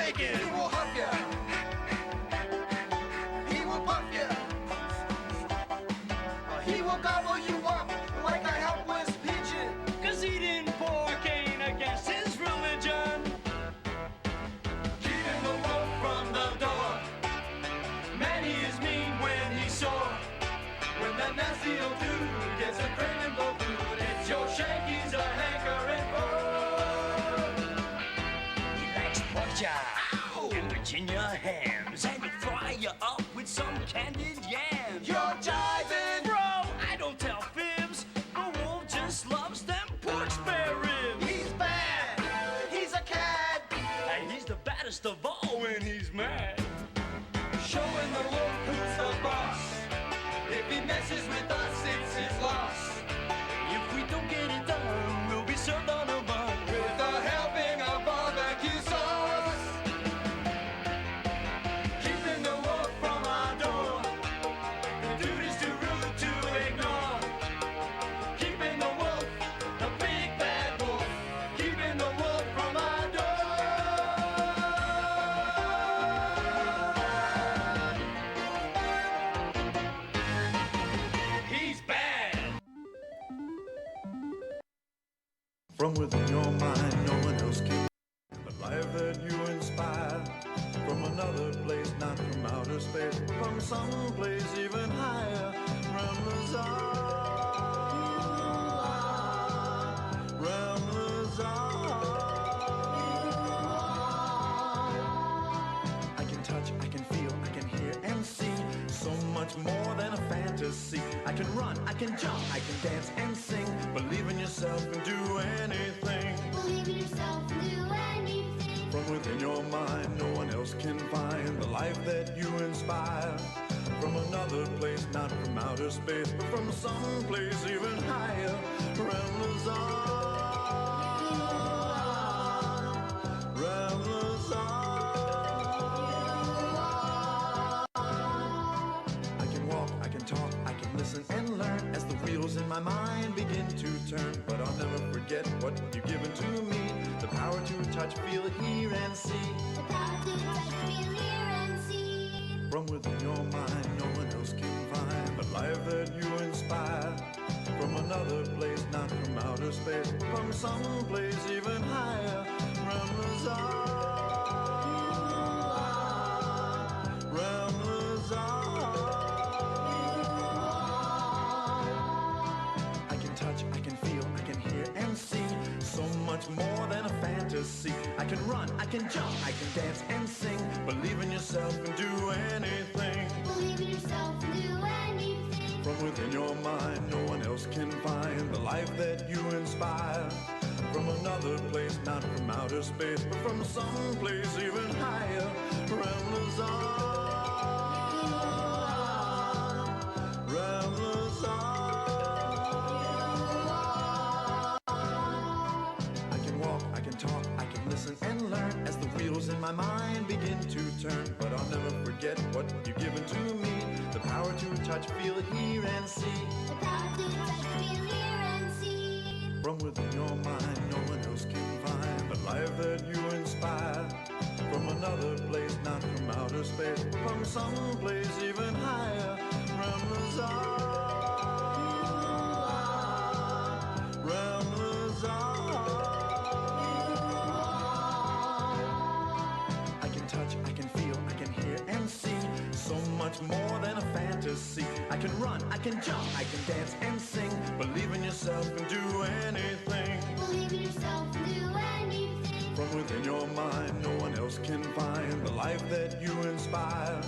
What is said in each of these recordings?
bacon. He will huff ya. He will puff ya. He will gobble you up like a helpless pigeon. 'Cause eating pork ain't against his religion. Keeping the wolf from the door. Man, he is mean when he's sore. When that nasty old dude gets a craving for food, it's your shank he's a hankering for. He likes pork chop and Virginia hams, and he'll fry you up with some candied yams. You're jiving, Bro, I don't tell fibs. The wolf just loves them pork spare ribs. he's bad, he's a cad. And he's the baddest of all when he's mad. Showing the wolf who's the boss. If he messes with us, it's his loss. If we don't get it done, we'll be served on a bun. With a helping of barbecue sauce. Keeping the wolf from our door. The dude is too rude to ignore. Keeping the wolf, the big bad wolf. Keeping the wolf from our door. He's bad. From within your mind, no one else can. The life that you inspire from another place, not from outer space, from some place even higher. I can touch, I can feel, I can hear and see so much more than a fantasy. I can run, I can jump, I can dance and sing. Believe in yourself and do anything. Believe in yourself and do anything. From within your mind, no one else can find the life that you inspire. From another place, not from outer space, but from some place even higher. Ramblers on, ramblers on. I can walk, I can talk, I can listen and learn as the wheels in my mind begin to turn. But I'll never forget what you've given to me. The power to touch, feel, hear and see. The power to touch, feel, hear and see. From within your mind, no one else can find the life that you inspire. From another place, not from outer space, from some place even higher. Ramblers on, ramblers on. I can touch, I can feel, I can hear and see so much more than a fantasy. I can run, I can jump, I can dance and sing. Believe in yourself and do anything. Believe in yourself and do anything. From within your mind, no one else can find the life that you inspire. From another place, not from outer space, but from some place even higher. Ramblers on, ramblers on. I can walk, I can talk, I can listen and learn as the wheels in my mind begin to turn. But I'll never forget what you've given to me. The power to touch, feel, hear and see. The power to touch, feel, hear and see. From within your mind, no one else can find the life that you inspire. From another place, not from outer space, from some place even higher. Ramblers on, ramblers on. I can touch, I can feel, I can hear and see so much more than a fantasy. I can run, I can jump, I can dance and sing. Believe in yourself and do anything. Believe in yourself and do anything. From within your mind, no one else can find the life that you inspire.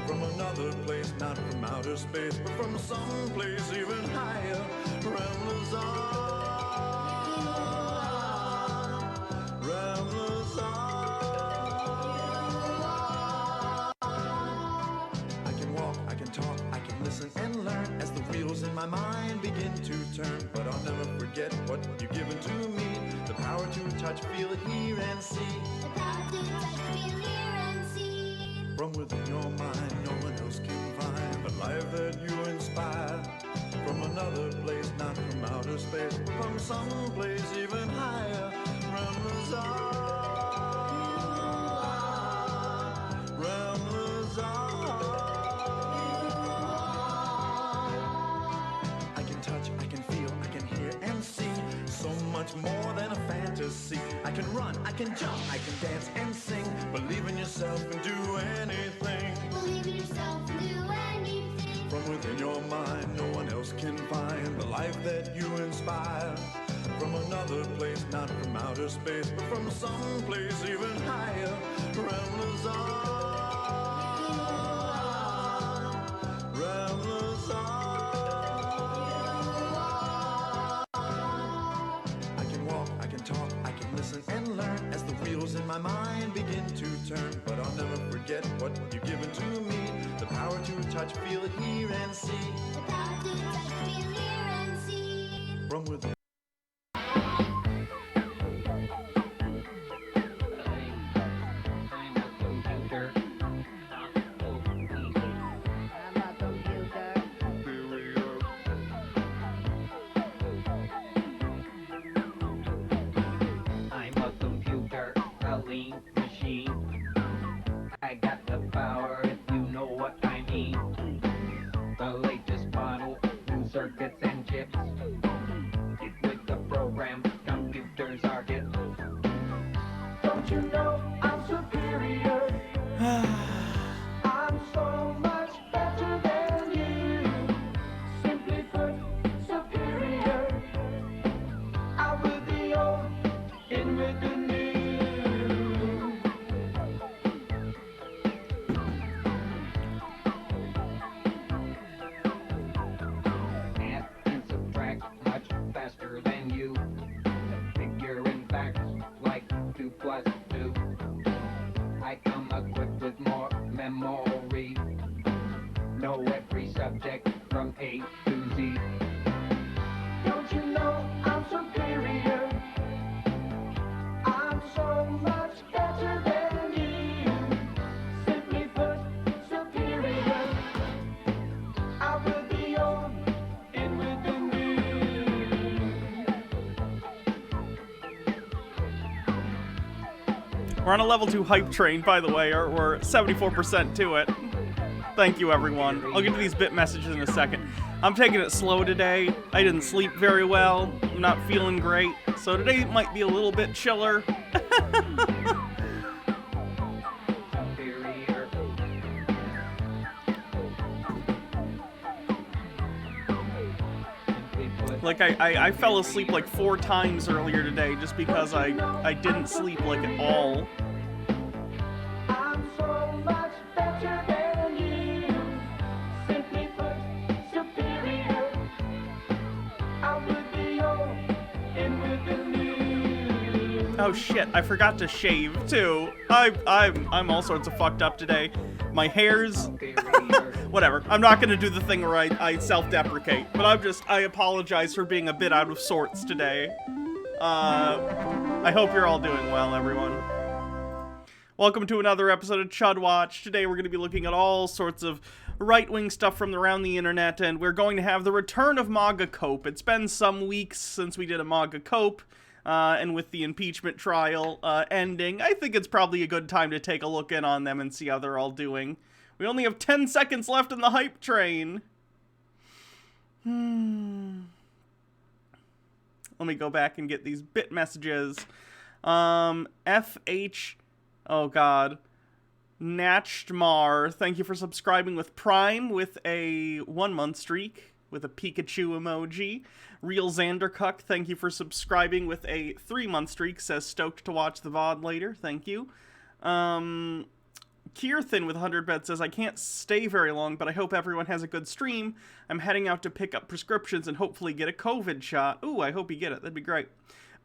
From another place, not from outer space, but from some place even higher. Ramblers on, ramblers on. I can walk, I can talk, I can listen and learn as the wheels in my mind begin to turn. But I'll never forget what you've given to me. The power to touch, feel, hear and see. The power to touch, feel, hear and see. From within your mind, no one else can find the life that you inspire. From another place, not from outer space, from some place even higher. Ramblers on, can run, I can jump, I can dance and sing. Believe in yourself and do anything. Believe in yourself and do anything. From within your mind, no one else can find the life that you inspire. From another place, not from outer space, but from some place even higher. Ramblers on, ramblers on. I can walk, I can talk, I can listen and learn as the wheels in my mind begin to turn. But I'll never forget what you've given to me. The power to touch, feel it, hear and see. The power to touch, feel, hear, and see. From within. I'm a computer, a lean machine. I got the power if you know what I mean. The latest model, new circuits and chips. With the program, computers are hip. Don't you know I'm superior? I'm so much better than you. Simply put, superior. Out with the old, in with the new. Add and subtract much faster than you. Figuring facts like 2 plus 2. I come equipped with more memory. Know every subject from A to Z. Don't you know I'm superior? I'm so much better than you. Simply put, superior. Out with the old, in with the new. We're on a level 2 hype train, by the way, or we're 74% to it. Thank you, everyone. I'll get to these bit messages in a second. I'm taking it slow today. I didn't sleep very well. I'm not feeling great. So today might be a little bit chiller. Superior. Simply put, Like, I fell asleep like 4 times earlier today just because I didn't sleep like at all. I'm so much better than you. Simply put, superior. Out with the old, in with the new. Oh shit, I forgot to shave too. I'm all sorts of fucked up today. My hair's Superior. whatever. I'm not gonna do the thing where I self-deprecate, but I apologize for being a bit out of sorts today. I hope you're all doing well, everyone. Welcome to another episode of Chud Watch. Today we're gonna be looking at all sorts of right-wing stuff from around the internet, and we're going to have the return of MAGA Cope. It's been some weeks since we did a MAGA Cope. And with the impeachment trial ending, I think it's probably a good time to take a look in on them and see how they're all doing. We only have 10 seconds left in the hype train. Let me go back and get these bit messages. FH... Oh, God. Natchmar, thank you for subscribing with Prime with a 1-month streak with a Pikachu emoji. Real Xandercuck, thank you for subscribing with a 3-month streak, says stoked to watch the VOD later, thank you. Kierthin with 100 bets says, I can't stay very long, but I hope everyone has a good stream. I'm heading out to pick up prescriptions and hopefully get a COVID shot. Ooh, I hope you get it, that'd be great.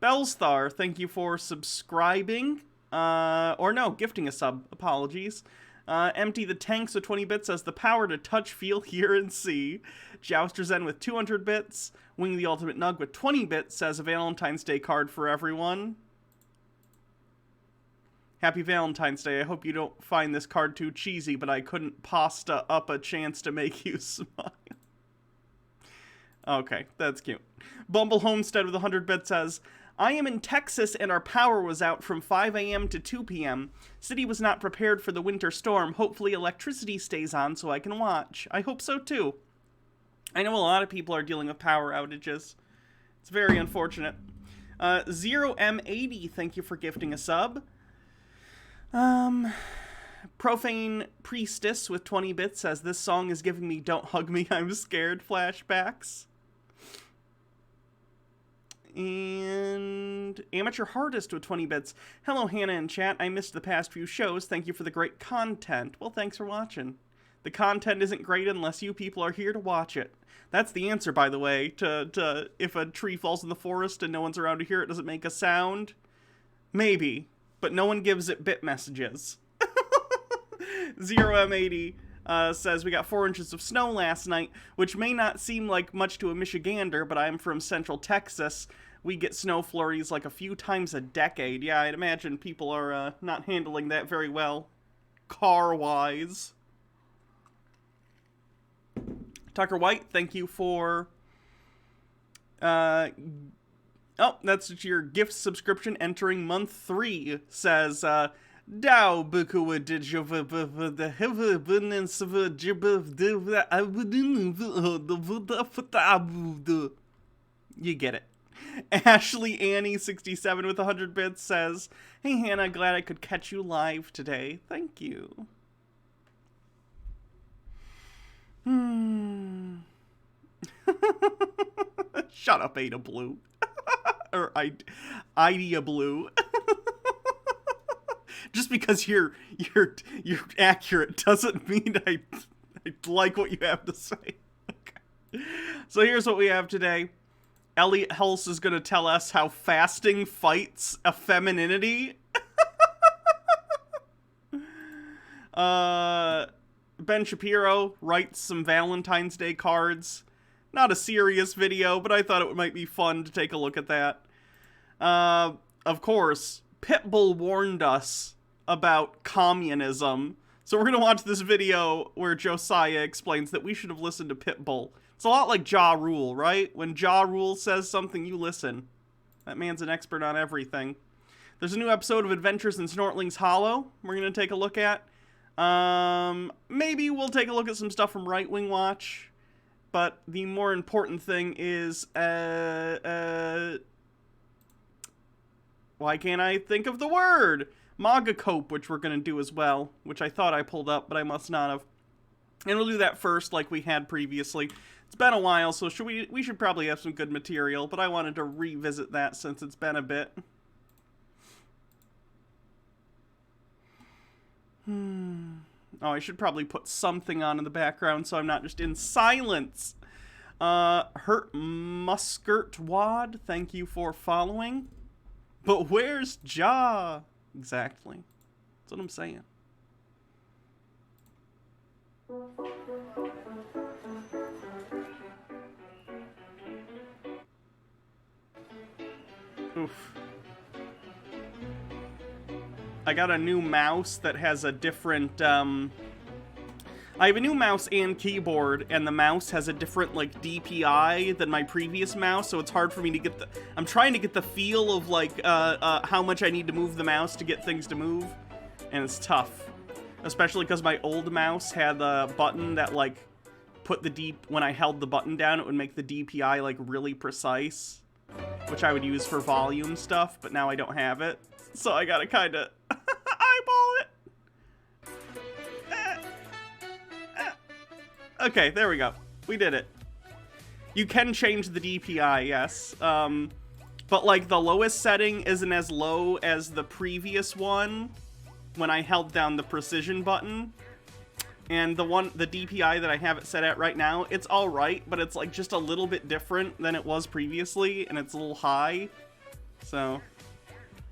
Bellstar, thank you for subscribing. Or no, gifting a sub, apologies. Empty the Tanks with 20 bits says, the power to touch, feel, hear, and see. Jouster Zen with 200 bits. Wing the Ultimate Nug with 20 bits says, a Valentine's Day card for everyone. Happy Valentine's Day. I hope you don't find this card too cheesy, but I couldn't pasta up a chance to make you smile. Okay, that's cute. Bumble Homestead with 100 bits says, I am in Texas and our power was out from 5 a.m. to 2 p.m. City was not prepared for the winter storm. Hopefully electricity stays on so I can watch. I hope so too. I know a lot of people are dealing with power outages. It's very unfortunate. 0M80, thank you for gifting a sub. Profane Priestess with 20 bits says, this song is giving me Don't Hug Me, I'm Scared flashbacks. And Amateur Hardest with 20 bits. Hello, Hannah and chat. I missed the past few shows. Thank you for the great content. Well, thanks for watching. The content isn't great unless you people are here to watch it. That's the answer, by the way, to if a tree falls in the forest and no one's around to hear it, does it make a sound? Maybe, but no one gives it bit messages. 0M80 says, we got 4 inches of snow last night, which may not seem like much to a Michigander, but I'm from Central Texas. We get snow flurries like a few times a decade. Yeah, I'd imagine people are not handling that very well, car-wise. Tucker White, thank you for... oh, that's your gift subscription entering month 3. Says, Dow Bukuwa did you get it. Ashley Annie 67 with 100 bits says, hey Hannah, glad I could catch you live today. Thank you. Shut up, Ada Blue. Or Idea Blue. Just because you're accurate doesn't mean I like what you have to say. Okay. So here's what we have today. Elliot Hulse is going to tell us how fasting fights effemininity. Ben Shapiro writes some Valentine's Day cards. Not a serious video, but I thought it might be fun to take a look at that. Of course, Pitbull warned us about communism. So we're going to watch this video where Josiah explains that we should have listened to Pitbull. It's a lot like Ja Rule, right? When Ja Rule says something, you listen. That man's an expert on everything. There's a new episode of Adventures in Snortling's Hollow we're going to take a look at. Maybe we'll take a look at some stuff from Right Wing Watch. But the more important thing is, why can't I think of the word? MAGA Cope, which we're going to do as well, which I thought I pulled up, but I must not have. And we'll do that first like we had previously. It's been a while, so we should probably have some good material, but I wanted to revisit that since it's been a bit. Oh, I should probably put something on in the background so I'm not just in silence. Hurt Muskert Wad, thank you for following. But where's Ja? Exactly. That's what I'm saying. Oof. I got a new mouse that has a different, I have a new mouse and keyboard, and the mouse has a different, like, DPI than my previous mouse, so it's hard for me to get the... I'm trying to get the feel of, like, how much I need to move the mouse to get things to move, and it's tough. Especially because my old mouse had a button that, like, put the when I held the button down, it would make the DPI, like, really precise, which I would use for volume stuff, but now I don't have it, so I gotta kinda eyeball it. Okay, there we go. We did it. You can change the DPI, yes. But, like, the lowest setting isn't as low as the previous one when I held down the precision button. And the DPI that I have it set at right now, it's alright, but it's, like, just a little bit different than it was previously, and it's a little high. So,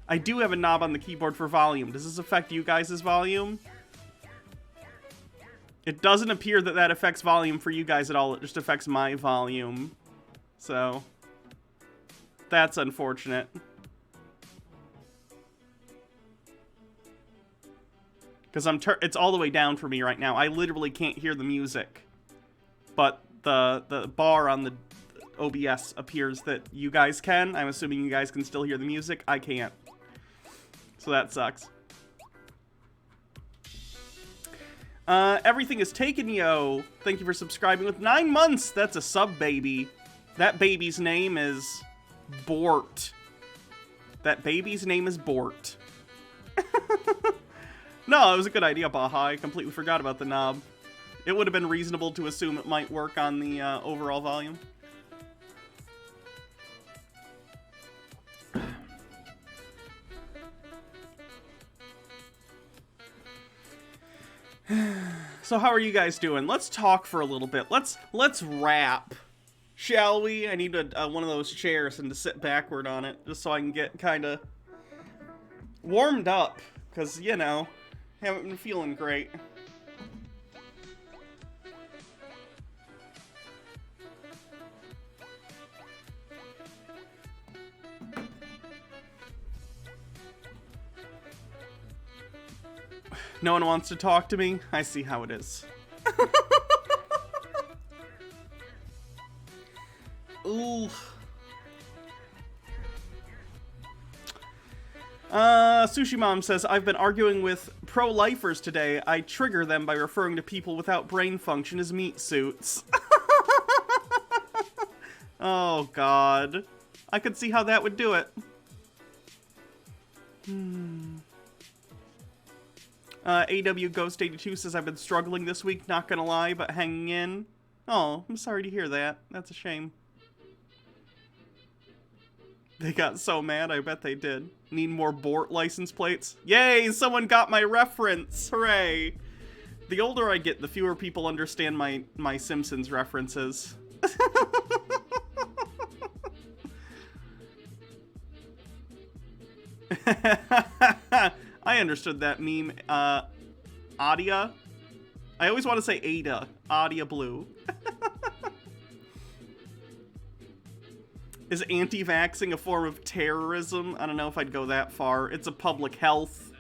I do have a knob on the keyboard for volume. Does this affect you guys' volume? It doesn't appear that that affects volume for you guys at all. It just affects my volume. So, that's unfortunate. Because it's all the way down for me right now. I literally can't hear the music. But the bar on the OBS appears that you guys can. I'm assuming you guys can still hear the music. I can't. So that sucks. Everything is taken, yo. Thank you for subscribing with 9 months. That's a sub baby. That baby's name is Bort. That baby's name is Bort. No, it was a good idea, Baja. I completely forgot about the knob. It would have been reasonable to assume it might work on the overall volume. So how are you guys doing? Let's talk for a little bit. Let's rap, shall we? I need one of those chairs and to sit backward on it just so I can get kind of warmed up, because, you know, haven't been feeling great. No one wants to talk to me? I see how it is. Ooh. Sushi Mom says, I've been arguing with pro-lifers today. I trigger them by referring to people without brain function as meat suits. Oh, God. I could see how that would do it. AW Ghost 82 says, I've been struggling this week, not gonna lie, but hanging in. Oh, I'm sorry to hear that. That's a shame. They got so mad, I bet they did. Need more Bort license plates? Yay, someone got my reference! Hooray! The older I get, the fewer people understand my Simpsons references. I understood that meme. Adia? I always want to say Ada. Adia Blue. Is anti-vaxxing a form of terrorism? I don't know if I'd go that far. It's a public health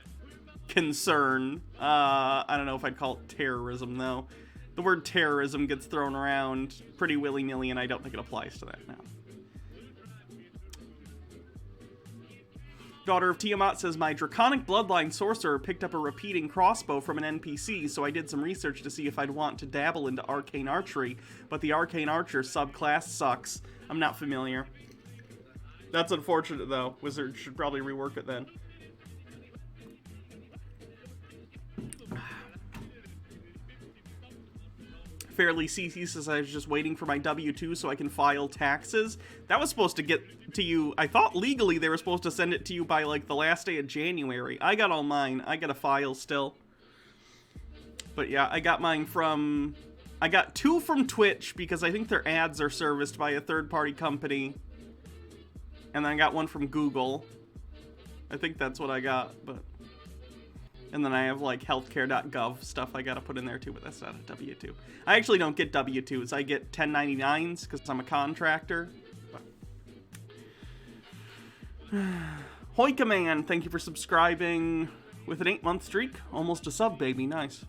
concern. I don't know if I'd call it terrorism, though. The word terrorism gets thrown around pretty willy-nilly, and I don't think it applies to that now. Daughter of Tiamat says, my draconic bloodline sorcerer picked up a repeating crossbow from an NPC, so I did some research to see if I'd want to dabble into arcane archery, but the arcane archer subclass sucks. I'm not familiar. That's unfortunate, though. Wizard should probably rework it then. Fairly CC says, I was just waiting for my W-2 so I can file taxes. That was supposed to get to you, I thought legally they were supposed to send it to you by like the last day of January. I got all mine. I got a file still. But yeah, I got mine from, I got 2 from Twitch because I think their ads are serviced by a third-party company. And then I got one from Google. I think that's what I got, but... And then I have, like, healthcare.gov stuff I gotta put in there, too, but that's not a W-2. I actually don't get W-2s. I get 1099s, because I'm a contractor. Hoika Man, thank you for subscribing with an 8-month streak. Almost a sub, baby. Nice.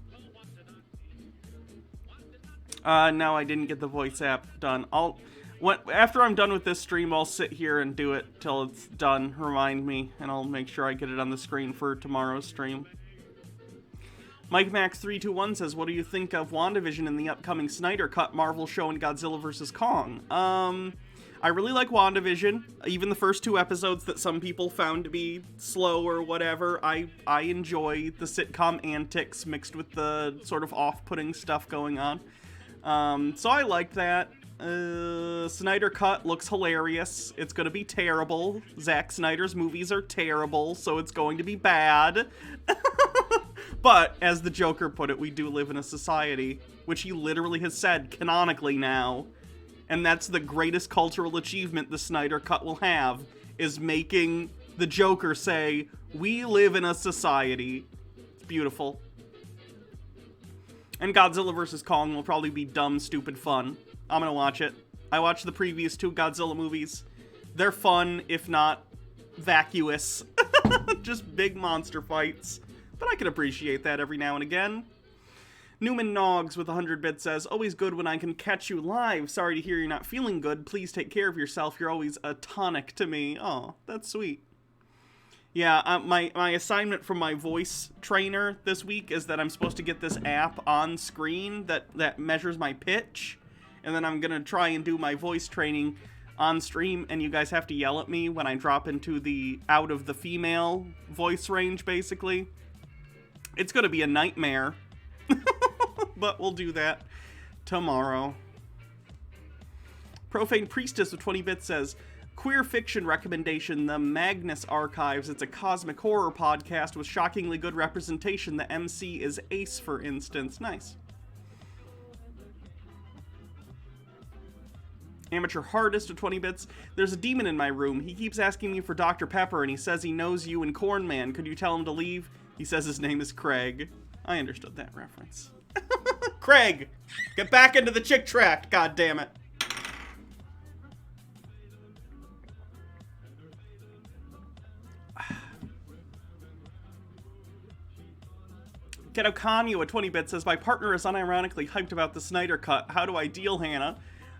No, I didn't get the voice app done. After I'm done with this stream, I'll sit here and do it till it's done. Remind me, and I'll make sure I get it on the screen for tomorrow's stream. Mike Max 321 says, what do you think of WandaVision in the upcoming Snyder Cut Marvel show and Godzilla vs. Kong? I really like WandaVision. Even the first 2 episodes that some people found to be slow or whatever, I enjoy the sitcom antics mixed with the sort of off-putting stuff going on. So I liked that. Snyder Cut looks hilarious. It's gonna be terrible. Zack Snyder's movies are terrible, so it's going to be bad. But, as the Joker put it, we do live in a society, which he literally has said canonically now. And that's the greatest cultural achievement the Snyder Cut will have, is making the Joker say, we live in a society. It's beautiful. And Godzilla vs. Kong will probably be dumb, stupid fun. I'm gonna watch it. I watched the previous 2 Godzilla movies. They're fun, if not vacuous. Just big monster fights. But I can appreciate that every now and again. Newman Noggs with 100 bits says, always good when I can catch you live. Sorry to hear you're not feeling good. Please take care of yourself. You're always a tonic to me. Oh, that's sweet. Yeah, my assignment from my voice trainer this week is that I'm supposed to get this app on screen that measures my pitch. And then I'm going to try and do my voice training on stream, and you guys have to yell at me when I drop into the out of the female voice range, basically. It's gonna be a nightmare. But we'll do that tomorrow. Profane Priestess of 20 bits says, queer fiction recommendation, The Magnus Archives. It's a cosmic horror podcast with shockingly good representation. The MC is Ace, for instance. Nice. Amateur Hardest of 20 bits. There's a demon in my room. He keeps asking me for Dr. Pepper, and he says he knows you and Corn Man. Could you tell him to leave? He says his name is Craig. I understood that reference. Craig! Get back into the chick tract, god damn it. Ghetto Kanyo at 20 bits says, my partner is unironically hyped about the Snyder Cut. How do I deal, Hannah?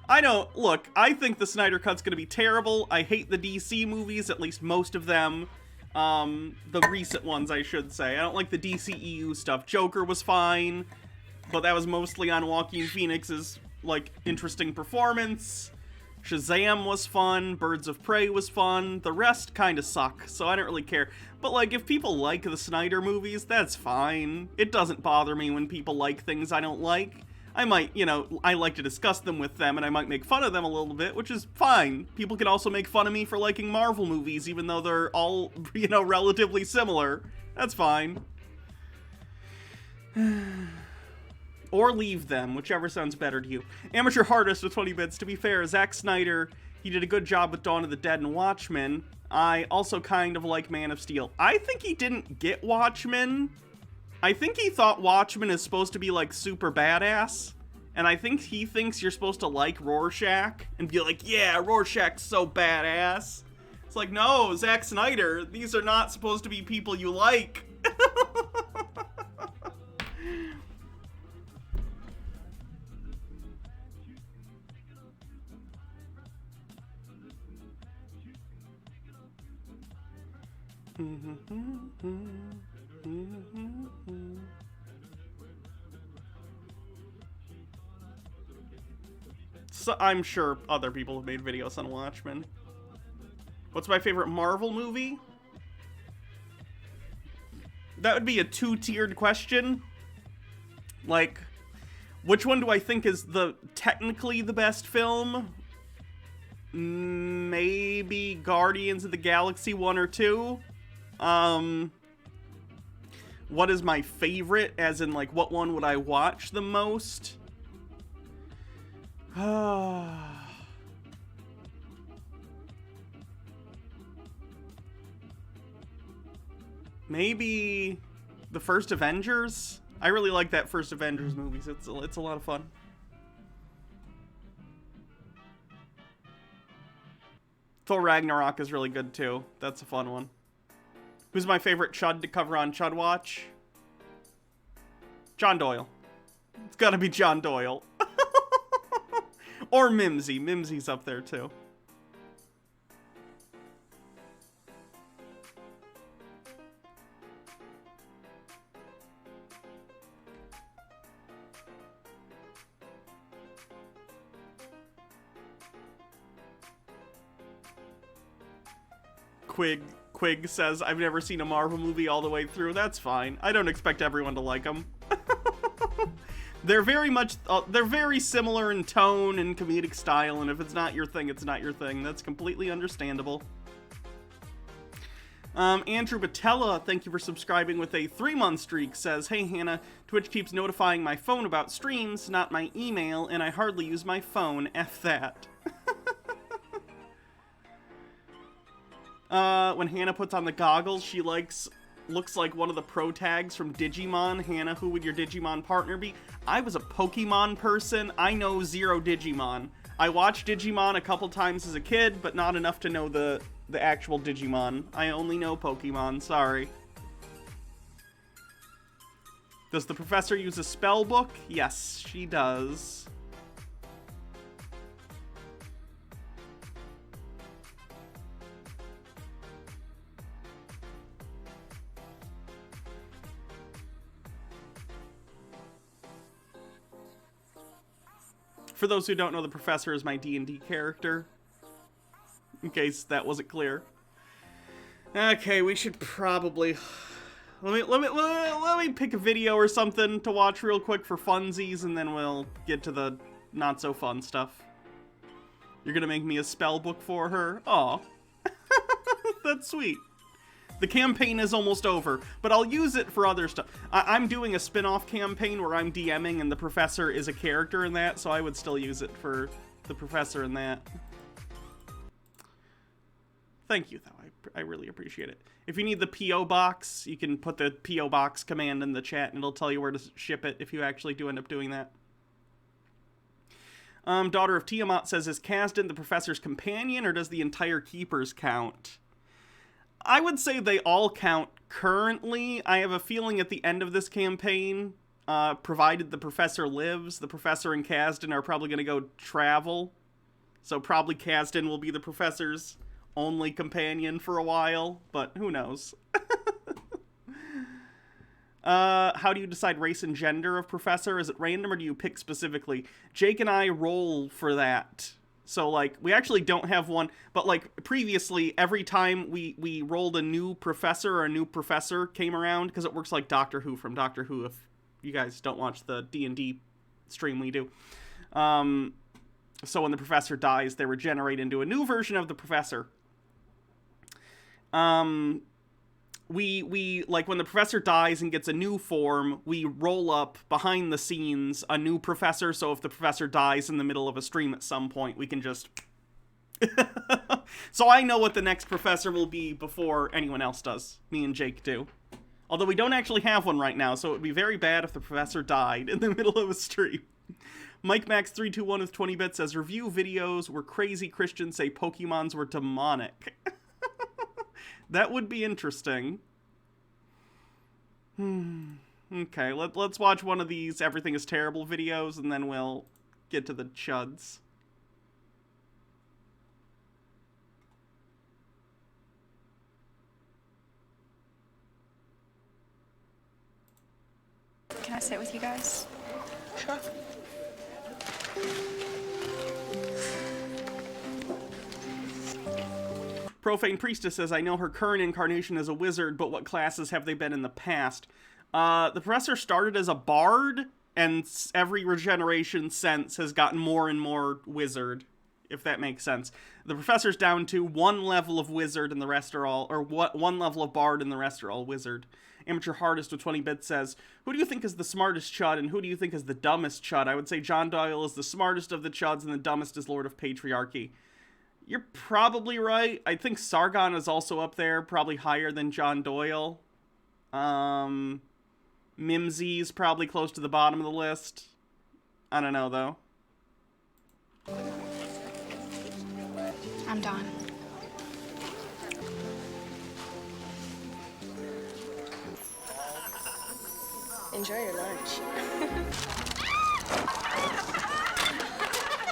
I know, look, I think the Snyder Cut's gonna be terrible. I hate the DC movies, at least most of them. The recent ones, I should say. I don't like the DCEU stuff. Joker was fine, but that was mostly on Joaquin Phoenix's, like, interesting performance. Shazam was fun. Birds of Prey was fun. The rest kind of suck, so I don't really care. But, like, if people like the Snyder movies, that's fine. It doesn't bother me when people like things I don't like. I might, you know, I like to discuss them with them, and I might make fun of them a little bit, which is fine. People can also make fun of me for liking Marvel movies, even though they're all, you know, relatively similar. That's fine. Or leave them, whichever sounds better to you. Amateur Hardest with 20 bits. To be fair, Zack Snyder, he did a good job with Dawn of the Dead and Watchmen. I also kind of like Man of Steel. I think he didn't get Watchmen. I think he thought Watchmen is supposed to be, like, super badass. And I think he thinks you're supposed to like Rorschach and be like, yeah, Rorschach's so badass. It's like, no, Zack Snyder, these are not supposed to be people you like. So I'm sure other people have made videos on Watchmen. What's my favorite Marvel movie? That would be a two-tiered question. Like, which one do I think is technically the best film? Maybe Guardians of the Galaxy 1 or 2. What is my favorite? As in, like, what one would I watch the most? Maybe the first Avengers? I really like that first Avengers movie. It's a lot of fun. Thor Ragnarok is really good too. That's a fun one. Who's my favorite Chud to cover on Chud Watch? John Doyle. It's gotta be John Doyle. Or Mimsy. Mimsy's up there too. Quig says, I've never seen a Marvel movie all the way through. That's fine. I don't expect everyone to like them. They're very similar in tone and comedic style, and if it's not your thing, it's not your thing. That's completely understandable. Andrew Batella, thank you for subscribing with a 3-month streak, says, hey Hannah, Twitch keeps notifying my phone about streams, not my email, and I hardly use my phone. F that. When Hannah puts on the goggles, she looks like one of the pro tags from Digimon. Hannah, who would your Digimon partner be? I was a Pokemon person. I know zero Digimon. I watched Digimon a couple times as a kid, but not enough to know the actual Digimon. I only know Pokemon, sorry. Does the professor use a spell book? Yes, she does. For those who don't know, the professor is my D&D character. in case that wasn't clear. Okay, we should probably... Let me pick a video or something to watch real quick for funsies, and then we'll get to the not-so-fun stuff. You're gonna make me a spell book for her? Aw. That's sweet. The campaign is almost over, but I'll use it for other stuff. I'm doing a spin-off campaign where I'm DMing and the professor is a character in that, so I would still use it for the professor in that. Thank you, though. I really appreciate it. If you need the P.O. box, you can put the P.O. box command in the chat, and it'll tell you where to ship it if you actually do end up doing that. Daughter of Tiamat says, is Kasdan the professor's companion, or does the entire Keepers count? I would say they all count currently. I have a feeling at the end of this campaign, provided the professor lives, the professor and Kasdan are probably going to go travel. So probably Kasdan will be the professor's only companion for a while, but who knows? How do you decide race and gender of professor? Is it random or do you pick specifically? Jake and I roll for that. So, like, we actually don't have one, but, like, previously, every time we rolled a new professor or a new professor came around, because it works like Doctor Who from Doctor Who, if you guys don't watch the D&D stream we do. So when the professor dies, they regenerate into a new version of the professor. We like, when the professor dies and gets a new form, we roll up behind the scenes a new professor, so if the professor dies in the middle of a stream at some point, we can just... So I know what the next professor will be before anyone else does. Me and Jake do. Although we don't actually have one right now, so it would be very bad if the professor died in the middle of a stream. MikeMax321 with 20 bits says, review videos where crazy Christians say Pokemons were demonic. That would be interesting. Okay, let's watch one of these Everything is Terrible videos, and then we'll get to the chuds. Can I sit with you guys? Sure. Profane Priestess says, I know her current incarnation is a wizard, but what classes have they been in the past? The professor started as a bard, and every regeneration since has gotten more and more wizard, if that makes sense. The professor's down to one level of wizard and the rest are all, or one level of bard and the rest are all wizard. Amateur Hardest with 20 bits says, who do you think is the smartest Chud and who do you think is the dumbest Chud? I would say John Doyle is the smartest of the Chuds and the dumbest is Lord of Patriarchy. You're probably right. I think Sargon is also up there, probably higher than John Doyle. Mimsy's probably close to the bottom of the list. I don't know, though. I'm Dawn. Enjoy your lunch.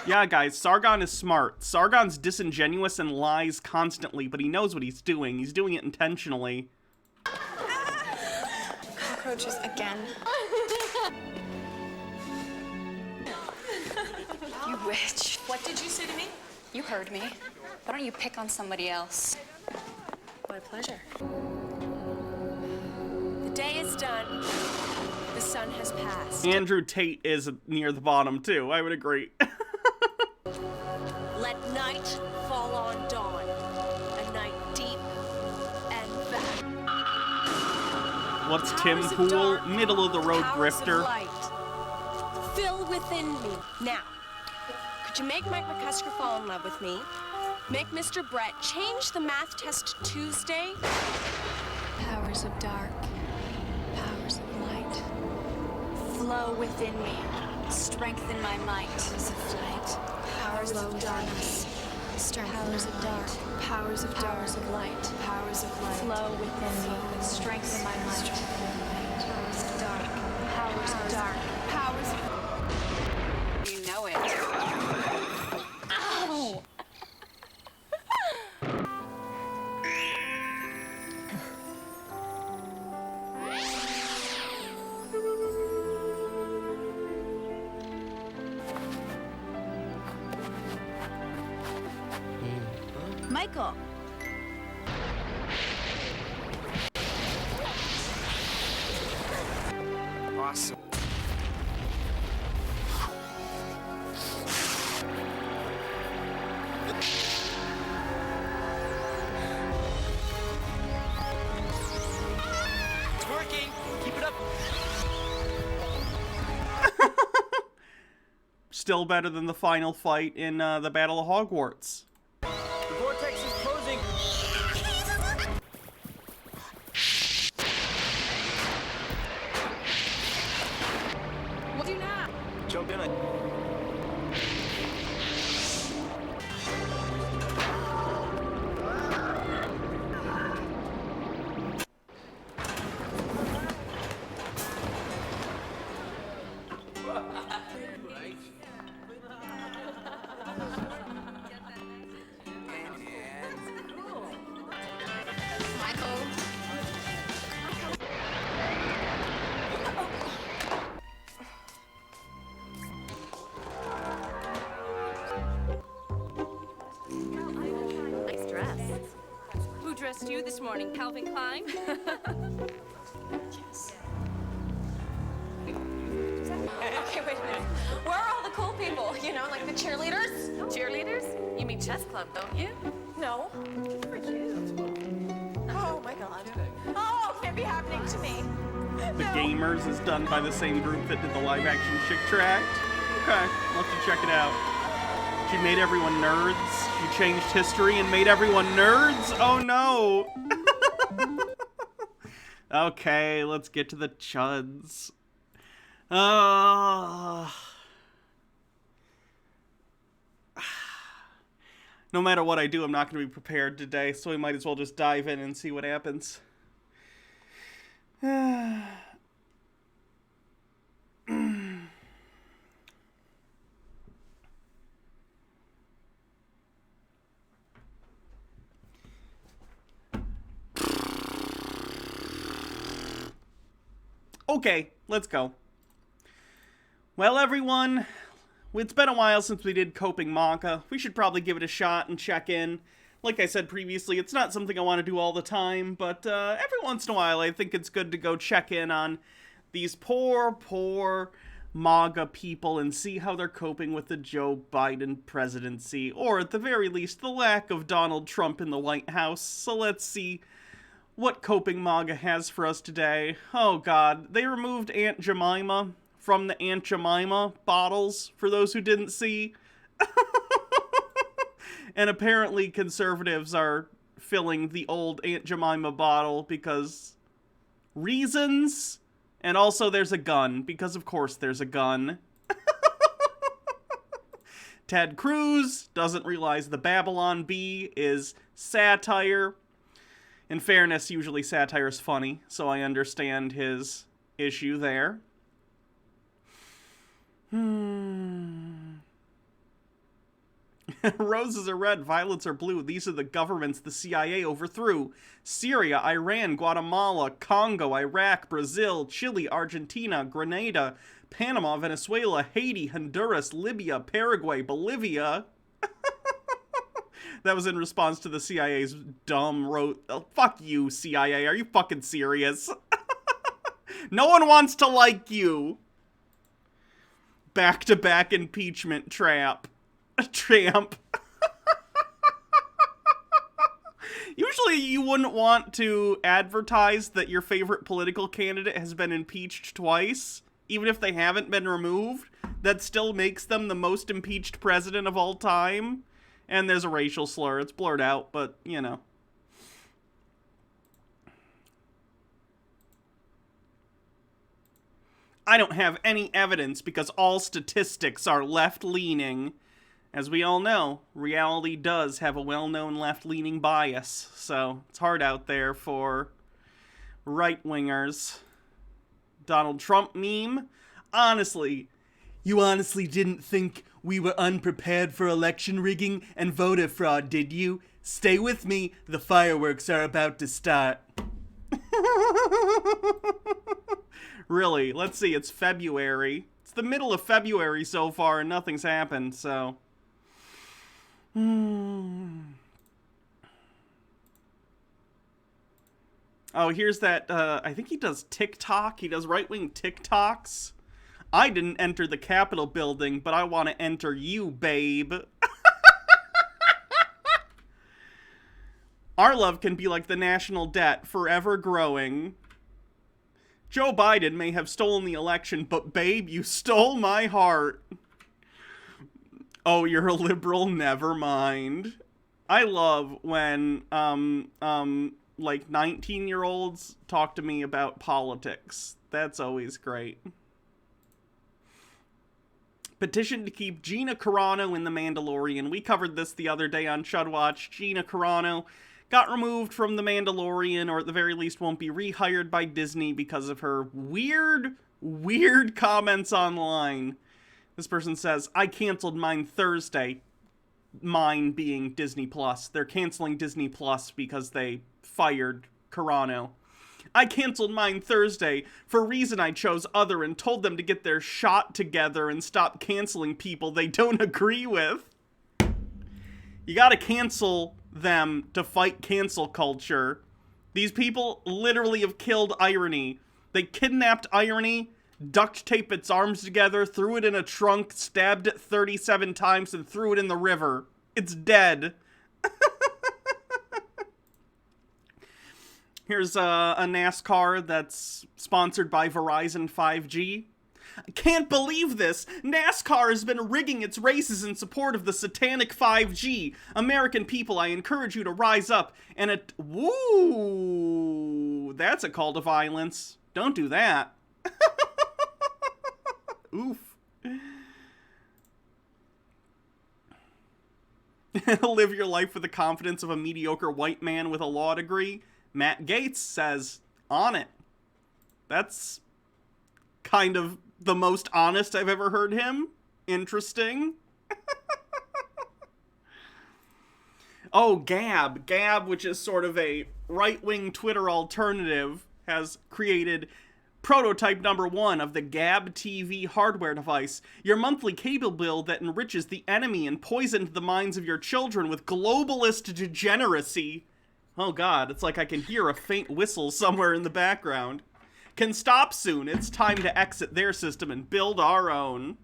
Yeah, guys, Sargon is smart. Sargon's disingenuous and lies constantly, but he knows what he's doing. He's doing it intentionally. Cockroaches again. You witch. What did you say to me? You heard me. Why don't you pick on somebody else? My pleasure. The day is done. The sun has passed. Andrew Tate is near the bottom, too. I would agree. Let night fall on dawn. A night deep and vast. What's Tim Powers of Pool? dark, Middle of the road powers of grifter. light. Fill within me. Now, could you make Mike McCusker fall in love with me? Make Mr. Brett change the math test Tuesday? Powers of dark. Powers of light. Flow within me. Strengthen my might. Powers of light. Powers of darkness. Powers of dark. Powers of powers of light. Powers of light. Flow within me. Strengthen my might. Powers of dark. Powers of dark. Powers of... You know it. Ow! My Michael. Awesome. It's working. Keep it up. Still better than the final fight in the Battle of Hogwarts. The vortex is closing. What do now? Jump in it. Michael. Nice dress. Who dressed you this morning, Calvin Klein? Okay, wait a minute. Where are all the cool people? You know, like the cheerleaders? Cheerleaders? You mean chess club, don't you? No. For you. Oh my god. Oh, it can't be happening to me. The Gamers is done by the same group that did the live-action Chick Tract. Okay, I'll have to check it out. She made everyone nerds. She changed history and made everyone nerds? Oh no! Okay, let's get to the chuds. No matter what I do, I'm not going to be prepared today, so we might as well just dive in and see what happens. Okay, let's go. Well, everyone, it's been a while since we did Coping MAGA. We should probably give it a shot and check in. Like I said previously, it's not something I want to do all the time, but every once in a while I think it's good to go check in on these poor MAGA people and see how they're coping with the Joe Biden presidency, or at the very least, the lack of Donald Trump in the White House. So let's see what Coping MAGA has for us today. Oh god, they removed Aunt Jemima from the Aunt Jemima bottles, for those who didn't see. And apparently conservatives are filling the old Aunt Jemima bottle because reasons, and also there's a gun, because of course there's a gun. Ted Cruz doesn't realize the Babylon Bee is satire. In fairness, usually satire's funny, so I understand his issue there. Roses are red, violets are blue. These are the governments the CIA overthrew. Syria, Iran, Guatemala, Congo, Iraq, Brazil, Chile, Argentina, Grenada, Panama, Venezuela, Haiti, Honduras, Libya, Paraguay, Bolivia. That was in response to the CIA's dumb fuck you, CIA. Are you fucking serious? No one wants to like you. Back-to-back impeachment tramp. Usually you wouldn't want to advertise that your favorite political candidate has been impeached twice, even if they haven't been removed. That still makes them the most impeached president of all time. And there's a racial slur. It's blurred out, but, you know. I don't have any evidence because all statistics are left-leaning. As we all know, reality does have a well-known left-leaning bias, so it's hard out there for right-wingers. Donald Trump meme? Honestly, you honestly didn't think we were unprepared for election rigging and voter fraud, did you? Stay with me, the fireworks are about to start. Really, let's see, it's February. It's the middle of February so far and nothing's happened, so... Oh, here's that, I think he does TikTok. He does right-wing TikToks. I didn't enter the Capitol building, but I want to enter you, babe. Our love can be like the national debt, forever growing. Joe Biden may have stolen the election, but babe, you stole my heart. Oh, you're a liberal, never mind. I love when, like 19-year-olds talk to me about politics. That's always great. Petition to keep Gina Carano in The Mandalorian. We covered this the other day on Chud Watch. Gina Carano got removed from The Mandalorian, or at the very least won't be rehired by Disney because of her weird comments online. This person says, I canceled mine Thursday. Mine being Disney Plus. They're canceling Disney Plus because they fired Carano. I canceled mine Thursday for a reason I chose other and told them to get their shot together and stop canceling people they don't agree with. You gotta cancel them to fight cancel culture. These people literally have killed irony. They kidnapped irony, duct taped its arms together, threw it in a trunk, stabbed it 37 times, and threw it in the river. It's dead. Here's a NASCAR that's sponsored by Verizon 5G. I can't believe this! NASCAR has been rigging its races in support of the satanic 5G. American people, I encourage you to rise up and Woo! That's a call to violence. Don't do that. Oof. Live your life with the confidence of a mediocre white man with a law degree. Matt Gaetz says, on it. That's kind of the most honest I've ever heard him. Interesting. Oh, Gab. Gab, which is sort of a right-wing Twitter alternative, has created prototype number 1 of the Gab TV hardware device. Your monthly cable bill that enriches the enemy and poisoned the minds of your children with globalist degeneracy. Oh god, it's like I can hear a faint whistle somewhere in the background. Can stop soon. It's time to exit their system and build our own.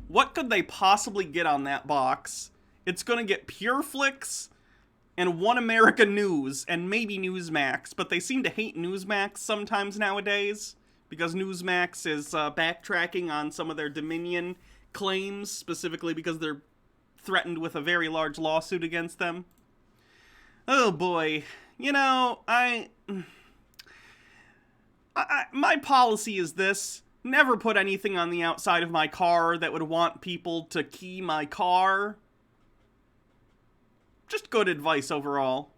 What could they possibly get on that box? It's gonna get PureFlix and One America News and maybe Newsmax, but they seem to hate Newsmax sometimes nowadays because Newsmax is backtracking on some of their Dominion claims, specifically because they're threatened with a very large lawsuit against them. Oh boy. You know, my policy is this. Never put anything on the outside of my car that would want people to key my car. Just good advice overall.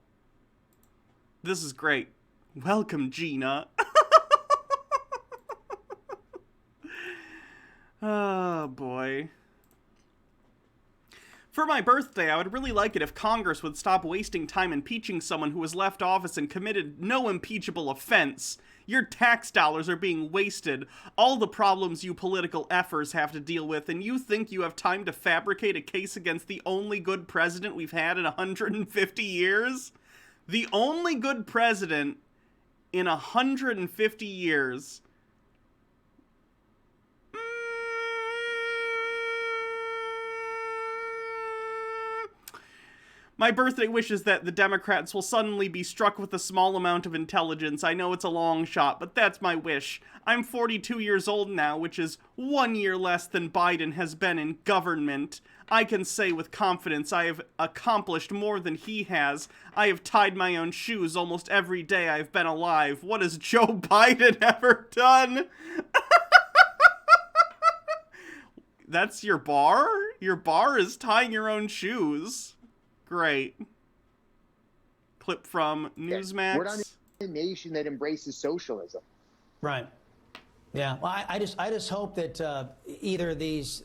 This is great. Welcome, Gina. Oh, boy. For my birthday, I would really like it if Congress would stop wasting time impeaching someone who has left office and committed no impeachable offense. Your tax dollars are being wasted, all the problems you political effers have to deal with, and you think you have time to fabricate a case against the only good president we've had in 150 years? The only good president in 150 years. My birthday wish is that the Democrats will suddenly be struck with a small amount of intelligence. I know it's a long shot, but that's my wish. I'm 42 years old now, which is 1 year less than Biden has been in government. I can say with confidence I have accomplished more than he has. I have tied my own shoes almost every day I've been alive. What has Joe Biden ever done? That's your bar? Your bar is tying your own shoes. Great. Clip from Newsmax. We're not a nation that embraces socialism. Right. Yeah. Well, I just hope that either these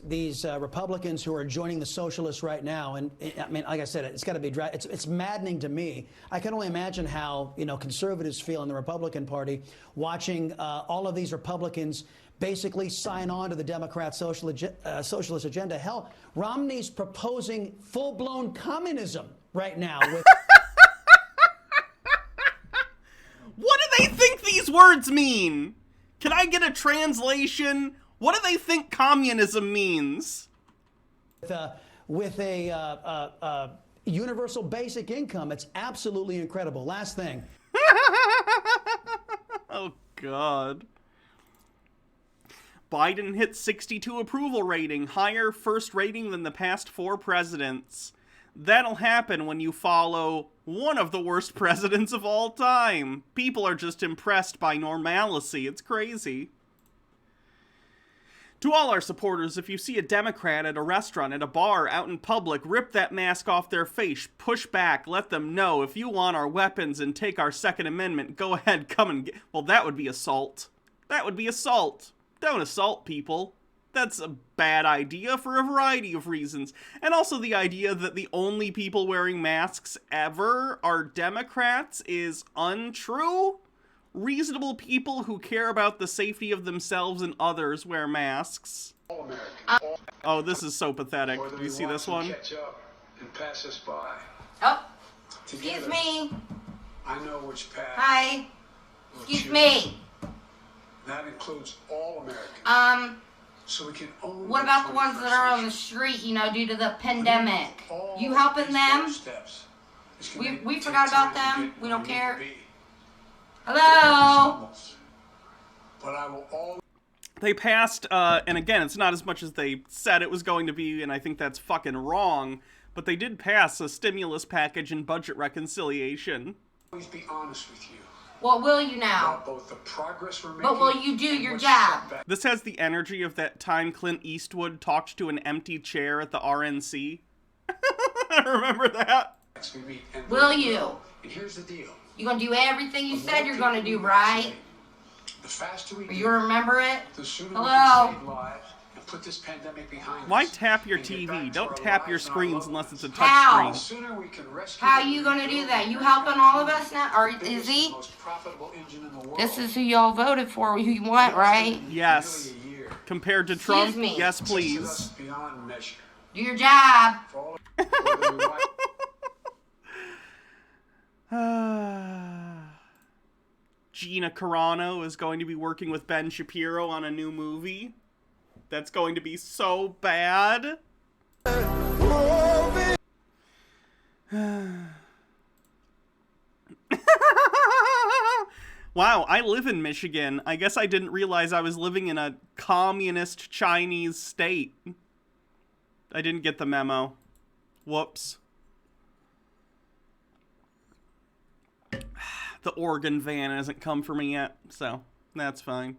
Republicans who are joining the socialists right now, and I mean, like I said, it's got to be it's maddening to me. I can only imagine how conservatives feel in the Republican Party watching all of these Republicans basically sign on to the Democrat socialist agenda. Hell, Romney's proposing full-blown communism right now. What do they think these words mean? Can I get a translation? What do they think communism means? With a universal basic income. It's absolutely incredible. Last thing. Oh, God. Biden hit 62 approval rating, higher first rating than the past 4 presidents. That'll happen when you follow one of the worst presidents of all time. People are just impressed by normalcy. It's crazy. To all our supporters, if you see a Democrat at a restaurant, at a bar, out in public, rip that mask off their face, push back, let them know. If you want our weapons and take our Second Amendment, go ahead, come and get... Well, that would be assault. That would be assault. Don't assault people. That's a bad idea for a variety of reasons. And also the idea that the only people wearing masks ever are Democrats is untrue. Reasonable people who care about the safety of themselves and others wear masks. Oh, this is so pathetic. Do you see this one? Catch up and pass us by. Oh, excuse me. I know which path. Hi. Excuse me. That includes all Americans. So we can own what about the ones that are on the street, you know, due to the pandemic? You helping them? We forgot about them. We don't care. Hello? But I will always... They passed, and again, it's not as much as they said it was going to be, and I think that's fucking wrong, but they did pass a stimulus package and budget reconciliation. Always be honest with you. What will you now? Both the progress we're making, but will you do your job? This has the energy of that time Clint Eastwood talked to an empty chair at the RNC. Remember that? Will you? And here's the deal. You gonna do everything you said you're gonna do, right? The faster we you remember it? The sooner Hello? we can save lives and put this pandemic behind Why us. tap your TV? Don't tap your screens unless it's a touch How? screen. How are you gonna do that? You helping all of us now? Or is he? This is who y'all voted for, who you want, right? Yes. Compared to Trump, yes, please. Do your job. Gina Carano is going to be working with Ben Shapiro on a new movie. That's going to be so bad. Wow, I live in Michigan. I guess I didn't realize I was living in a communist Chinese state. I didn't get the memo. Whoops. The Oregon van hasn't come for me yet, so that's fine.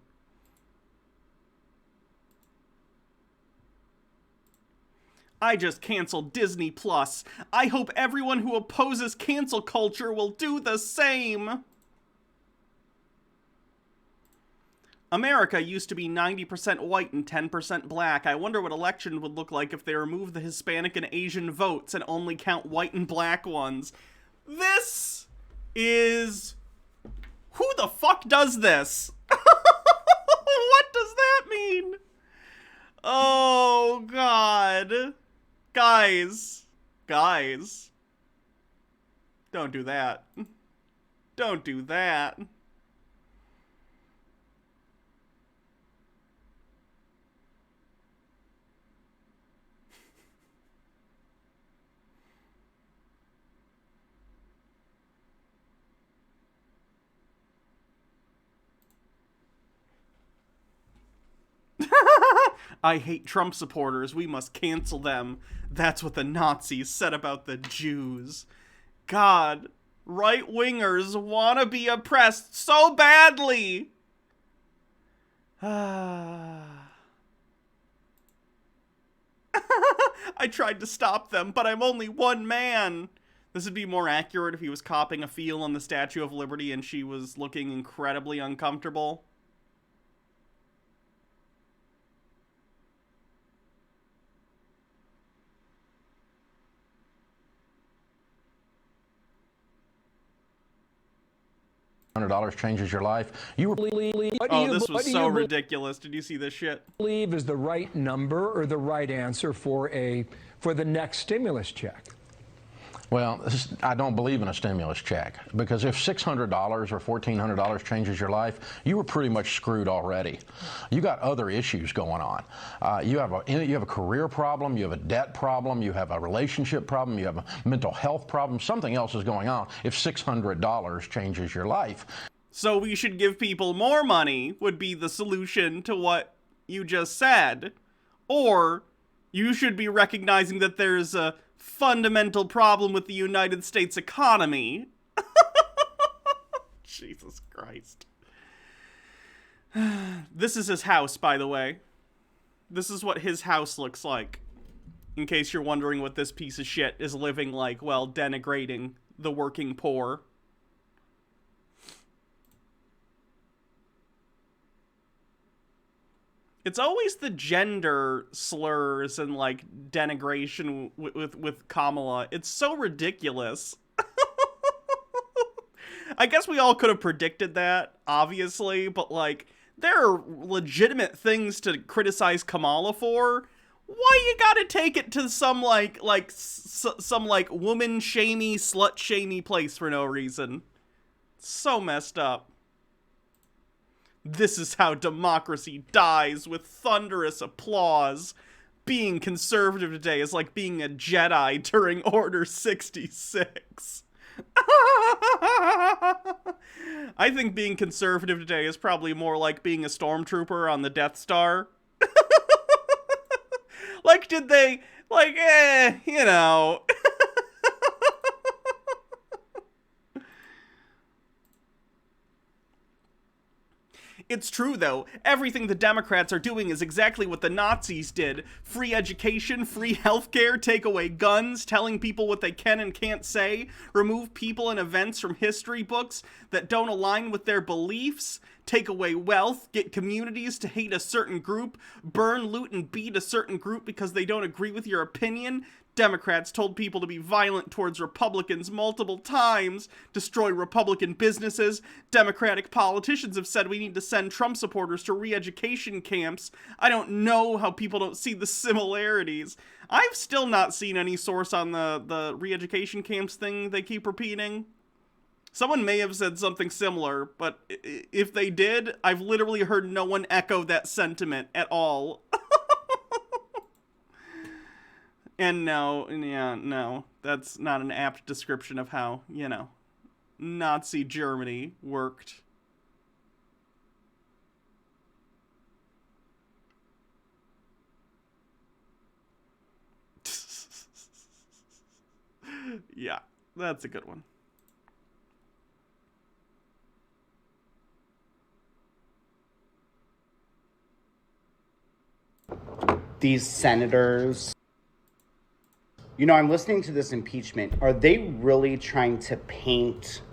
I just canceled Disney Plus. I hope everyone who opposes cancel culture will do the same. America used to be 90% white and 10% black. I wonder what election would look like if they removed the Hispanic and Asian votes and only count white and black ones. This is... Who the fuck does this? What does that mean? Oh, God. Guys. Don't do that. Don't do that. I hate Trump supporters. We must cancel them. That's what the Nazis said about the Jews. God, right-wingers want to be oppressed so badly. I tried to stop them, but I'm only one man. This would be more accurate if he was copping a feel on the Statue of Liberty and she was looking incredibly uncomfortable. $100 changes your life. You were. Oh, this was so ridiculous. Did you see this shit? Believe is the right number or the right answer for the next stimulus check? Well, I don't believe in a stimulus check, because if $600 or $1,400 changes your life, you were pretty much screwed already. You got other issues going on. You have a career problem, you have a debt problem, you have a relationship problem, you have a mental health problem. Something else is going on if $600 changes your life. So we should give people more money would be the solution to what you just said. Or you should be recognizing that there's a fundamental problem with the United States economy. Jesus Christ. This is his house, by the way. This is what his house looks like. In case you're wondering what this piece of shit is living like while denigrating the working poor. It's always the gender slurs and, like, denigration with Kamala. It's so ridiculous. I guess we all could have predicted that, obviously, but, like, there are legitimate things to criticize Kamala for. Why you gotta take it to some, some woman-shamey, slut-shamey place for no reason? So messed up. This is how democracy dies, with thunderous applause. Being conservative today is like being a Jedi during Order 66. I think being conservative today is probably more like being a stormtrooper on the Death Star. Like, did they, you know... It's true, though. Everything the Democrats are doing is exactly what the Nazis did. Free education, free healthcare, take away guns, telling people what they can and can't say, remove people and events from history books that don't align with their beliefs, take away wealth, get communities to hate a certain group, burn, loot, and beat a certain group because they don't agree with your opinion. Democrats told people to be violent towards Republicans multiple times, destroy Republican businesses. Democratic politicians have said we need to send Trump supporters to re-education camps. I don't know how people don't see the similarities. I've still not seen any source on the re-education camps thing they keep repeating. Someone may have said something similar, but if they did, I've literally heard no one echo that sentiment at all. And no, that's not an apt description of how, you know, Nazi Germany worked. Yeah, that's a good one. These senators... You know, I'm listening to this impeachment. Are they really trying to paint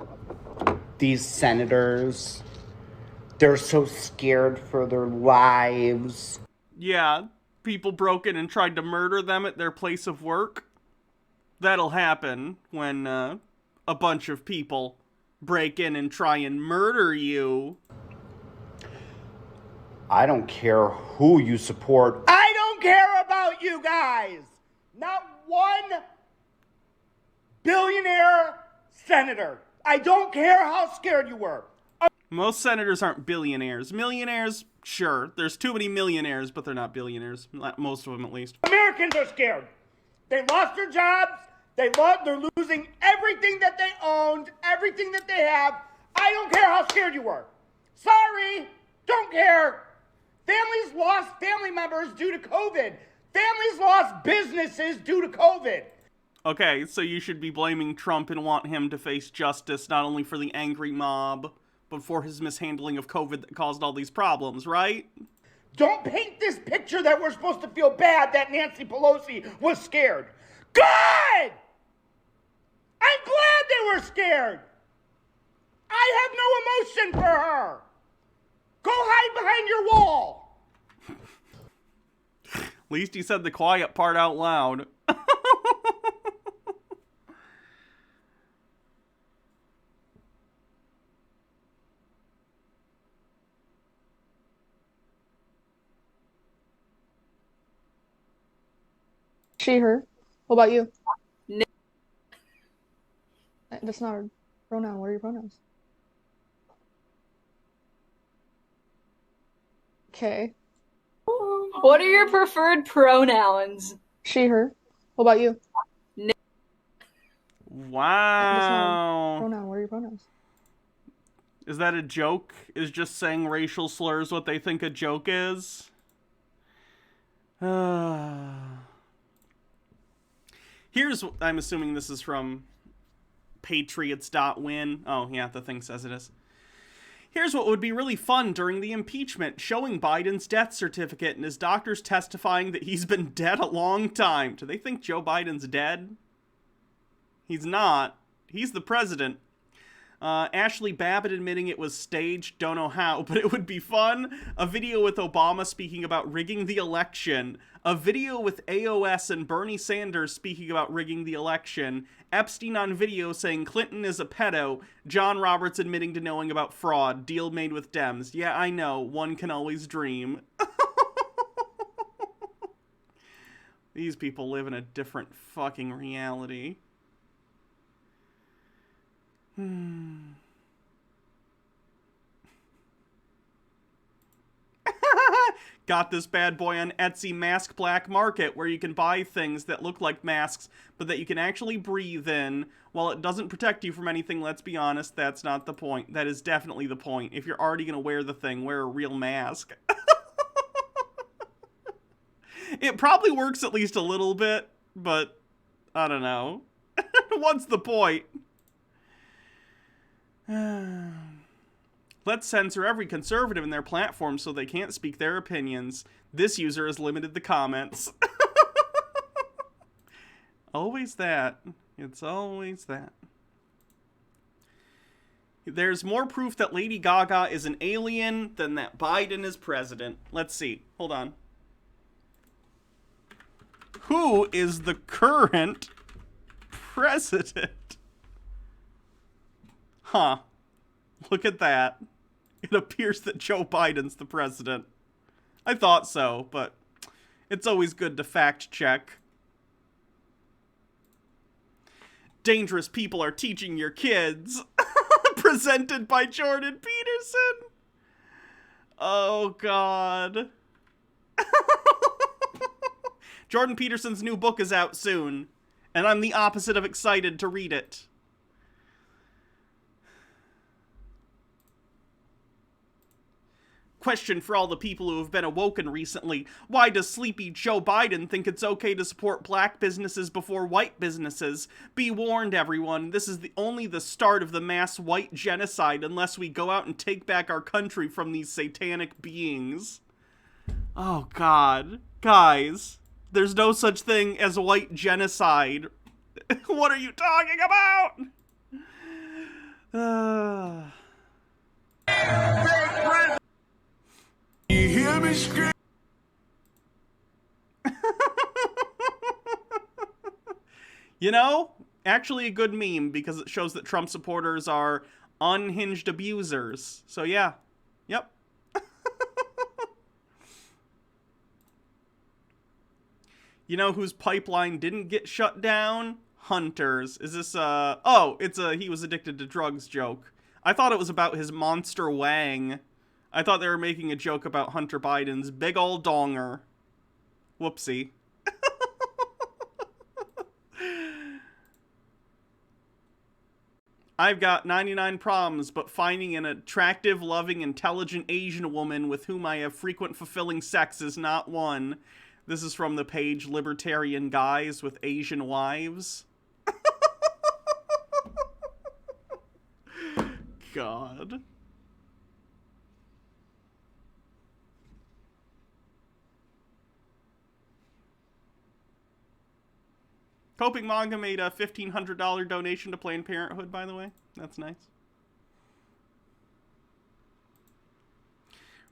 these senators? They're so scared for their lives. Yeah, people broke in and tried to murder them at their place of work. That'll happen when a bunch of people break in and try and murder you. I don't care who you support. I don't care about you guys! Not one billionaire senator. I don't care how scared you were. Most senators aren't billionaires. Millionaires, sure. There's too many millionaires, but they're not billionaires. Most of them, at least. Americans are scared. They lost their jobs. They're losing everything that they owned, everything that they have. I don't care how scared you were. Sorry, don't care. Families lost family members due to COVID. Families lost businesses due to COVID. Okay, so you should be blaming Trump and want him to face justice not only for the angry mob, but for his mishandling of COVID that caused all these problems, right? Don't paint this picture that we're supposed to feel bad that Nancy Pelosi was scared. Good! I'm glad they were scared. I have no emotion for her. Go hide behind your wall. At least he said the quiet part out loud. She, her. What about you? That's not a pronoun. What are your pronouns? Okay. What are your preferred pronouns? She, her. What about you? Wow. That's not a pronoun. What are your pronouns? Is that a joke? Is just saying racial slurs what they think a joke is? Here's, I'm assuming this is from patriots.win. Oh, yeah, the thing says it is. Here's what would be really fun during the impeachment, showing Biden's death certificate and his doctors testifying that he's been dead a long time. Do they think Joe Biden's dead? He's not. He's the president. Ashley Babbitt admitting it was staged, don't know how, but it would be fun. A video with Obama speaking about rigging the election. A video with AOS and Bernie Sanders speaking about rigging the election. Epstein on video saying Clinton is a pedo. John Roberts admitting to knowing about fraud. Deal made with Dems. Yeah, I know. One can always dream. These people live in a different fucking reality. Got this bad boy on Etsy Mask Black Market, where you can buy things that look like masks, but that you can actually breathe in. While it doesn't protect you from anything, let's be honest, that's not the point. That is definitely the point. If you're already going to wear the thing, wear a real mask. It probably works at least a little bit, but I don't know. What's the point? Let's censor every conservative in their platform so they can't speak their opinions. This user has limited the comments. Always that. It's always that. There's more proof that Lady Gaga is an alien than that Biden is president. Let's see. Hold on. Who is the current president? Huh. Look at that. It appears that Joe Biden's the president. I thought so, but it's always good to fact check. Dangerous people are teaching your kids. Presented by Jordan Peterson. Oh, God. Jordan Peterson's new book is out soon, and I'm the opposite of excited to read it. Question for all the people who have been awoken recently. Why does sleepy Joe Biden think it's okay to support black businesses before white businesses? Be warned, everyone. This is only the start of the mass white genocide unless we go out and take back our country from these satanic beings. Oh, God. Guys, there's no such thing as white genocide. What are you talking about? You hear me scream? You know, actually a good meme because it shows that Trump supporters are unhinged abusers. So yeah, yep. You know whose pipeline didn't get shut down? Hunter's. Is this oh, it's a he was addicted to drugs joke. I thought it was about his monster wang. I thought they were making a joke about Hunter Biden's big old donger. Whoopsie. I've got 99 problems, but finding an attractive, loving, intelligent Asian woman with whom I have frequent fulfilling sex is not one. This is from the page Libertarian Guys with Asian Wives. God. Coping Manga made a $1,500 donation to Planned Parenthood, by the way. That's nice.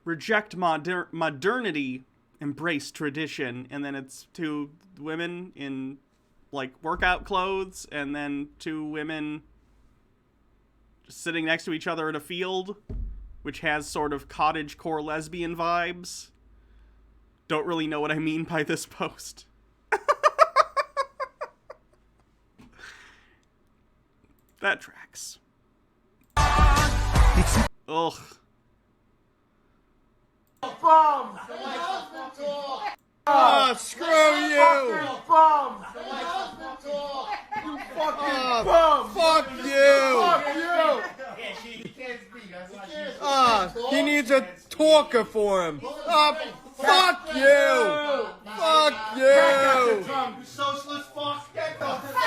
Reject modernity, embrace tradition. And then it's two women in, like, workout clothes. And then two women just sitting next to each other in a field, which has sort of cottagecore lesbian vibes. Don't really know what I mean by this post. That tracks. Ugh. Bum! Oh, screw you! Bum! You fucking bum! Fuck you! Fuck you! He needs a talker for him. Fuck you! Fuck you! Socialist fuck!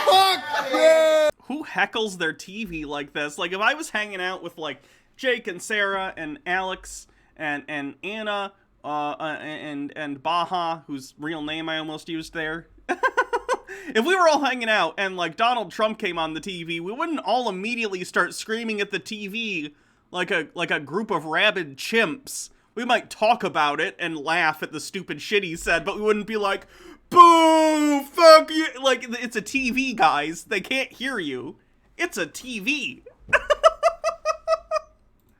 Fuck you! Who heckles their TV like this? Like, if I was hanging out with, like, Jake and Sarah and Alex and Anna and Baha, whose real name I almost used there. If we were all hanging out and, like, Donald Trump came on the TV, we wouldn't all immediately start screaming at the TV like a group of rabid chimps. We might talk about it and laugh at the stupid shit he said, but we wouldn't be like, boo, fuck you. Like, it's a TV, guys. They can't hear you. It's a TV.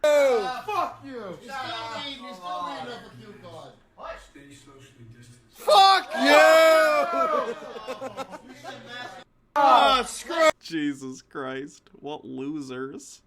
Fuck you! You're still reading up a cue card. What? Stay socially distanced. Fuck you! Screw. Jesus Christ. What losers.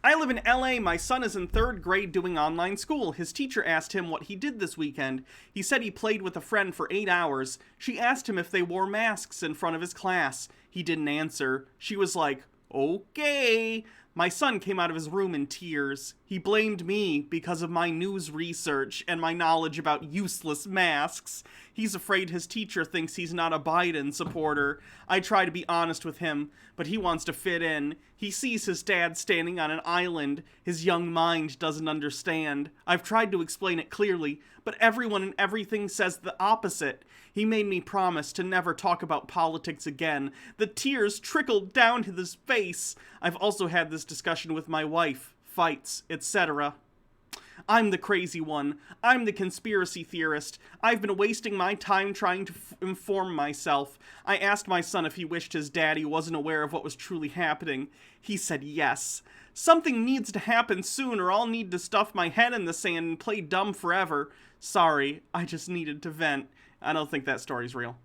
I live in LA. My son is in 3rd grade doing online school. His teacher asked him what he did this weekend. He said he played with a friend for 8 hours. She asked him if they wore masks in front of his class. He didn't answer. She was like, okay. My son came out of his room in tears. He blamed me because of my news research and my knowledge about useless masks. He's afraid his teacher thinks he's not a Biden supporter. I try to be honest with him, but he wants to fit in. He sees his dad standing on an island. His young mind doesn't understand. I've tried to explain it clearly, but everyone and everything says the opposite. He made me promise to never talk about politics again. The tears trickled down his face. I've also had this discussion with my wife, fights, etc. I'm the crazy one. I'm the conspiracy theorist. I've been wasting my time trying to inform myself. I asked my son if he wished his daddy wasn't aware of what was truly happening. He said yes. Something needs to happen soon or I'll need to stuff my head in the sand and play dumb forever. Sorry, I just needed to vent. I don't think that story's real.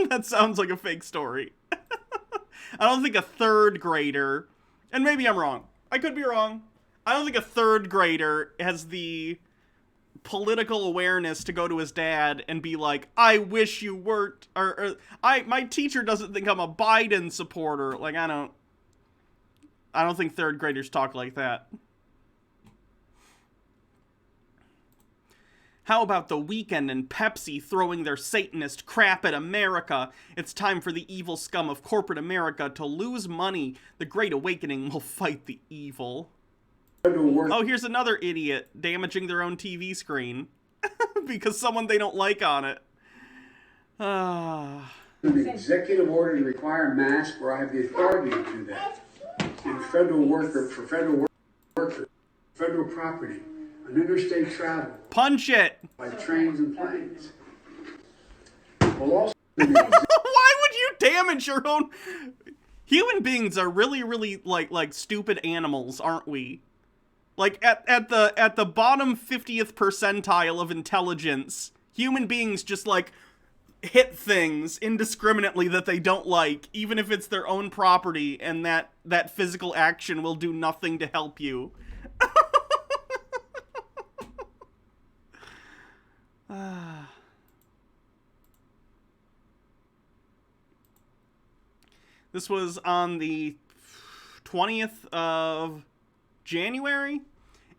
That sounds like a fake story. I don't think a 3rd grader, and maybe I'm wrong. I could be wrong. I don't think a 3rd grader has the political awareness to go to his dad and be like, I wish you weren't, or my teacher doesn't think I'm a Biden supporter. Like, I don't think 3rd graders talk like that. How about The Weeknd and Pepsi throwing their Satanist crap at America? It's time for the evil scum of corporate America to lose money. The Great Awakening will fight the evil. Oh, here's another idiot damaging their own TV screen because someone they don't like on it. An executive order to require masks where I have the authority to do that. And federal property, on interstate travel. Punch it! By trains and planes. Why would you damage your own? Human beings are really, really like stupid animals, aren't we? Like at the bottom 50th percentile of intelligence, human beings just like hit things indiscriminately that they don't like, even if it's their own property, and that physical action will do nothing to help you. This was on the 20th of January.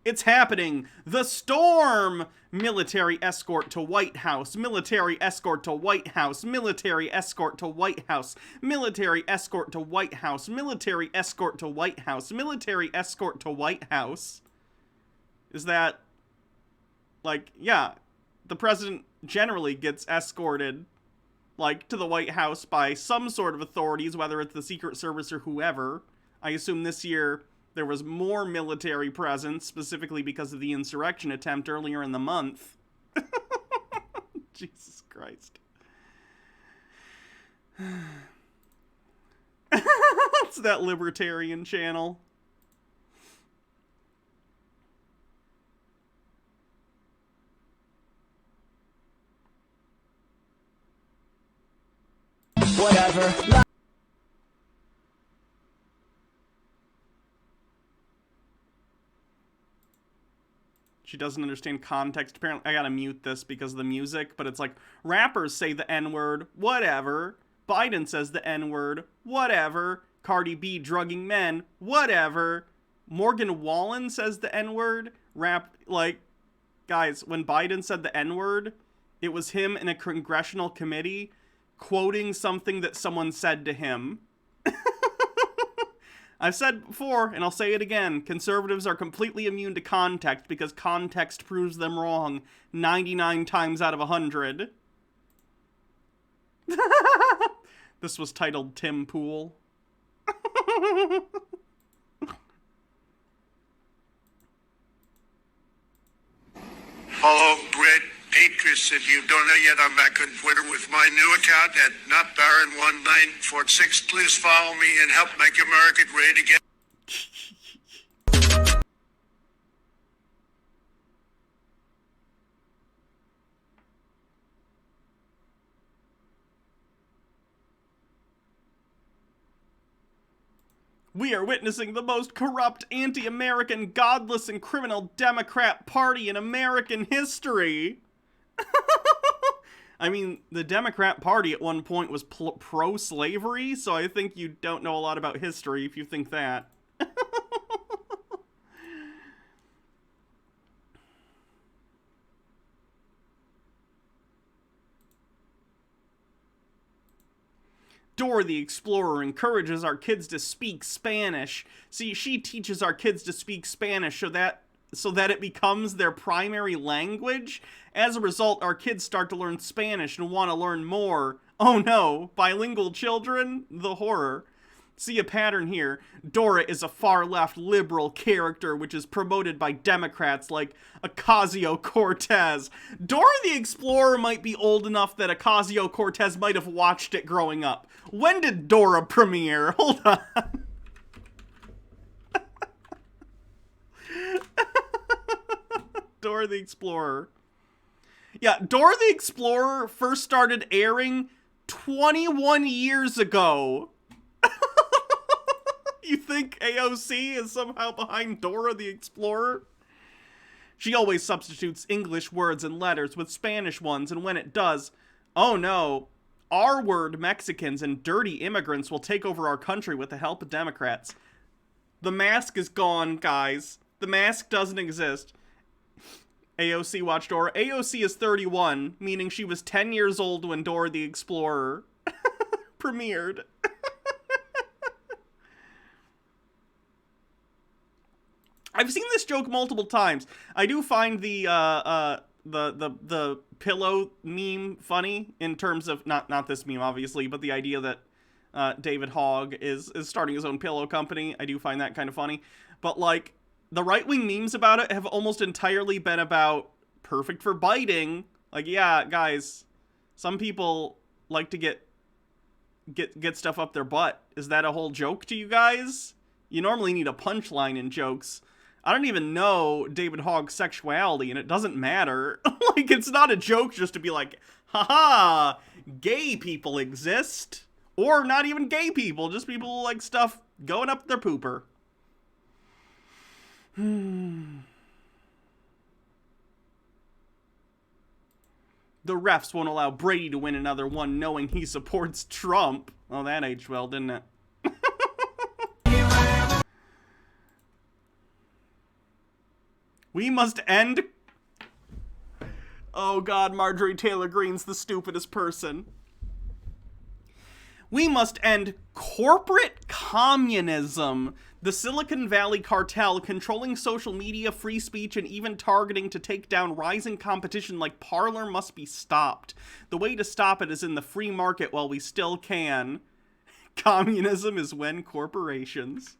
It's happening. The storm. Military escort to White House. Military escort to White House. Military escort to White House. Military escort to White House. Military escort to White House. Military escort to White House. Is that, like, yeah, the president generally gets escorted, like, to the White House by some sort of authorities, whether it's the Secret Service or whoever. I assume this year there was more military presence, specifically because of the insurrection attempt earlier in the month. Jesus Christ. It's that libertarian channel. She doesn't understand context. Apparently, I gotta mute this because of the music, but it's like, rappers say the N-word, whatever. Biden says the N-word, whatever. Cardi B drugging men, whatever. Morgan Wallen says the N-word. Like, guys, when Biden said the N-word, it was him in a congressional committee quoting something that someone said to him. I've said before, and I'll say it again, conservatives are completely immune to context because context proves them wrong 99 times out of 100. This was titled Tim Pool. Hello, Brett Patris. If you don't know yet, I'm back on Twitter with my new account at NotBaron1946. Please follow me and help make America great again. We are witnessing the most corrupt, anti-American, godless, and criminal Democrat Party in American history. I mean, the Democrat Party at one point was pro-slavery, so I think you don't know a lot about history if you think that. Dora the Explorer encourages our kids to speak Spanish. See, she teaches our kids to speak Spanish so that it becomes their primary language. As a result, our kids start to learn Spanish and want to learn more. Oh no, bilingual children? The horror. See a pattern here. Dora is a far-left liberal character which is promoted by Democrats like Ocasio-Cortez. Dora the Explorer might be old enough that Ocasio-Cortez might have watched it growing up. When did Dora premiere? Hold on. Dora the Explorer. Yeah, Dora the Explorer first started airing 21 years ago. You think AOC is somehow behind Dora the Explorer? She always substitutes English words and letters with Spanish ones, and when it does, oh no, R-word Mexicans and dirty immigrants will take over our country with the help of Democrats. The mask is gone, guys. The mask doesn't exist. AOC watched Dora. AOC is 31, meaning she was 10 years old when Dora the Explorer premiered. I've seen this joke multiple times. I do find the pillow meme funny in terms of not this meme obviously, but the idea that David Hogg is starting his own pillow company. I do find that kind of funny. But like the right-wing memes about it have almost entirely been about perfect for biting. Like, yeah, guys, some people like to get stuff up their butt. Is that a whole joke to you guys? You normally need a punchline in jokes. I don't even know David Hogg's sexuality, and it doesn't matter. Like, it's not a joke just to be like, haha, gay people exist. Or not even gay people, just people who like stuff going up their pooper. The refs won't allow Brady to win another one knowing he supports Trump. Oh, that aged well, didn't it? We must end... Oh god, Marjorie Taylor Greene's the stupidest person. We must end corporate communism. The Silicon Valley cartel controlling social media, free speech, and even targeting to take down rising competition like Parler must be stopped. The way to stop it is in the free market while we still can. Communism is when corporations...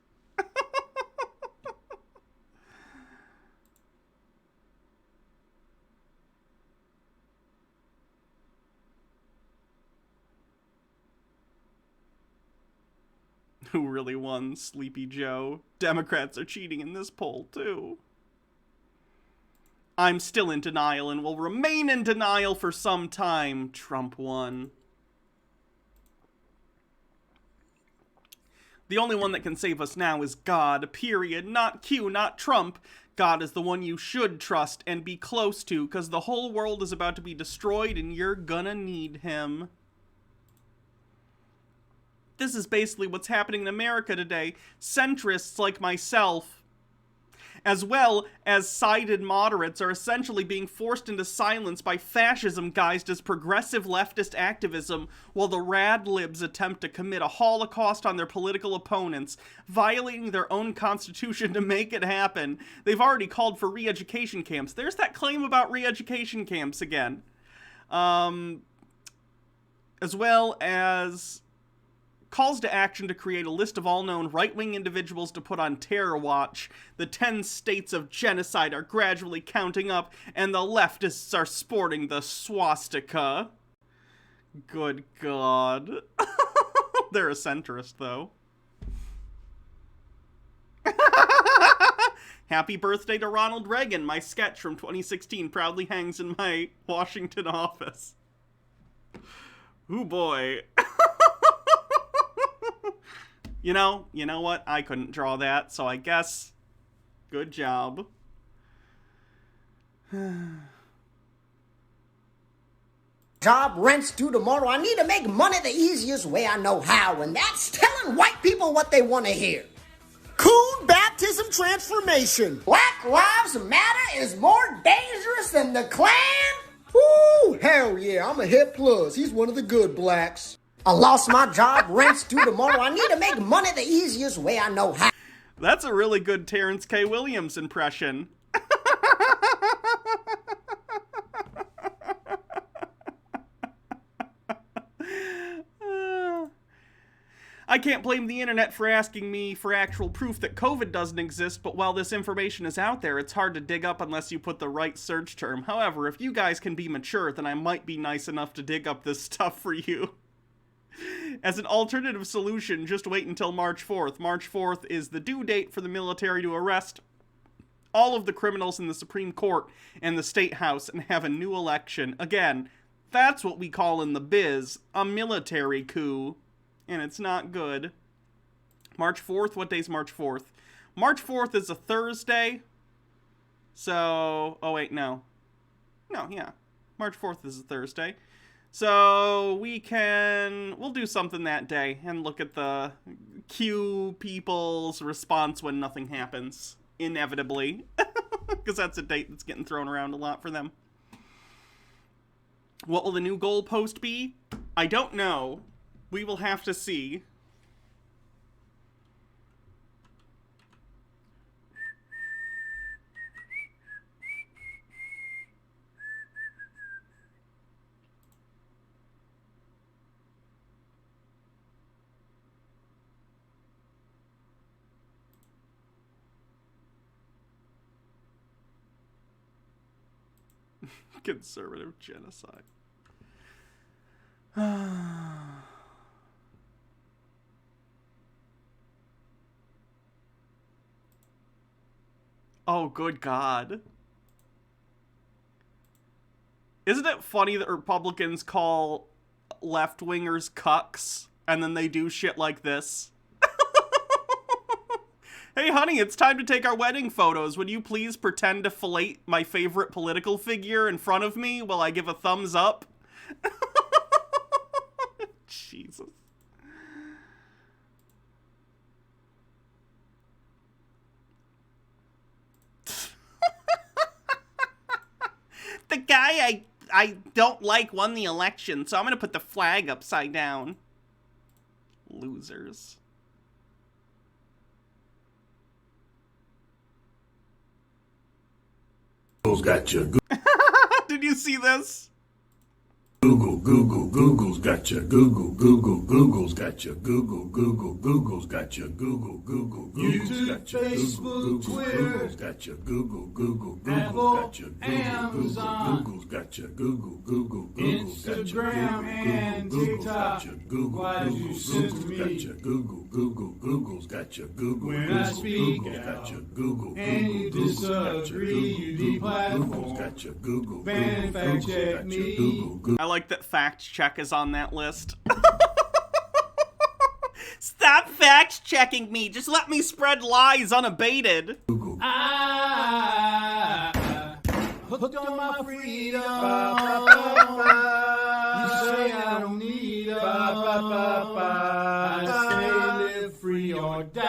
Who really won? Sleepy Joe. Democrats are cheating in this poll, too. I'm still in denial and will remain in denial for some time. Trump won. The only one that can save us now is God, period. Not Q, not Trump. God is the one you should trust and be close to, because the whole world is about to be destroyed and you're gonna need him. This is basically what's happening in America today. Centrists like myself, as well as sided moderates, are essentially being forced into silence by fascism guised as progressive leftist activism, while the rad libs attempt to commit a holocaust on their political opponents, violating their own constitution to make it happen. They've already called for re-education camps. There's that claim about re-education camps again. As well as calls to action to create a list of all known right-wing individuals to put on terror watch. The 10 states of genocide are gradually counting up, and the leftists are sporting the swastika. Good God. They're a centrist, though. Happy birthday to Ronald Reagan. My sketch from 2016 proudly hangs in my Washington office. Ooh, boy. You know what? I couldn't draw that, so I guess good job. Job, rent's due tomorrow. I need to make money the easiest way I know how, and that's telling white people what they want to hear. Coon baptism transformation. Black Lives Matter is more dangerous than the Klan? Woo, hell yeah, I'm a hit plus. He's one of the good blacks. I lost my job, rent's due tomorrow. I need to make money the easiest way I know how. That's a really good Terrence K. Williams impression. I can't blame the internet for asking me for actual proof that COVID doesn't exist, but while this information is out there, it's hard to dig up unless you put the right search term. However, if you guys can be mature, then I might be nice enough to dig up this stuff for you. As an alternative solution, just wait until March 4th. March 4th is the due date for the military to arrest all of the criminals in the Supreme Court and the State House and have a new election. Again, that's what we call in the biz a military coup. And it's not good. March 4th? What day's March 4th? March 4th is a Thursday. So, oh wait, no. No, yeah. March 4th is a Thursday. So we'll do something that day and look at the Q people's response when nothing happens. Inevitably. Because that's a date that's getting thrown around a lot for them. What will the new goalpost be? I don't know. We will have to see. Conservative genocide. Oh, good God. Isn't it funny that Republicans call left-wingers cucks, and then they do shit like this? Hey, honey, it's time to take our wedding photos. Would you please pretend to fillet my favorite political figure in front of me while I give a thumbs up? Jesus. The guy I don't like won the election, so I'm gonna put the flag upside down. Losers. Got your Did you see this? Google's got your Google's got your Google's got your Google's got your Facebook, Twitter, got your Google's Apple, got your Amazon, Google's got your Google's Instagram, and TikTok. Why did you send to me? Google's got your Google. When I speak out, and you disagree, you deplatform. Got your Google. Ban and fact check me. I like that fact check is on that list. Stop fact-checking me. Just let me spread lies unabated. Hooked on my freedom. You say I don't need them. I say live free or die.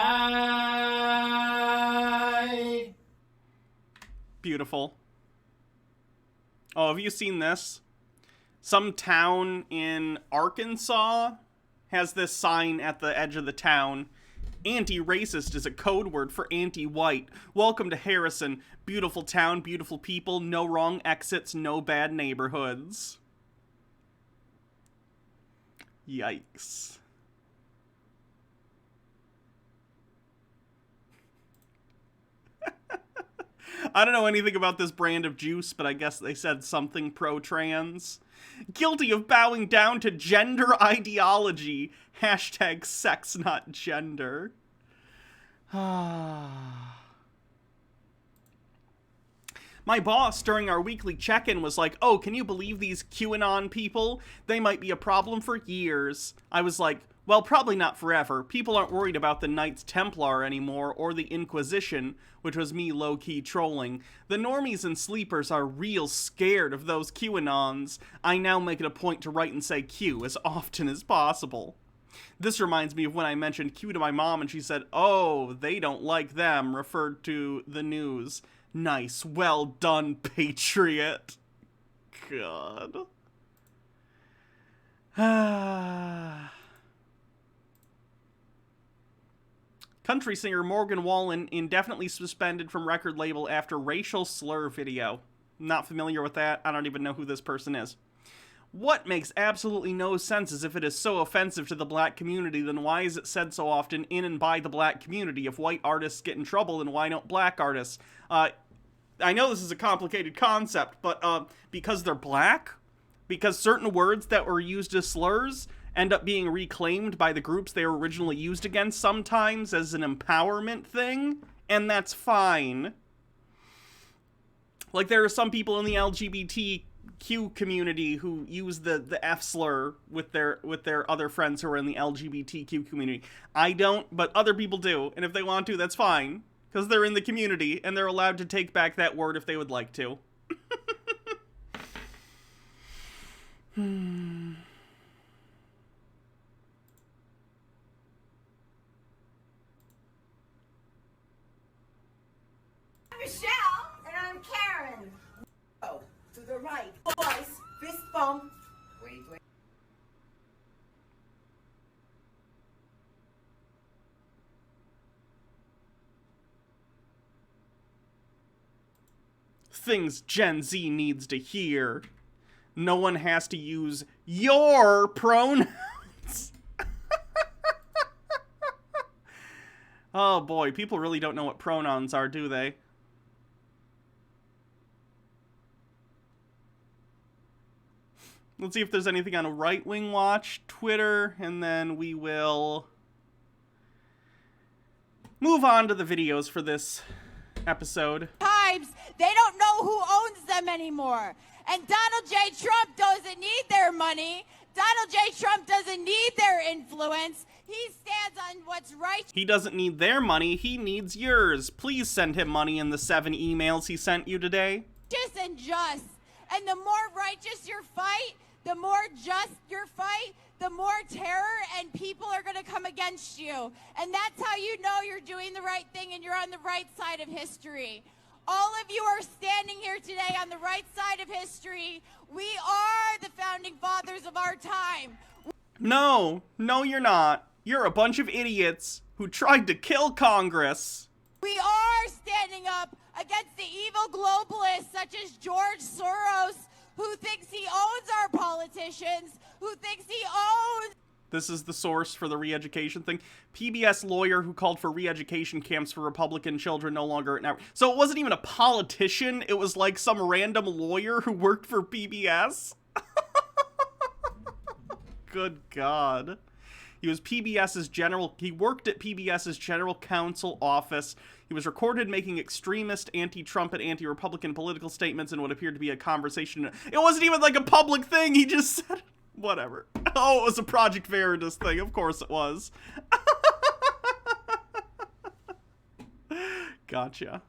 Beautiful. Oh, have you seen this? Some town in Arkansas has this sign at the edge of the town. Anti-racist is a code word for anti-white. Welcome to Harrison. Beautiful town, beautiful people, no wrong exits, no bad neighborhoods. Yikes. I don't know anything about this brand of juice, but I guess they said something pro-trans. Guilty of bowing down to gender ideology. Hashtag sex not gender. My boss during our weekly check-in was like, oh, can you believe these QAnon people? They might be a problem for years. I was like, well, probably not forever. People aren't worried about the Knights Templar anymore, or the Inquisition, which was me low-key trolling. The normies and sleepers are real scared of those QAnons. I now make it a point to write and say Q as often as possible. This reminds me of when I mentioned Q to my mom and she said, oh, they don't like them, referred to the news. Nice, well done, patriot. God. Country singer Morgan Wallen indefinitely suspended from record label after racial slur video. Not familiar with that. I don't even know who this person is. What makes absolutely no sense is if it is so offensive to the black community, then why is it said so often in and by the black community? If white artists get in trouble, then why don't black artists? I know this is a complicated concept, but because they're black? Because certain words that were used as slurs end up being reclaimed by the groups they were originally used against sometimes as an empowerment thing, and that's fine. Like, there are some people in the LGBTQ community who use the F slur with their other friends who are in the LGBTQ community. I don't, but other people do, and if they want to, that's fine, because they're in the community, and they're allowed to take back that word if they would like to. Michelle, and I'm Karen. Oh, to the right. Twice. Fist bump. Wait. Things Gen Z needs to hear. No one has to use your pronouns. Oh boy, people really don't know what pronouns are, do they? Let's see if there's anything on a Right Wing Watch, Twitter, and then we will move on to the videos for this episode. Times, they don't know who owns them anymore. And Donald J. Trump doesn't need their money. Donald J. Trump doesn't need their influence. He stands on what's right. He doesn't need their money, he needs yours. Please send him money in the 7 emails he sent you today. Righteous and just. And the more righteous your fight, the more just your fight, the more terror and people are going to come against you. And that's how you know you're doing the right thing and you're on the right side of history. All of you are standing here today on the right side of history. We are the founding fathers of our time. No, you're not. You're a bunch of idiots who tried to kill Congress. We are standing up against the evil globalists such as George Soros, who thinks he owns our politicians, who thinks he owns... This is the source for the re-education thing. PBS lawyer who called for re-education camps for Republican children no longer at network. So it wasn't even a politician. It was like some random lawyer who worked for PBS. Good God. He worked at PBS's general counsel office. He was recorded making extremist, anti-Trump, and anti-Republican political statements in what appeared to be a conversation. It wasn't even like a public thing. He just said, whatever. Oh, it was a Project Veritas thing. Of course it was. Gotcha.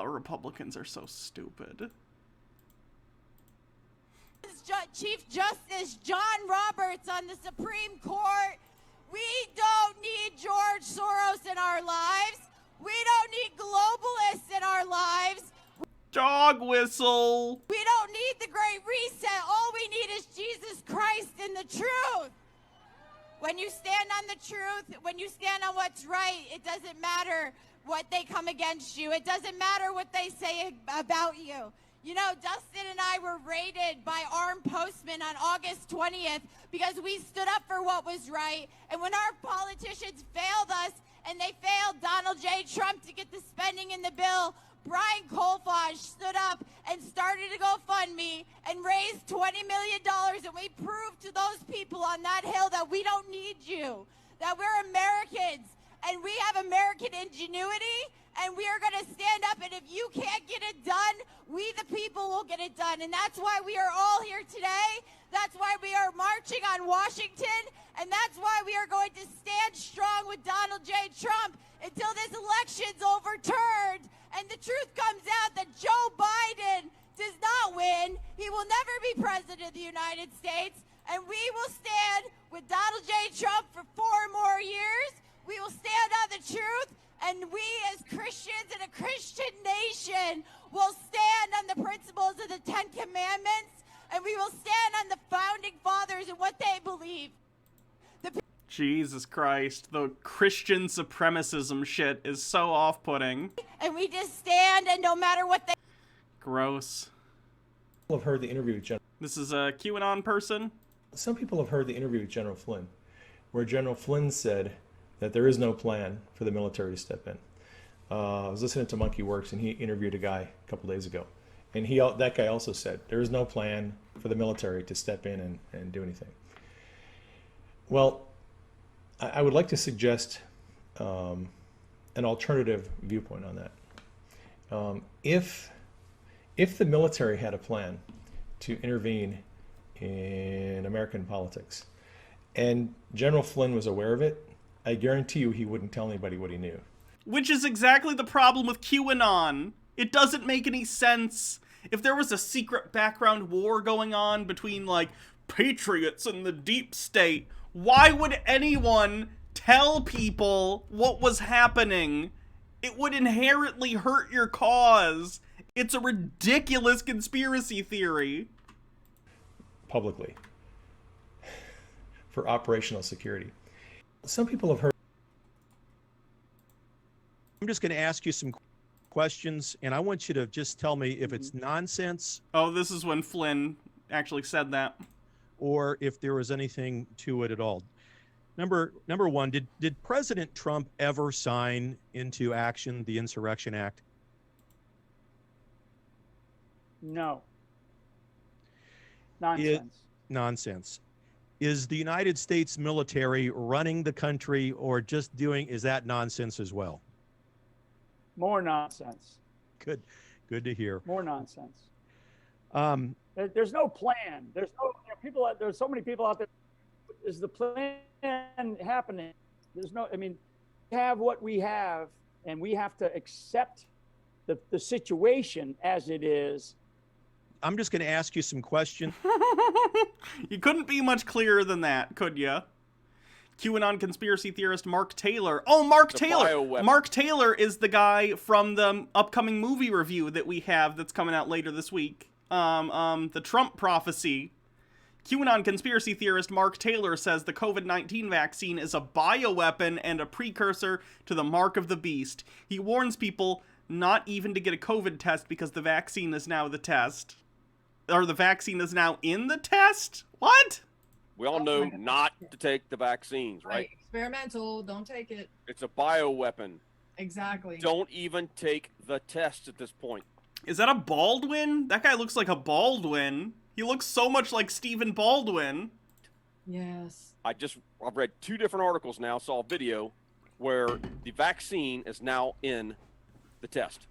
Republicans are so stupid. Chief Justice John Roberts on the Supreme Court. We don't need George Soros in our lives. We don't need globalists in our lives. Dog whistle. We don't need the Great Reset. All we need is Jesus Christ and the truth. When you stand on the truth, when you stand on what's right, it doesn't matter what they come against you. It doesn't matter what they say about you. You know, Dustin and I were raided by armed postmen on August 20th because we stood up for what was right. And when our politicians failed us, and they failed Donald J. Trump to get the spending in the bill, Brian Kolfage stood up and started a GoFundMe and raised $20 million. And we proved to those people on that hill that we don't need you, that we're Americans, and we have American ingenuity, and we are going to stand up. And if you can't get it done, we the people will get it done. And that's why we are all here today. That's why we are marching on Washington. And that's why we are going to stand strong with Donald J. Trump until this election's overturned and the truth comes out that Joe Biden does not win. He will never be president of the United States. And we will stand with Donald J. Trump for 4 more years. We will stand on the truth. And we as Christians in a Christian nation will stand on the principles of the 10 Commandments. And we will stand on the founding fathers and what they believe. Jesus Christ, the Christian supremacism shit is so off-putting. And we just stand, and no matter what they... Gross. People have heard the interview with General... This is a QAnon person? Some people have heard the interview with General Flynn, where General Flynn said that there is no plan for the military to step in. I was listening to Monkey Works, and he interviewed a guy a couple days ago. And that guy also said, there is no plan for the military to step in and do anything. Well, I would like to suggest an alternative viewpoint on that. If the military had a plan to intervene in American politics, and General Flynn was aware of it, I guarantee you he wouldn't tell anybody what he knew. Which is exactly the problem with QAnon. It doesn't make any sense. If there was a secret background war going on between, like, patriots and the deep state, why would anyone tell people what was happening? It would inherently hurt your cause. It's a ridiculous conspiracy theory. Publicly. For operational security. Some people have heard... I'm just going to ask you some questions, and I want you to just tell me if it's nonsense. Oh, this is when Flynn actually said that. Or if there was anything to it at all. Number one, did President Trump ever sign into action the Insurrection Act? No. Nonsense. Nonsense. Is the United States military running the country or just is that nonsense as well? More nonsense. Good to hear. More nonsense. There's no plan. There's no people. There's so many people out there. Is the plan happening? There's no. I mean, we have what we have, and we have to accept the situation as it is. I'm just going to ask you some questions. You couldn't be much clearer than that, could ya? QAnon conspiracy theorist Mark Taylor. Oh, Mark Taylor! Mark Taylor is the guy from the upcoming movie review that we have that's coming out later this week. The Trump prophecy. QAnon conspiracy theorist Mark Taylor says the COVID-19 vaccine is a bioweapon and a precursor to the mark of the beast. He warns people not even to get a COVID test because the vaccine is now the test. Or the vaccine is now in the test? What? We all know not to take the vaccines, right? Experimental, don't take it. It's a bioweapon. Exactly. Don't even take the test at this point. Is that a Baldwin? That guy looks like a Baldwin. He looks so much like Stephen Baldwin. Yes. I've read 2 different articles now, saw a video where the vaccine is now in the test.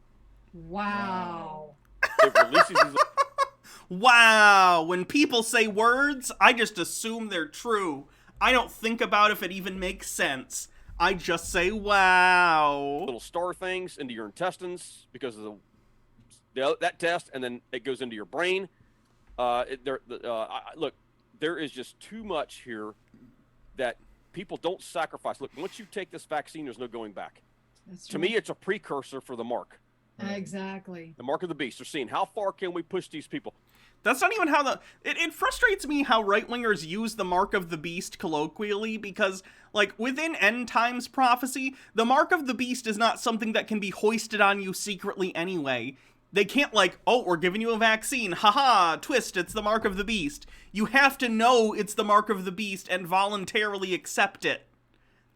Wow. It releases these... Wow, when people say words, I just assume they're true. I don't think about if it even makes sense. I just say, wow. Little star things into your intestines because of that test, and then it goes into your brain. Look, there is just too much here that people don't sacrifice. Look, once you take this vaccine, there's no going back. To me, it's a precursor for the mark. Exactly. The mark of the beast. They're seeing how far can we push these people. That's not even how it frustrates me how right-wingers use the mark of the beast colloquially, because, like, within end times prophecy, the mark of the beast is not something that can be hoisted on you secretly anyway. They can't, like, oh, we're giving you a vaccine, haha, twist, it's the mark of the beast. You have to know it's the mark of the beast and voluntarily accept it.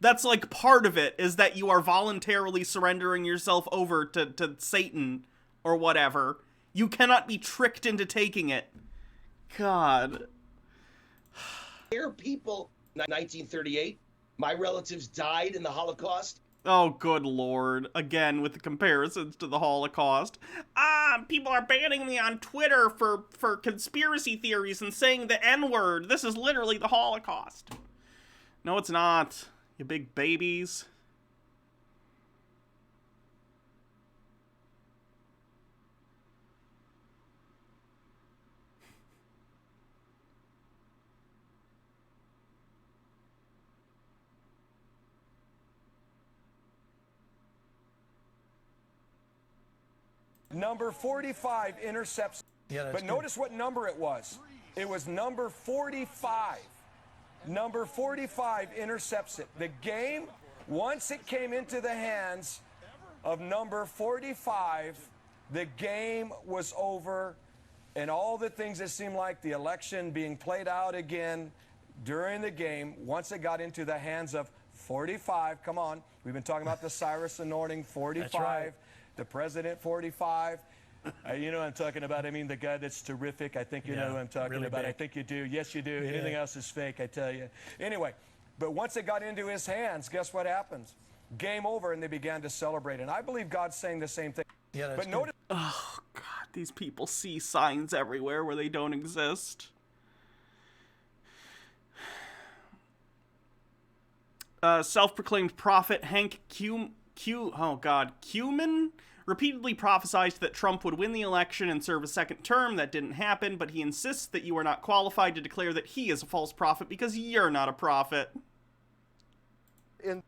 That's, like, part of it, is that you are voluntarily surrendering yourself over to Satan or whatever. You cannot be tricked into taking it. God. There are people, 1938, my relatives died in the Holocaust. Oh, good lord. Again, with the comparisons to the Holocaust. People are banning me on Twitter for conspiracy theories and saying the N-word. This is literally the Holocaust. No, it's not. You big babies. Number 45 intercepts. But notice what number it was. It was number 45. Number 45 intercepts it. The game, once it came into the hands of number 45, the game was over. And all the things that seemed like the election being played out again during the game, once it got into the hands of 45, come on, we've been talking about the Cyrus anointing, 45. That's right. The president, 45. You know what I'm talking about. I mean, the guy that's terrific. I think you know who I'm talking really about. Big. I think you do. Yes, you do. Yeah. Anything else is fake, I tell you. Anyway, but once it got into his hands, guess what happens? Game over, and they began to celebrate. And I believe God's saying the same thing. Yeah, that's but notice. Oh, God, these people see signs everywhere where they don't exist. Self-proclaimed prophet Hank Cuman repeatedly prophesied that Trump would win the election and serve a second term. That didn't happen, but he insists that you are not qualified to declare that he is a false prophet because you're not a prophet. In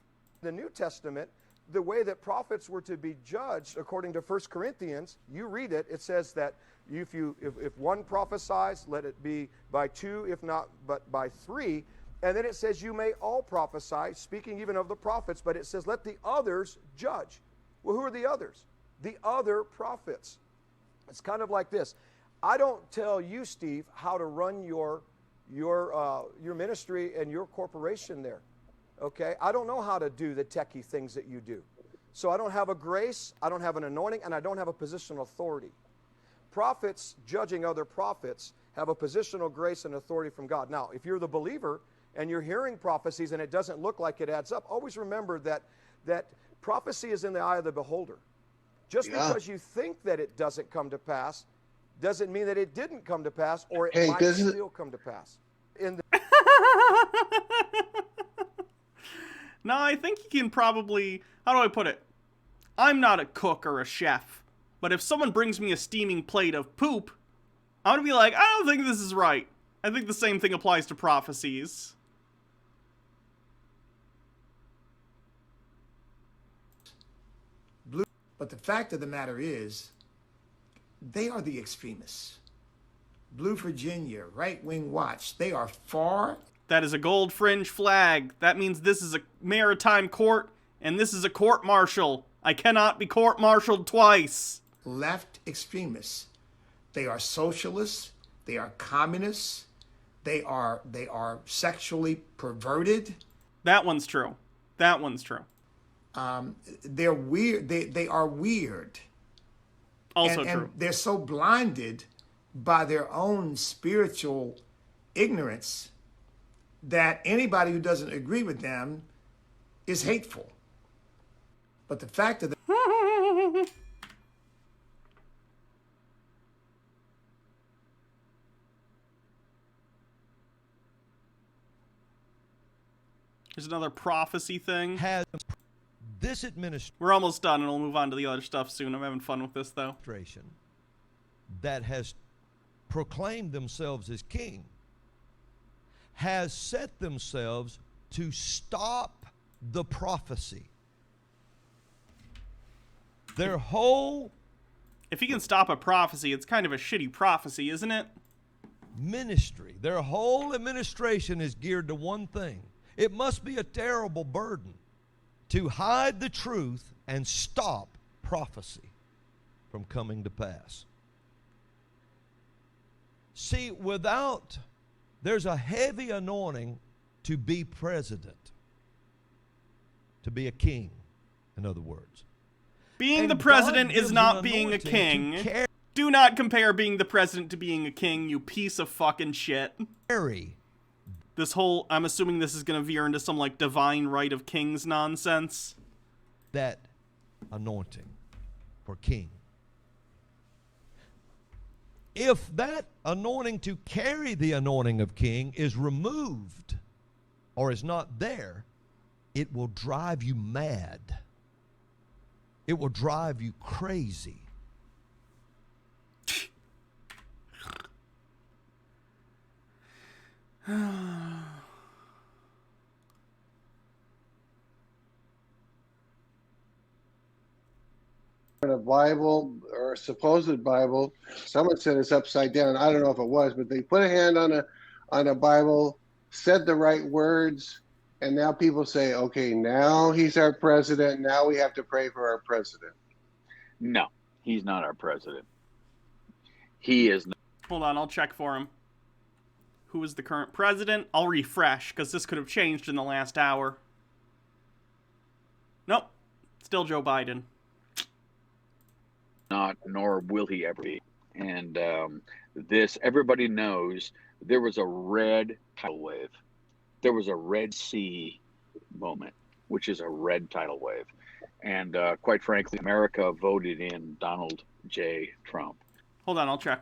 the New Testament, the way that prophets were to be judged, according to 1 Corinthians, you read it, it says that if one prophesies, let it be by two, if not but by three. And then it says you may all prophesy, speaking even of the prophets, but it says let the others judge. Well, who are the others? The other prophets. It's kind of like this. I don't tell you, Steve, how to run your ministry and your corporation there. Okay? I don't know how to do the techie things that you do. So I don't have a grace, I don't have an anointing, and I don't have a positional authority. Prophets judging other prophets have a positional grace and authority from God. Now, if you're the believer and you're hearing prophecies and it doesn't look like it adds up, always remember that prophecy is in the eye of the beholder. Just because you think that it doesn't come to pass doesn't mean that it didn't come to pass, or it might still come to pass. No, I think you can probably, how do I put it? I'm not a cook or a chef, but if someone brings me a steaming plate of poop, I'm gonna be like, I don't think this is right. I think the same thing applies to prophecies. But the fact of the matter is, they are the extremists. Blue Virginia, Right Wing Watch, they are far. That is a gold fringe flag. That means this is a maritime court, and this is a court-martial. I cannot be court-martialed twice. Left extremists. They are socialists. They are communists. They are sexually perverted. That one's true. That one's true. They're weird. They are weird. Also and true. They're so blinded by their own spiritual ignorance that anybody who doesn't agree with them is hateful. But the fact of the There's another prophecy thing. Has this administration... We're almost done, and we'll move on to the other stuff soon. I'm having fun with this, though. ...that has proclaimed themselves as king has set themselves to stop the prophecy. Their whole... If he can stop a prophecy, it's kind of a shitty prophecy, isn't it? Ministry, their whole administration is geared to one thing. It must be a terrible burden to hide the truth and stop prophecy from coming to pass. See, there's a heavy anointing to be president, to be a king, in other words. Being the president is not being a king. Do not compare being the president to being a king, you piece of fucking shit. This whole, I'm assuming this is going to veer into some, like, divine right of kings nonsense. That anointing for king. If that anointing to carry the anointing of king is removed or is not there, it will drive you mad. It will drive you crazy. A Bible or a supposed Bible, someone said it's upside down. I don't know if it was, but they put a hand on a Bible, said the right words, and now people say, okay, now he's our president. Now we have to pray for our president. No, he's not our president. He is not. Hold on, I'll check for him. Who is the current president? I'll refresh, because this could have changed in the last hour. Nope. Still Joe Biden. Not, nor will he ever be. And this, everybody knows there was a red tidal wave. There was a Red Sea moment, which is a red tidal wave. And quite frankly, America voted in Donald J. Trump. Hold on, I'll check.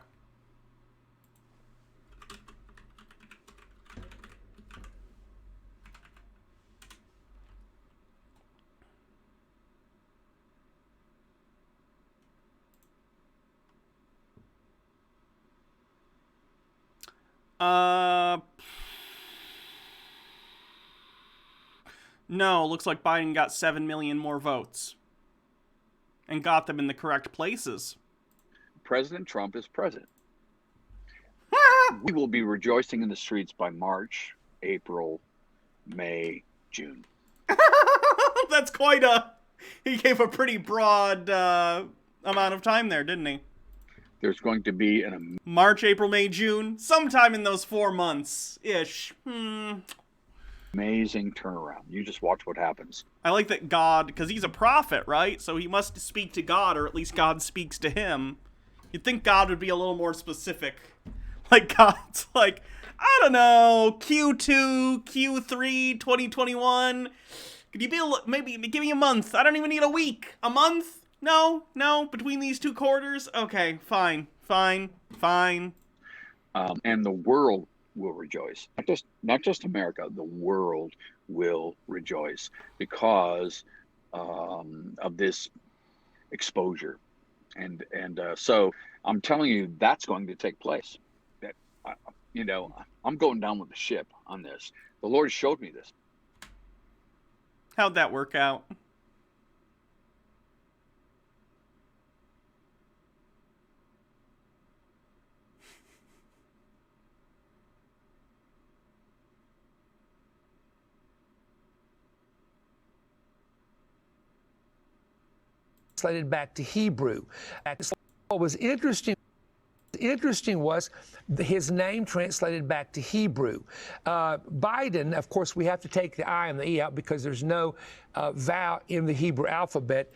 No, looks like Biden got 7 million more votes. And got them in the correct places. President Trump is president. We will be rejoicing in the streets by March, April, May, June. That's quite a... He gave a pretty broad amount of time there, didn't he? There's going to be March, April, May, June. Sometime in those 4 months-ish. Amazing turnaround. You just watch what happens. I like that God, because he's a prophet, right? So he must speak to God, or at least God speaks to him. You'd think God would be a little more specific. Like, God's like, I don't know, Q2, Q3, 2021. Could you be maybe give me a month? I don't even need a week. A month? No, between these 2 quarters? Okay, fine. And the world will rejoice. Not just America, the world will rejoice because of this exposure. And so I'm telling you, that's going to take place. That I'm going down with the ship on this. The Lord showed me this. How'd that work out? Translated back to Hebrew. What was interesting was his name translated back to Hebrew. Biden, of course, we have to take the I and the E out because there's no vowel in the Hebrew alphabet.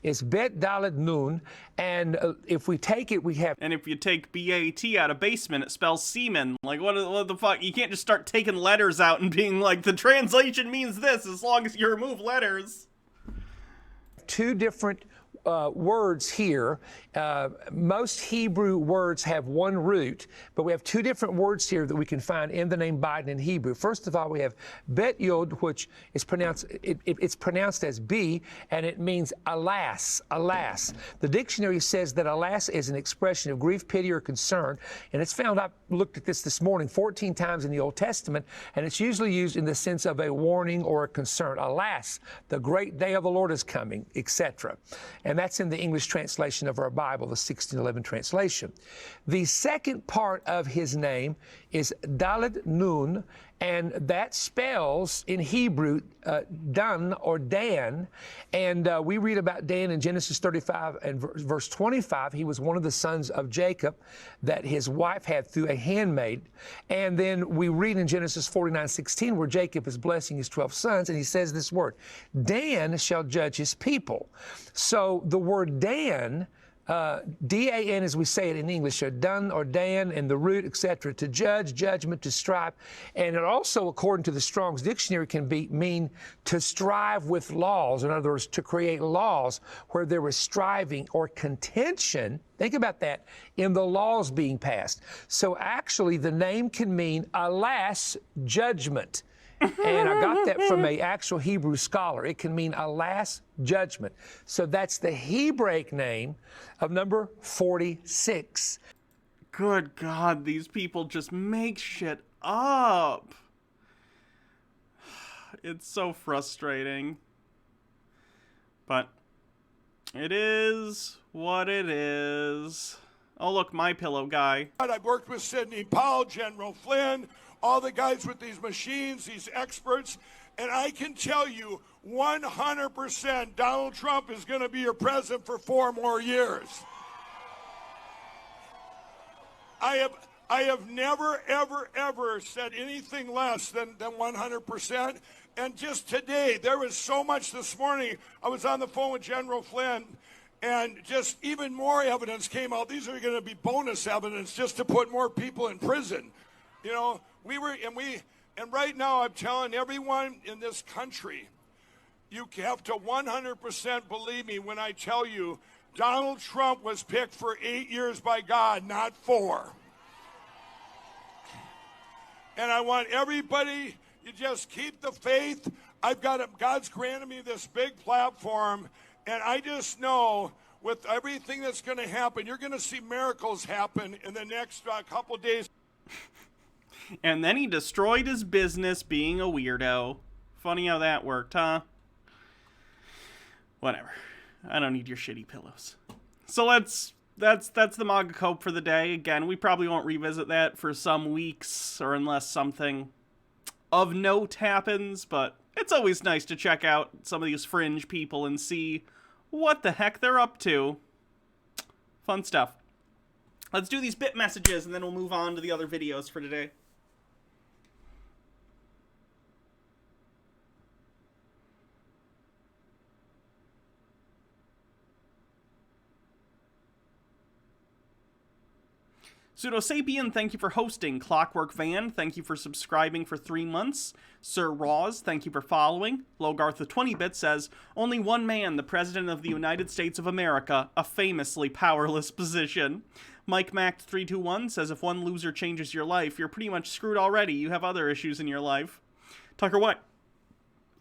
It's Bet Dalet Nun, and if we take it, we have... And if you take B-A-T out of basement, it spells semen. Like, what the fuck? You can't just start taking letters out and being like, the translation means this, as long as you remove letters. 2 different words here. Most Hebrew words have one root, but we have two different words here that we can find in the name Biden in Hebrew. First of all, we have Bet Yod, which is pronounced, it's pronounced as B, and it means alas, alas. The dictionary says that alas is an expression of grief, pity, or concern, and it's found, I looked at this morning, 14 times in the Old Testament, and it's usually used in the sense of a warning or a concern. Alas, the great day of the Lord is coming, etc. And that's in the English translation of our Bible, the 1611 translation. The second part of his name is Dalet Nun, and that spells in Hebrew Dan or Dan. And we read about Dan in Genesis 35 and verse 25. He was one of the sons of Jacob that his wife had through a handmaid. And then we read in Genesis 49:16 where Jacob is blessing his 12 sons, and he says this word, Dan shall judge his people. So the word Dan, D-A-N as we say it in English, or done or Dan, and the root, etc., to judge, judgment, to strive. And it also, according to the Strong's Dictionary, can mean to strive with laws. In other words, to create laws where there was striving or contention. Think about that, in the laws being passed. So actually, the name can mean, alas, judgment. And I got that from an actual Hebrew scholar. It can mean alas, judgment. So that's the Hebraic name of number 46. Good God, these people just make shit up. It's so frustrating. But it is what it is. Oh, look, My Pillow guy. I've worked with Sidney Powell, General Flynn, all the guys with these machines, these experts, and I can tell you 100% Donald Trump is going to be your president for 4 more years. I have never, ever, ever said anything less than 100%. And just today, there was so much this morning. I was on the phone with General Flynn, and just even more evidence came out. These are going to be bonus evidence just to put more people in prison. You know, and right now I'm telling everyone in this country, you have to 100% believe me when I tell you Donald Trump was picked for 8 years by God, not 4. And I want everybody, you just keep the faith. God's granted me this big platform, and I just know with everything that's going to happen, you're going to see miracles happen in the next couple days. And then he destroyed his business being a weirdo. Funny how that worked, huh? Whatever. I don't need your shitty pillows. So that's the MAGA cope for the day. Again, we probably won't revisit that for some weeks, or unless something of note happens, but it's always nice to check out some of these fringe people and see what the heck they're up to. Fun stuff. Let's do these bit messages, and then we'll move on to the other videos for today. Pseudosapien, thank you for hosting. Clockwork Van, thank you for subscribing for 3 months. Sir Roz, thank you for following. Logarth with 20 bits says, only one man, the President of the United States of America, a famously powerless position. Mike Mac 321 says, if one loser changes your life, you're pretty much screwed already. You have other issues in your life. Tucker White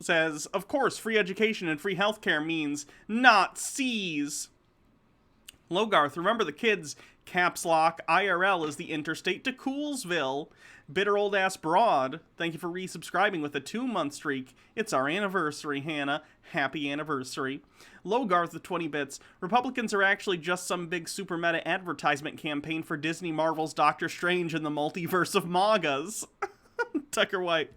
says, of course, free education and free healthcare means not C's. Logarth, remember the kids. Caps lock, IRL is the interstate to Coolsville. Bitter old ass broad, thank you for resubscribing with a 2-month streak. It's our anniversary, Hannah. Happy anniversary. Logarth with 20 bits. Republicans are actually just some big super meta advertisement campaign for Disney Marvel's Doctor Strange and the Multiverse of MAGAs. Tucker White.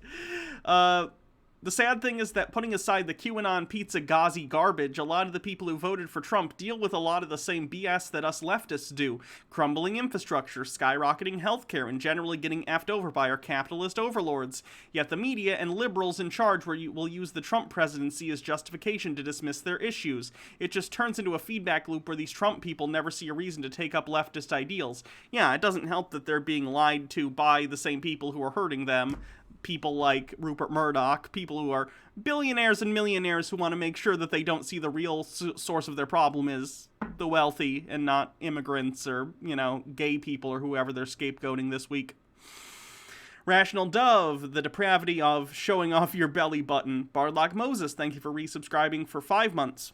The sad thing is that putting aside the QAnon pizza gauzy garbage, a lot of the people who voted for Trump deal with a lot of the same BS that us leftists do. Crumbling infrastructure, skyrocketing healthcare, and generally getting effed over by our capitalist overlords. Yet the media and liberals in charge will use the Trump presidency as justification to dismiss their issues. It just turns into a feedback loop where these Trump people never see a reason to take up leftist ideals. Yeah, it doesn't help that they're being lied to by the same people who are hurting them. people like Rupert Murdoch, people who are billionaires and millionaires who want to make sure that they don't see the real source of their problem is the wealthy and not immigrants or, gay people or whoever they're scapegoating this week. Rational Dove, the depravity of showing off your belly button. Bardlock Moses, thank you for resubscribing for 5 months.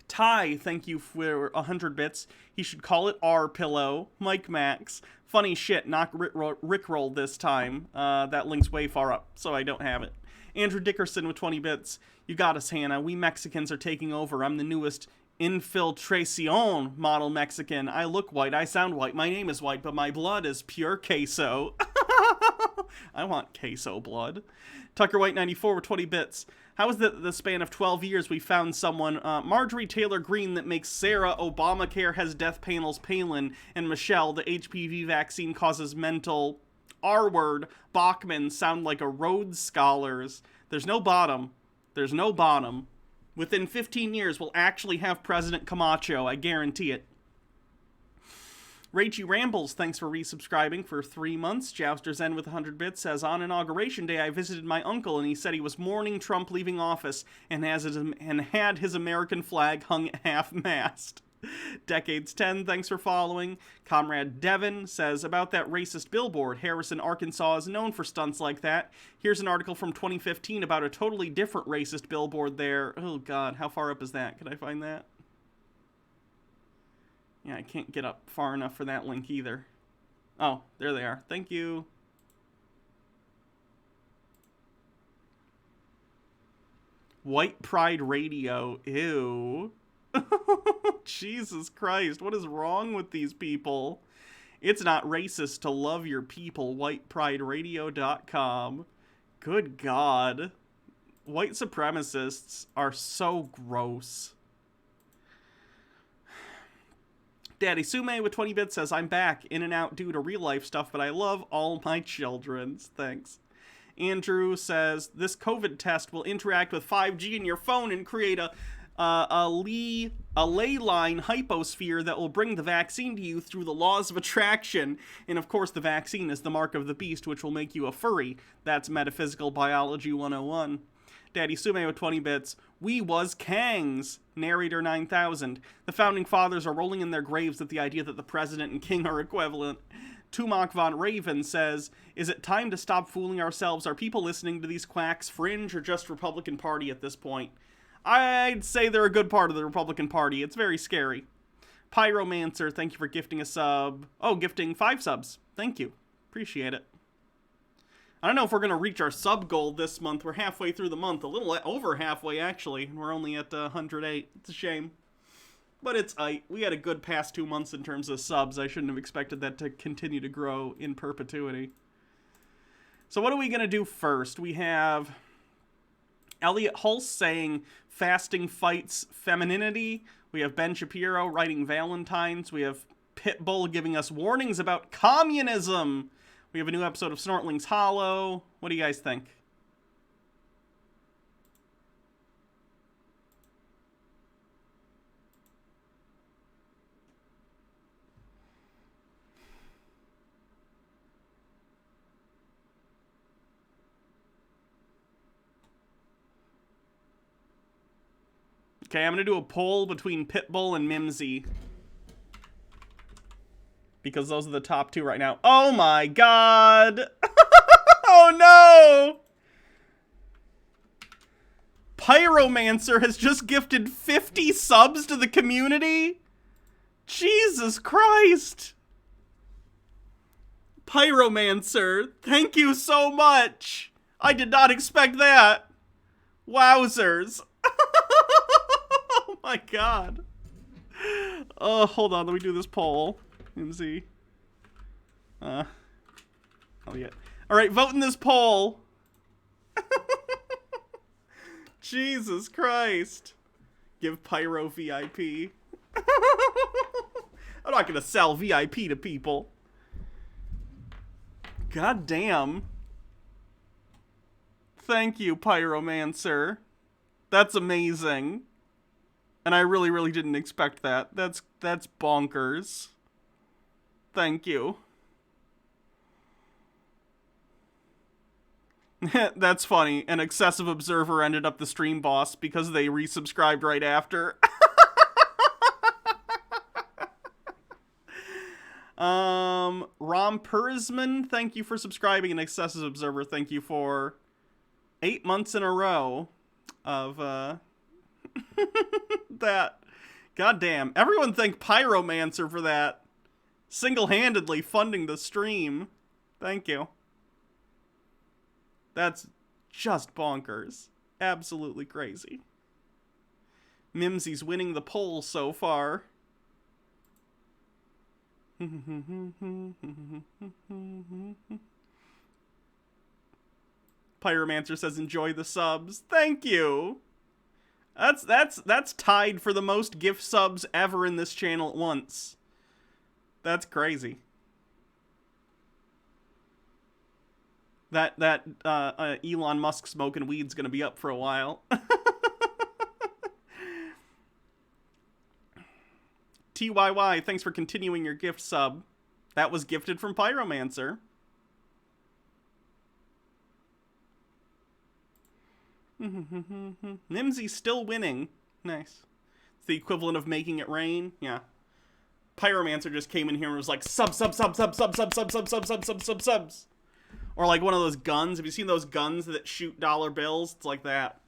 Ty, thank you for 100 bits. He should call it R Pillow. Mike Max, funny shit, not Rickroll this time. That link's way far up, so I don't have it. Andrew Dickerson with 20 bits. You got us, Hannah. We Mexicans are taking over. I'm the newest infiltracion model Mexican. I look white. I sound white. My name is white, but my blood is pure queso. I want queso blood. Tucker White 94 with 20 bits. How is the span of 12 years we found someone, Marjorie Taylor Greene, that makes Sarah Obamacare has death panels Palin, and Michelle, the HPV vaccine causes mental R-word Bachman sound like a Rhodes Scholars. There's no bottom. There's no bottom. Within 15 years, we'll actually have President Camacho. I guarantee it. Rachy Rambles, thanks for resubscribing for 3 months. Jouster Zen with 100 bits says, on Inauguration Day, I visited my uncle, and he said he was mourning Trump leaving office and had his American flag hung at half-mast. Decades 10, thanks for following. Comrade Devin says, about that racist billboard, Harrison, Arkansas is known for stunts like that. Here's an article from 2015 about a totally different racist billboard there. Oh, God, how far up is that? Can I find that? Yeah, I can't get up far enough for that link either. Oh, there they are. Thank you. White Pride Radio. Ew. Jesus Christ, what is wrong with these people? It's not racist to love your people. WhitePrideRadio.com. Good God. White supremacists are so gross. Daddy Sume with 20 bits says, I'm back, in and out due to real life stuff, but I love all my children's. Thanks. Andrew says, this COVID test will interact with 5G in your phone and create a ley line hyposphere that will bring the vaccine to you through the laws of attraction. And of course, the vaccine is the mark of the beast, which will make you a furry. That's Metaphysical Biology 101. Daddy Sume with 20 bits. We was Kangs. Narrator 9000. The founding fathers are rolling in their graves at the idea that the president and king are equivalent. Tumak von Raven says, is it time to stop fooling ourselves? Are people listening to these quacks fringe or just Republican Party at this point? I'd say they're a good part of the Republican Party. It's very scary. Pyromancer, thank you for gifting a sub. Oh, gifting 5 subs. Thank you. Appreciate it. I don't know if we're going to reach our sub goal this month. We're halfway through the month. A little over halfway, actually. We're only at 108. It's a shame. But it's we had a good past 2 months in terms of subs. I shouldn't have expected that to continue to grow in perpetuity. So what are we going to do first? We have Elliot Hulse saying fasting fights femininity. We have Ben Shapiro writing Valentines. We have Pitbull giving us warnings about communism. We have a new episode of Snortlings Hollow. What do you guys think? Okay, I'm going to do a poll between Pitbull and Mimsy, because those are the top 2 right now. Oh my God! Oh no! Pyromancer has just gifted 50 subs to the community? Jesus Christ! Pyromancer, thank you so much! I did not expect that! Wowzers! Oh my God. Oh, hold on, let me do this poll. MZ. Oh yeah. Alright, vote in this poll. Jesus Christ. Give Pyro VIP. I'm not gonna sell VIP to people. God damn. Thank you, Pyromancer. That's amazing. And I really, really didn't expect that. That's bonkers. Thank you. That's funny. An excessive observer ended up the stream boss because they resubscribed right after. Rom Purisman, thank you for subscribing. An excessive observer, thank you for 8 months in a row of that. Goddamn. Everyone thank Pyromancer for that. Single-handedly funding the stream. Thank you. That's just bonkers. Absolutely crazy. Mimsy's winning the poll so far. Pyromancer says enjoy the subs. Thank you. That's tied for the most gift subs ever in this channel at once. That's crazy. That Elon Musk smoking weed's gonna be up for a while. TYY, thanks for continuing your gift sub. That was gifted from Pyromancer. Nimsy's still winning. Nice. It's the equivalent of making it rain. Yeah. Pyromancer just came in here and was like, subs. Or like one of those guns. Have you seen those guns that shoot dollar bills? It's like that.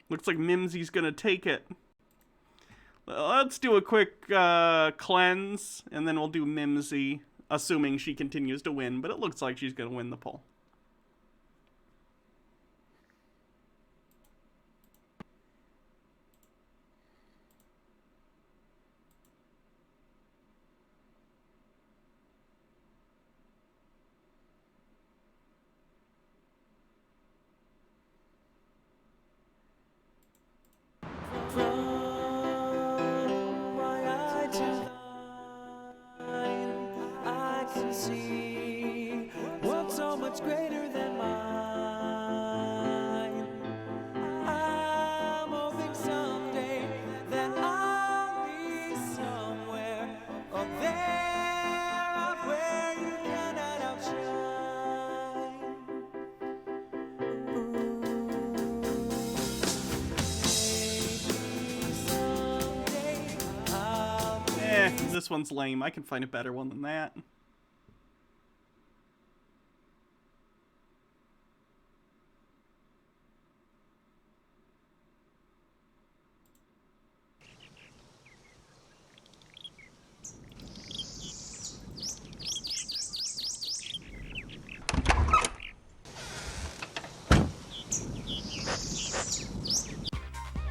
Looks like Mimsy's gonna take it. Let's do a quick cleanse, and then we'll do Mimsy, assuming she continues to win, but it looks like she's gonna win the poll. I can see what's so much greater than mine. I'm hoping someday that I'll be somewhere up there, up where you cannot outshine. This one's lame. I can find a better one than that.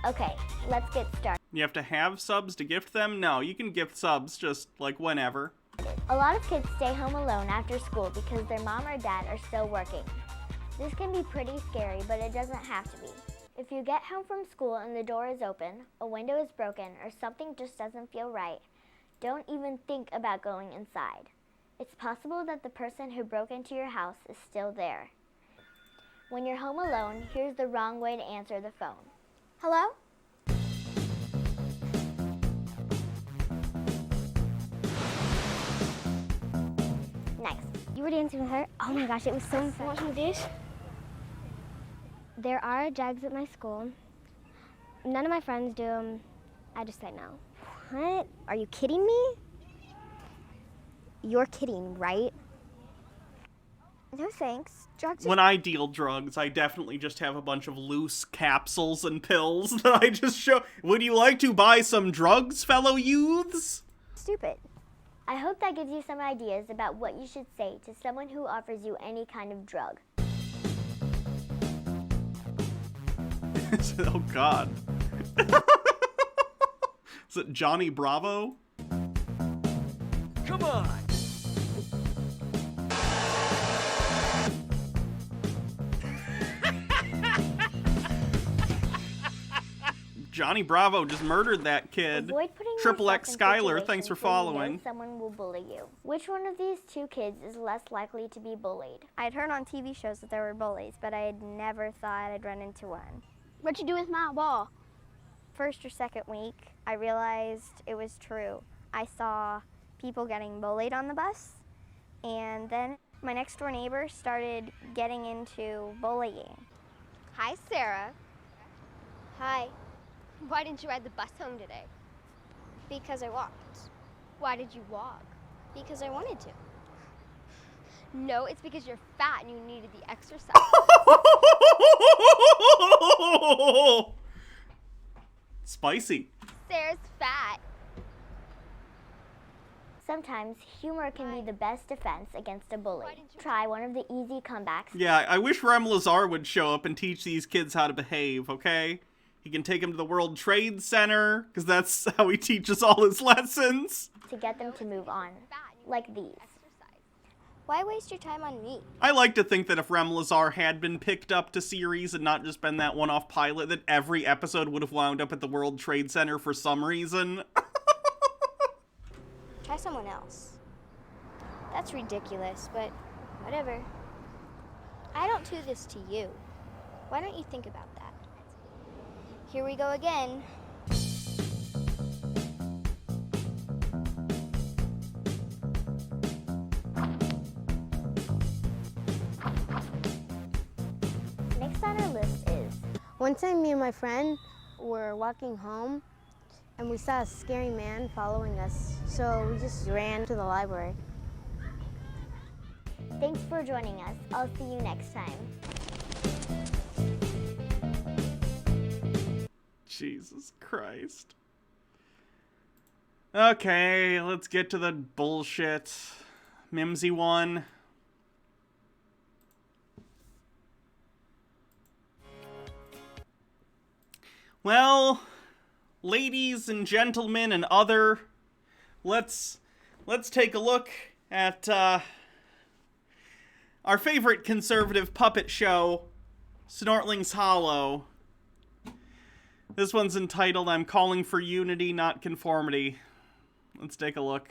Okay, let's get started. You have to have subs to gift them? No, you can gift subs just like whenever. A lot of kids stay home alone after school because their mom or dad are still working. This can be pretty scary, but it doesn't have to be. If you get home from school and the door is open, a window is broken, or something just doesn't feel right, don't even think about going inside. It's possible that the person who broke into your house is still there. When you're home alone, here's the wrong way to answer the phone. Hello? Nice. You were dancing with her? Oh my gosh, it was so fun. Watching this? There are jugs at my school. None of my friends do them. I just say no. What? Are you kidding me? You're kidding, right? No thanks. Drugs are... When I deal drugs, I definitely just have a bunch of loose capsules and pills that I just show. Would you like to buy some drugs, fellow youths? Stupid. I hope that gives you some ideas about what you should say to someone who offers you any kind of drug. Oh God. Is it Johnny Bravo? Come on! Johnny Bravo just murdered that kid. Avoid putting Triple yourself X in Skylar, thanks for situations where you know following. someone will bully you. Which one of these two kids is less likely to be bullied? I'd heard on TV shows that there were bullies, but I had never thought I'd run into one. What'd you do with my ball? First or second week, I realized it was true. I saw people getting bullied on the bus, and then my next door neighbor started getting into bullying. Hi, Sarah. Hi. Why didn't you ride the bus home today? Because I walked. Why did you walk? Because I wanted to. No, it's because you're fat and you needed the exercise. Spicy. Sarah's fat. Sometimes humor can be the best defense against a bully. Try one of the easy comebacks. Yeah, I wish Rem Lazar would show up and teach these kids how to behave, okay? He can take them to the World Trade Center, because that's how he teaches all his lessons. To get them to move on, like these. Why waste your time on me? I like to think that if Rem Lazar had been picked up to series and not just been that one-off pilot, that every episode would have wound up at the World Trade Center for some reason. Try someone else. That's ridiculous, but whatever. I don't do this to you. Why don't you think about that? Here we go again. Next on our list is... One time me and my friend were walking home and we saw a scary man following us, so we just ran to the library. Thanks for joining us. I'll see you next time. Jesus Christ. Okay, let's get to the bullshit. Mimsy one. Well, ladies and gentlemen and other, let's take a look at our favorite conservative puppet show, Snortling's Hollow. This one's entitled, I'm Calling for Unity, Not Conformity. Let's take a look.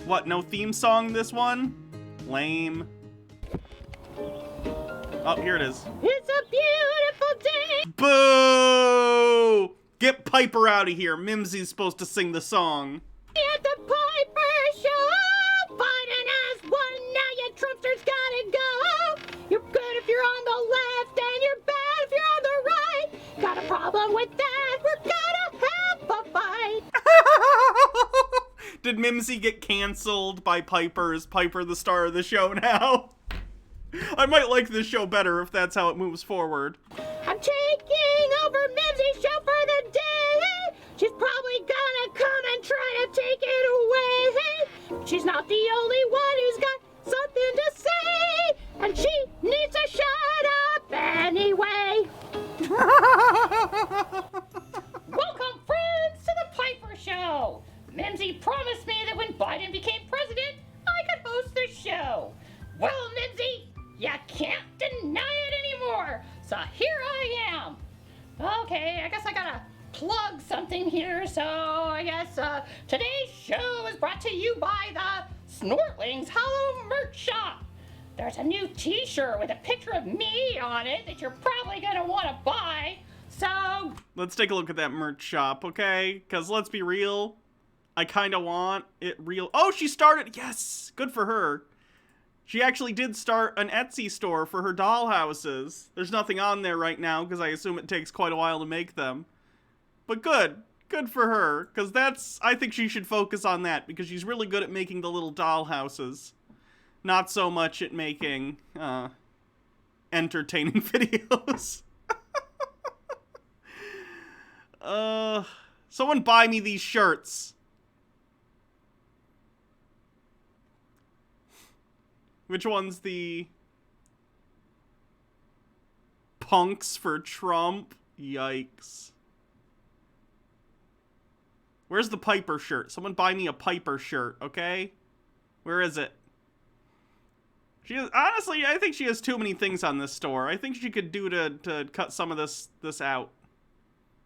What, no theme song this one? Lame. Oh, here it is. It's a beautiful day. Boo! Get Piper out of here. Mimsy's supposed to sing the song. At the Piper Show, Biden has won. Now you Trumpsters gotta go. You're good if you're on the left, and you're bad if you're on the right. Got a problem with that? We're gonna have a fight. Did Mimsy get canceled by Piper? Is Piper the star of the show now? I might like this show better if that's how it moves forward. I'm taking over Mimsy's show for the day. She's probably gonna come and try to take it away. She's not the only one who's got something to say, and she needs to shut up anyway. Welcome, friends, to the Piper Show. Mimsy promised me that when Biden became president, I could host the show. Well, Mimsy, you can't deny it anymore. So here I am. Okay, I guess I gotta plug something here. So I guess today's show is brought to you by the Snortling's Hollow merch shop. There's a new t-shirt with a picture of me on it that you're probably gonna want to buy. So let's take a look at that merch shop, okay? Because let's be real, I kind of want it real. Oh, she started. Yes, good for her. She actually did start an Etsy store for her dollhouses. There's nothing on there right now because I assume it takes quite a while to make them. But good. Good for her. Because I think she should focus on that because she's really good at making the little dollhouses. Not so much at making entertaining videos. Someone buy me these shirts. Which one's the punks for Trump? Yikes. Where's the Piper shirt? Someone buy me a Piper shirt, okay? Where is it? She has, honestly, I think she has too many things on this store. I think she could do to cut some of this out.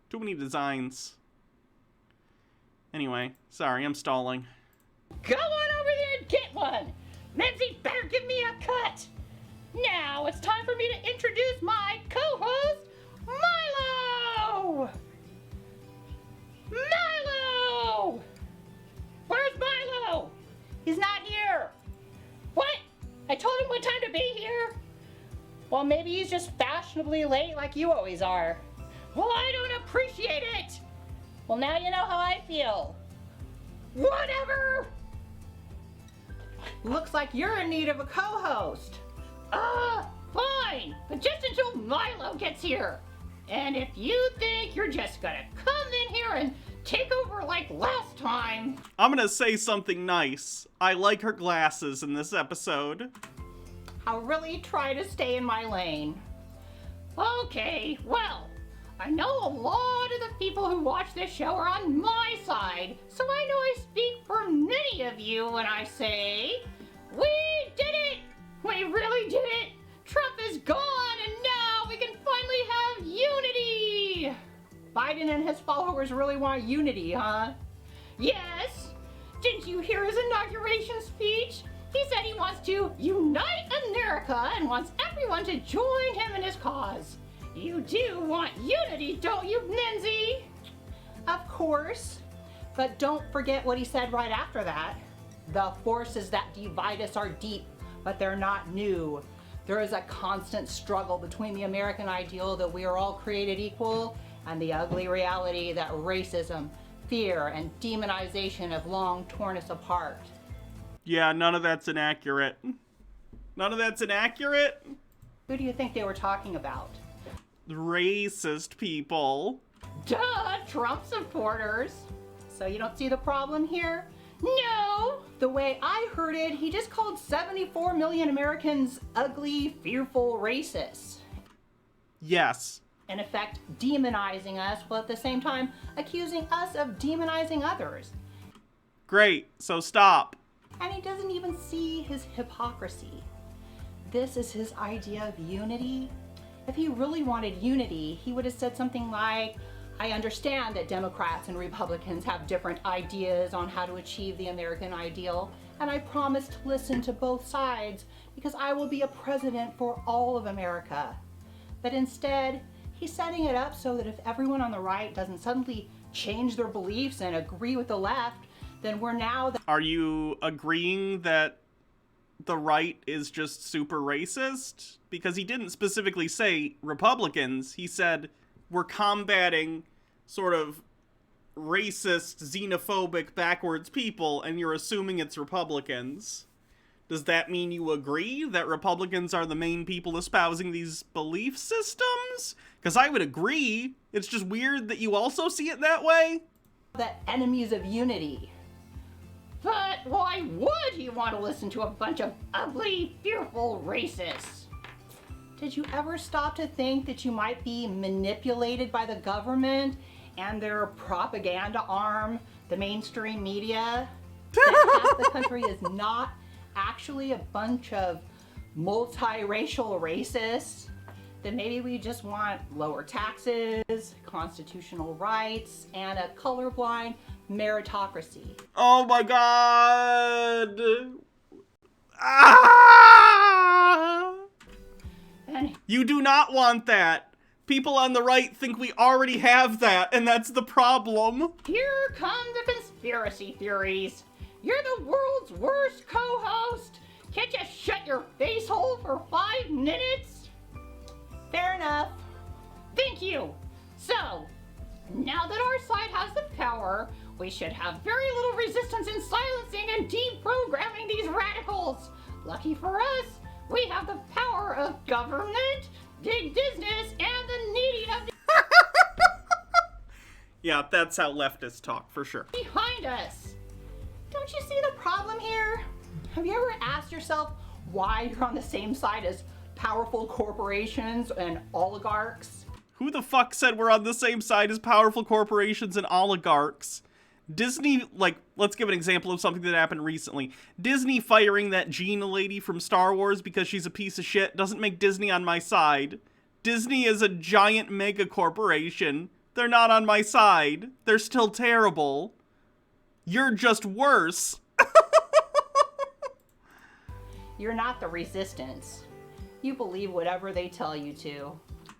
Too many designs. Anyway, sorry, I'm stalling. Go on over there and get one. Mimsy better give me a cut. Now it's time for me to introduce my co-host, Milo! Milo! Where's Milo? He's not here. What? I told him what time to be here. Well, maybe he's just fashionably late like you always are. Well, I don't appreciate it. Well, now you know how I feel. Whatever. Looks like you're in need of a co-host. Fine, but just until Milo gets here. And if you think you're just gonna come in here and take over like last time. I'm gonna say something nice. I like her glasses in this episode. I'll really try to stay in my lane. Okay, well, I know a lot of the people who watch this show are on my side, so I know I speak for many of you when I say, we did it! We really did it! Trump is gone, and now we can finally have unity! Biden and his followers really want unity, huh? Yes! Didn't you hear his inauguration speech? He said he wants to unite America and wants everyone to join him in his cause. You do want unity, don't you, Lindsay? Of course. But don't forget what he said right after that. The forces that divide us are deep, but they're not new. There is a constant struggle between the American ideal that we are all created equal and the ugly reality that racism, fear, and demonization have long torn us apart. Yeah, none of that's inaccurate. None of that's inaccurate? Who do you think they were talking about? Racist people. Duh, Trump supporters. So you don't see the problem here? No! The way I heard it, he just called 74 million Americans ugly, fearful racists. Yes. In effect, demonizing us, while at the same time accusing us of demonizing others. Great, so stop. And he doesn't even see his hypocrisy. This is his idea of unity. If he really wanted unity, he would have said something like, I understand that Democrats and Republicans have different ideas on how to achieve the American ideal, and I promise to listen to both sides because I will be a president for all of America. But instead, he's setting it up so that if everyone on the right doesn't suddenly change their beliefs and agree with the left, then we're now... Are you agreeing that the right is just super racist? Because he didn't specifically say Republicans. He said we're combating sort of racist, xenophobic, backwards people, and you're assuming it's Republicans. Does that mean you agree that Republicans are the main people espousing these belief systems? Because I would agree. It's just weird that you also see it that way. The enemies of unity. But why would he want to listen to a bunch of ugly, fearful racists? Did you ever stop to think that you might be manipulated by the government and their propaganda arm, the mainstream media? That half the country is not actually a bunch of multiracial racists? Then maybe we just want lower taxes, constitutional rights, and a colorblind meritocracy. Oh my god! Ah! You do not want that. People on the right think we already have that, and that's the problem. Here come the conspiracy theories. You're the world's worst co-host. Can't you shut your face hole for 5 minutes? Fair enough. Thank you. So, now that our side has the power, we should have very little resistance in silencing and deprogramming these radicals. Lucky for us, we have the power of government, big business, and the needy of the Yeah, that's how leftists talk, for sure. behind us. Don't you see the problem here? Have you ever asked yourself why you're on the same side as powerful corporations and oligarchs? Who the fuck said we're on the same side as powerful corporations and oligarchs? Disney, like, let's give an example of something that happened recently. Disney firing that Gina lady from Star Wars because she's a piece of shit doesn't make Disney on my side. Disney is a giant mega corporation. They're not on my side. They're still terrible. You're just worse. You're not the resistance. You believe whatever they tell you to.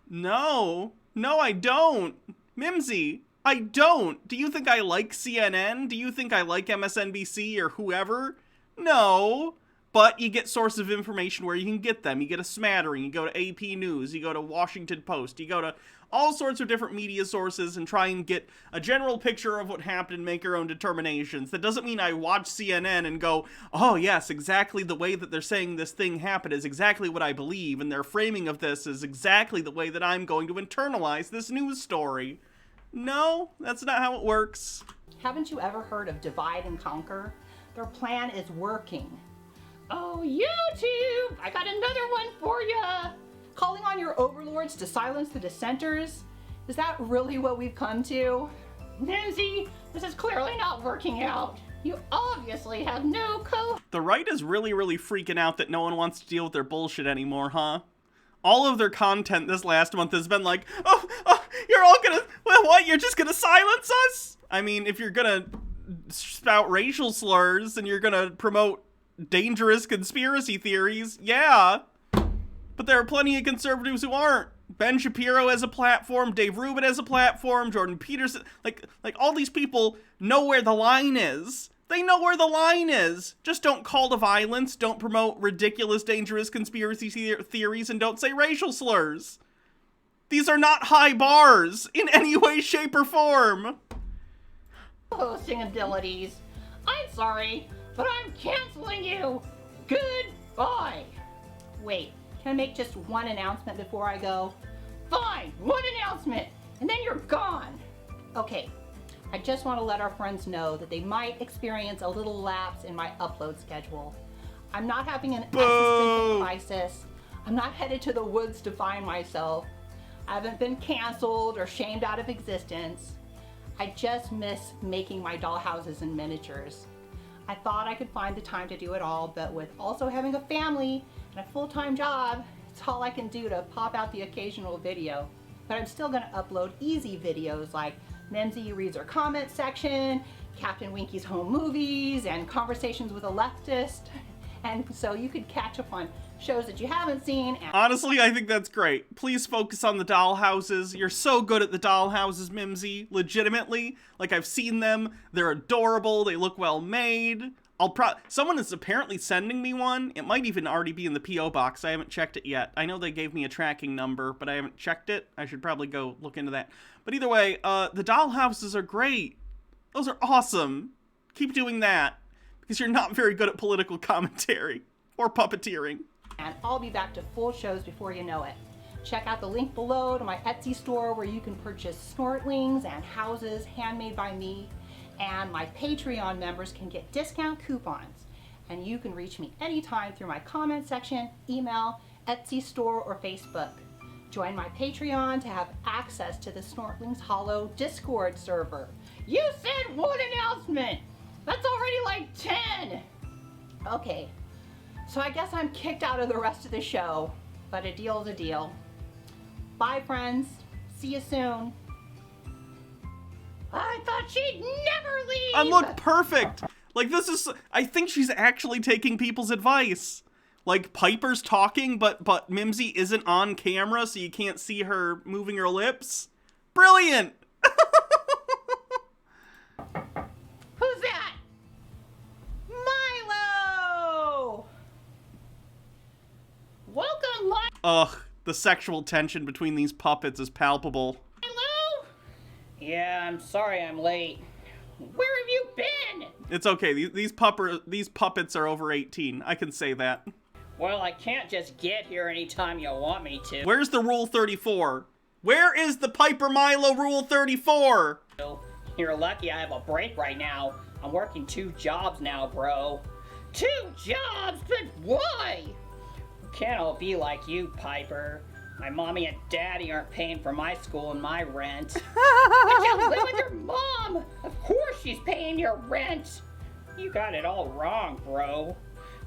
No, I don't. Mimsy, I don't. Do you think I like CNN? Do you think I like MSNBC or whoever? No. But you get sources of information where you can get them. You get a smattering. You go to AP News. You go to Washington Post. You go to all sorts of different media sources and try and get a general picture of what happened and make your own determinations. That doesn't mean I watch CNN and go, oh yes, exactly the way that they're saying this thing happened is exactly what I believe, and their framing of this is exactly the way that I'm going to internalize this news story. No, that's not how it works. Haven't you ever heard of divide and conquer? Their plan is working. Oh, YouTube! I got another one for ya! Calling on your overlords to silence the dissenters? Is that really what we've come to? Nancy, this is clearly not working out. You obviously have no The right is really, really freaking out that no one wants to deal with their bullshit anymore, huh? All of their content this last month has been like, oh, you're all gonna, well, what, you're just gonna silence us? I mean, if you're gonna spout racial slurs and you're gonna promote dangerous conspiracy theories, yeah. But there are plenty of conservatives who aren't. Ben Shapiro has a platform, Dave Rubin has a platform, Jordan Peterson, like all these people know where the line is. They know where the line is. Just don't call to violence, don't promote ridiculous, dangerous conspiracy theories, and don't say racial slurs. These are not high bars in any way, shape, or form. hosting abilities. I'm sorry, but I'm canceling you. Goodbye. Wait, can I make just one announcement before I go? Fine, one announcement, and then you're gone. Okay, I just want to let our friends know that they might experience a little lapse in my upload schedule. I'm not having an existential crisis. I'm not headed to the woods to find myself. I haven't been canceled or shamed out of existence. I just miss making my dollhouses and miniatures. I thought I could find the time to do it all, but with also having a family and a full-time job, it's all I can do to pop out the occasional video. But I'm still gonna upload easy videos like Memsy reads her comment section, Captain Winky's home movies, and conversations with a leftist. And so you could catch up on shows that you haven't seen. Honestly, I think that's great. Please focus on the dollhouses. You're so good at the dollhouses, Mimsy. Legitimately. Like, I've seen them. They're adorable. They look well made. Someone is apparently sending me one. It might even already be in the P.O. box. I haven't checked it yet. I know they gave me a tracking number, but I haven't checked it. I should probably go look into that. But either way, the dollhouses are great. Those are awesome. Keep doing that. Because you're not very good at political commentary or puppeteering. And I'll be back to full shows before you know it. Check out the link below to my Etsy store where you can purchase snortlings and houses handmade by me. And my Patreon members can get discount coupons. And you can reach me anytime through my comment section, email, Etsy store, or Facebook. Join my Patreon to have access to the Snortlings Hollow Discord server. You said one announcement! That's already like 10! Okay, so I guess I'm kicked out of the rest of the show, but a deal's a deal. Bye, friends. See you soon. I thought she'd never leave! I look perfect! Like, this is... I think she's actually taking people's advice. Like, Piper's talking, but Mimsy isn't on camera, so you can't see her moving her lips. Brilliant! Who's that? Milo! Welcome, Milo! Ugh, the sexual tension between these puppets is palpable. Yeah, I'm sorry I'm late. Where have you been? It's okay, these puppets are over 18. I can say that. Well, I can't just get here anytime you want me to. Where's the Rule 34? Where is the Piper Milo Rule 34? You're lucky I have a break right now. I'm working 2 jobs now, bro. 2 jobs? But why? Can't all be like you, Piper. My mommy and daddy aren't paying for my school and my rent. I can't live with your mom! Of course she's paying your rent. You got it all wrong, bro.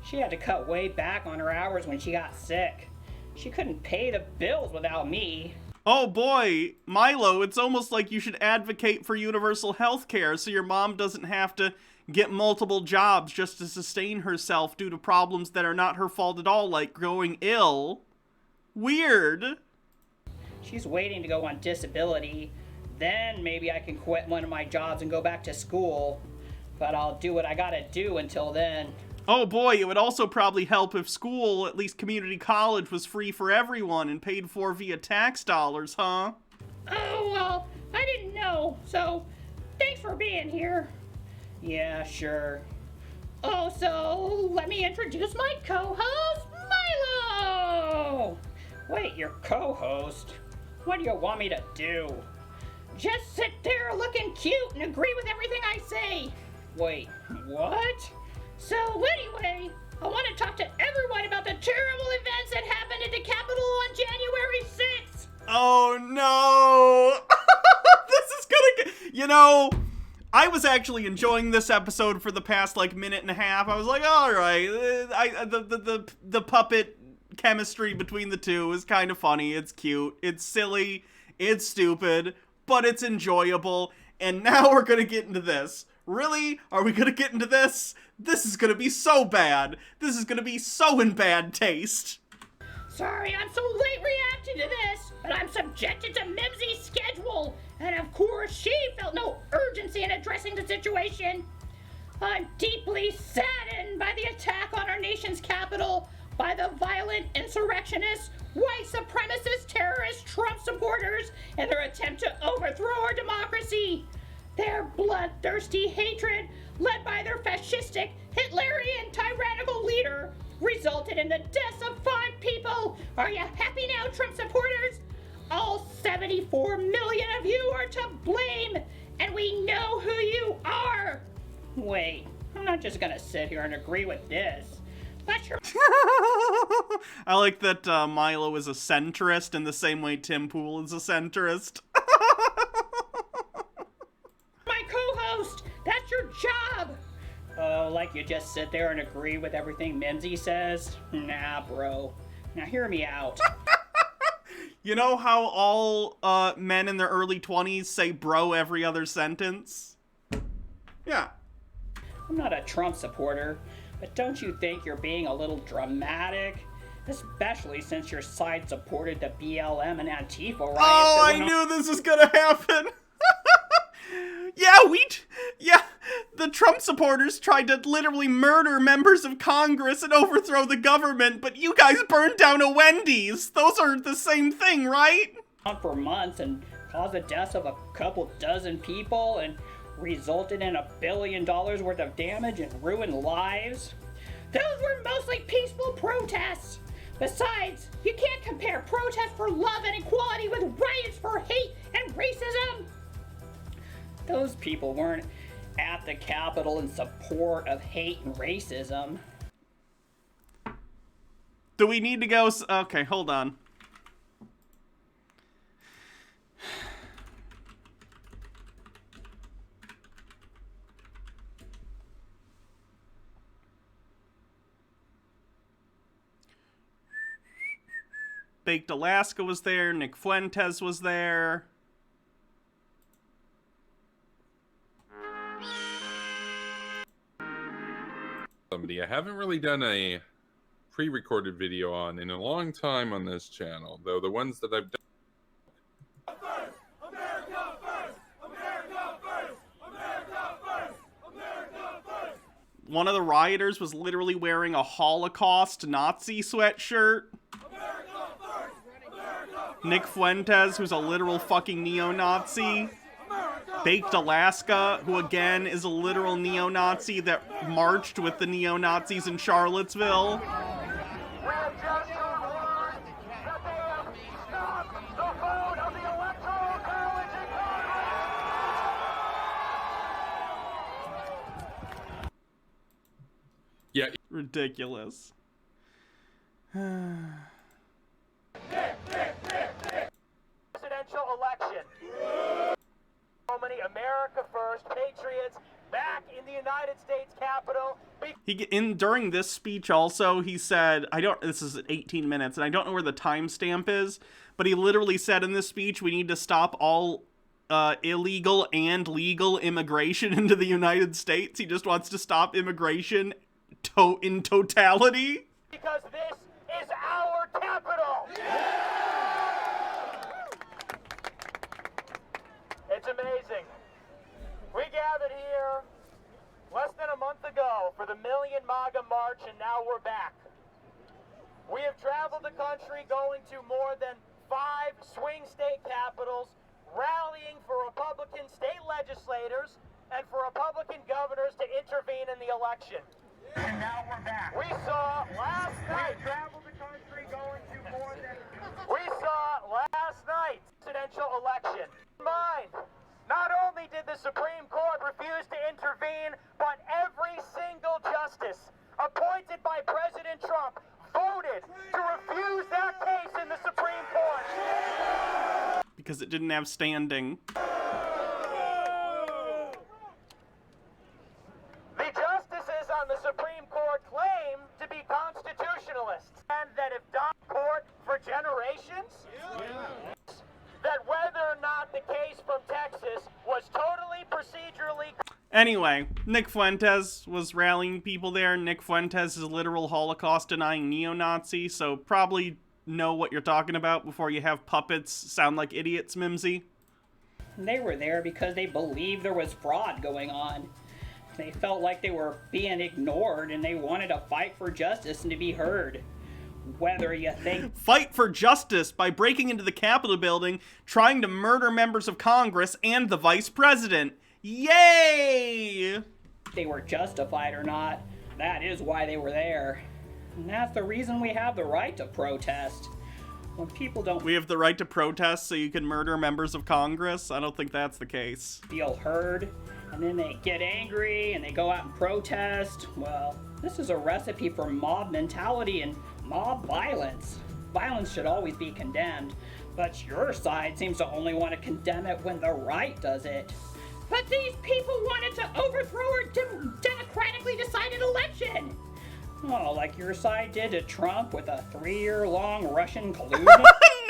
She had to cut way back on her hours when she got sick. She couldn't pay the bills without me. Oh boy, Milo, it's almost like you should advocate for universal health care so your mom doesn't have to get multiple jobs just to sustain herself due to problems that are not her fault at all, like growing ill. Weird. She's waiting to go on disability. Then maybe I can quit one of my jobs and go back to school. But I'll do what I gotta do until then. Oh boy, it would also probably help if school, at least community college, was free for everyone and paid for via tax dollars, huh? Oh, well, I didn't know, so thanks for being here. Yeah, sure. Oh, so let me introduce my co-host, Milo! Wait, your co-host? What do you want me to do? Just sit there looking cute and agree with everything I say. Wait, what? So anyway, I want to talk to everyone about the terrible events that happened at the Capitol on January 6th. Oh no! This is gonna get... You know, I was actually enjoying this episode for the past, like, minute and a half. I was like, alright, the puppet chemistry between the two is kind of funny, it's cute, it's silly, it's stupid, but it's enjoyable, and now we're gonna get into this. Really? Are we gonna get into this? This is gonna be so bad. This is gonna be so in bad taste. Sorry I'm so late reacting to this, but I'm subjected to Mimsy's schedule, and of course she felt no urgency in addressing the situation. I'm deeply saddened by the attack on our nation's capital by the violent insurrectionists, white supremacist terrorist Trump supporters, and their attempt to overthrow our democracy. Their bloodthirsty hatred, led by their fascistic, Hitlerian, tyrannical leader, resulted in the deaths of 5 people. Are you happy now, Trump supporters? All 74 million of you are to blame, and we know who you are. Wait, I'm not just gonna sit here and agree with this. That's your... I like that Milo is a centrist in the same way Tim Pool is a centrist. My co-host, that's your job. Oh, like you just sit there and agree with everything Mimsy says? Nah, bro. Now hear me out. You know how all men in their early 20s say bro every other sentence? Yeah. I'm not a Trump supporter, but don't you think you're being a little dramatic? Especially since your side supported the BLM and Antifa riots. Oh, I knew this was gonna happen. Yeah, the Trump supporters tried to literally murder members of Congress and overthrow the government, but you guys burned down a Wendy's. Those are the same thing, right? For months and caused the deaths of a couple dozen people and resulted in $1 billion worth of damage and ruined lives. Those were mostly peaceful protests. Besides, you can't compare protests for love and equality with riots for hate and racism. Those people weren't at the Capitol in support of hate and racism. Do we need to go? Okay, hold on. Baked Alaska was there. Nick Fuentes was there. Somebody I haven't really done a pre-recorded video on in a long time on this channel, though the ones that I've done. One of the rioters was literally wearing a Holocaust Nazi sweatshirt. Nick Fuentes, who's a literal fucking neo-Nazi. Baked Alaska, who again is a literal neo-Nazi that marched with the neo-Nazis in Charlottesville. Yeah. Ridiculous. Presidential election. many America First patriots back in the United States Capitol. During this speech also, he said, this is 18 minutes, and I don't know where the timestamp is, but he literally said in this speech, we need to stop all illegal and legal immigration into the United States. He just wants to stop immigration in totality. Because this is our capital. It's amazing. We gathered here less than a month ago for the Million MAGA March, and now we're back. We have traveled the country going to more than 5 swing state capitals, rallying for Republican state legislators and for Republican governors to intervene in the election. And now we're back. We saw last night, traveled the country going to more than... We saw last night, presidential election. Mind, not only did the Supreme Court refuse to intervene, but every single justice appointed by President Trump voted to refuse that case in the Supreme Court. Because it didn't have standing. The justices on the Supreme Court claim to be constitutionalists, and that if done in court for generations, that whether or not the case from Texas was totally procedurally... Anyway, Nick Fuentes was rallying people there. Nick Fuentes is a literal Holocaust-denying neo-Nazi, so probably know what you're talking about before you have puppets sound like idiots, Mimsy. They were there because they believed there was fraud going on. They felt like they were being ignored, and they wanted to fight for justice and to be heard. Whether you think... Fight for justice by breaking into the Capitol building, trying to murder members of Congress and the Vice President. Yay! They were justified or not, that is why they were there. And that's the reason we have the right to protest. When people don't... We have the right to protest so you can murder members of Congress? I don't think that's the case. Feel heard, and then they get angry and they go out and protest. Well, this is a recipe for mob mentality and mob violence. Violence should always be condemned, but your side seems to only want to condemn it when the right does it. But these people wanted to overthrow our democratically decided election. Oh, like your side did to Trump with a 3-year-long Russian collusion?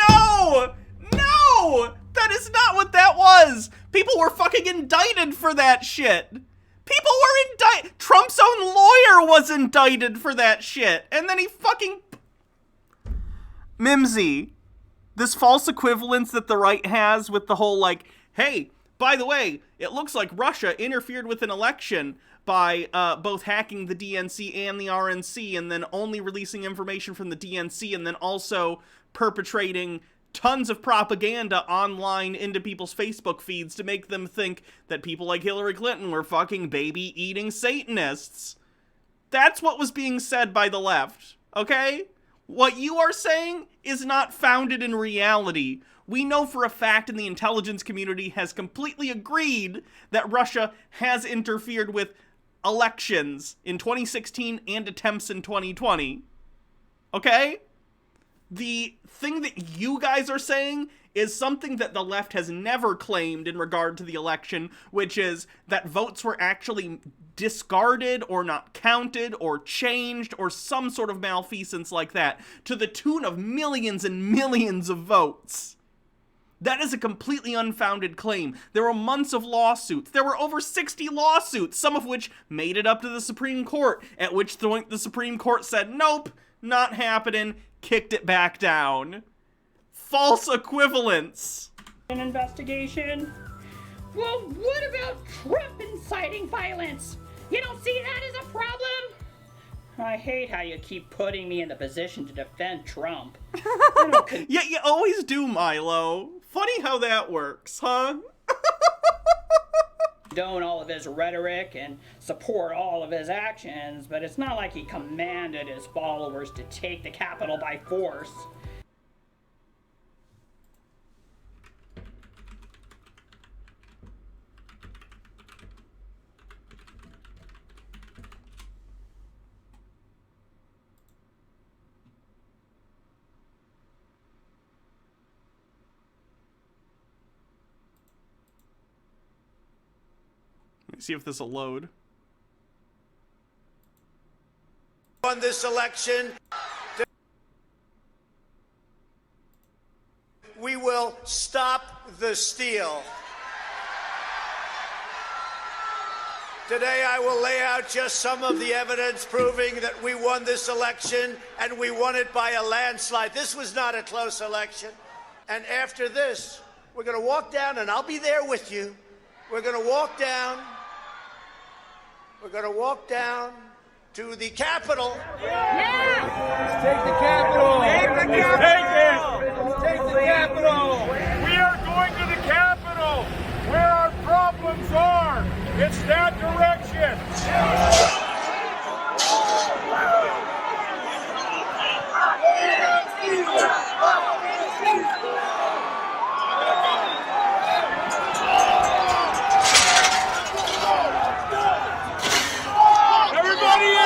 No! No! That is not what that was! People were fucking indicted for that shit! People were indicted! Trump's own lawyer was indicted for that shit! And then he fucking... Mimsy, this false equivalence that the right has with the whole, like, hey, by the way, it looks like Russia interfered with an election by both hacking the DNC and the RNC, and then only releasing information from the DNC, and then also perpetrating tons of propaganda online into people's Facebook feeds to make them think that people like Hillary Clinton were fucking baby-eating Satanists. That's what was being said by the left, okay? What you are saying is not founded in reality. We know for a fact, and the intelligence community has completely agreed, that Russia has interfered with elections in 2016 and attempts in 2020. Okay? The thing that you guys are saying is something that the left has never claimed in regard to the election, which is that votes were actually discarded or not counted or changed or some sort of malfeasance like that, to the tune of millions and millions of votes. That is a completely unfounded claim. There were months of lawsuits. There were over 60 lawsuits, some of which made it up to the Supreme Court, at which point the Supreme Court said, nope, not happening, kicked it back down. False equivalence. An investigation? Well, what about Trump inciting violence? You don't see that as a problem? I hate how you keep putting me in the position to defend Trump. Yeah, you always do, Milo. Funny how that works, huh? Condone all of his rhetoric and support all of his actions, but it's not like he commanded his followers to take the Capitol by force. See if this will load. Won this election. We will stop the steal. Today I will lay out just some of the evidence proving that we won this election, and we won it by a landslide. This was not a close election. And after this, we're going to walk down, and I'll be there with you. We're going to walk down. We're going to walk down to the Capitol. Yeah! Let's take the Capitol! Take the Capitol! Let's take the Capitol! We are going to the Capitol, where our problems are. It's that direction. Everybody in!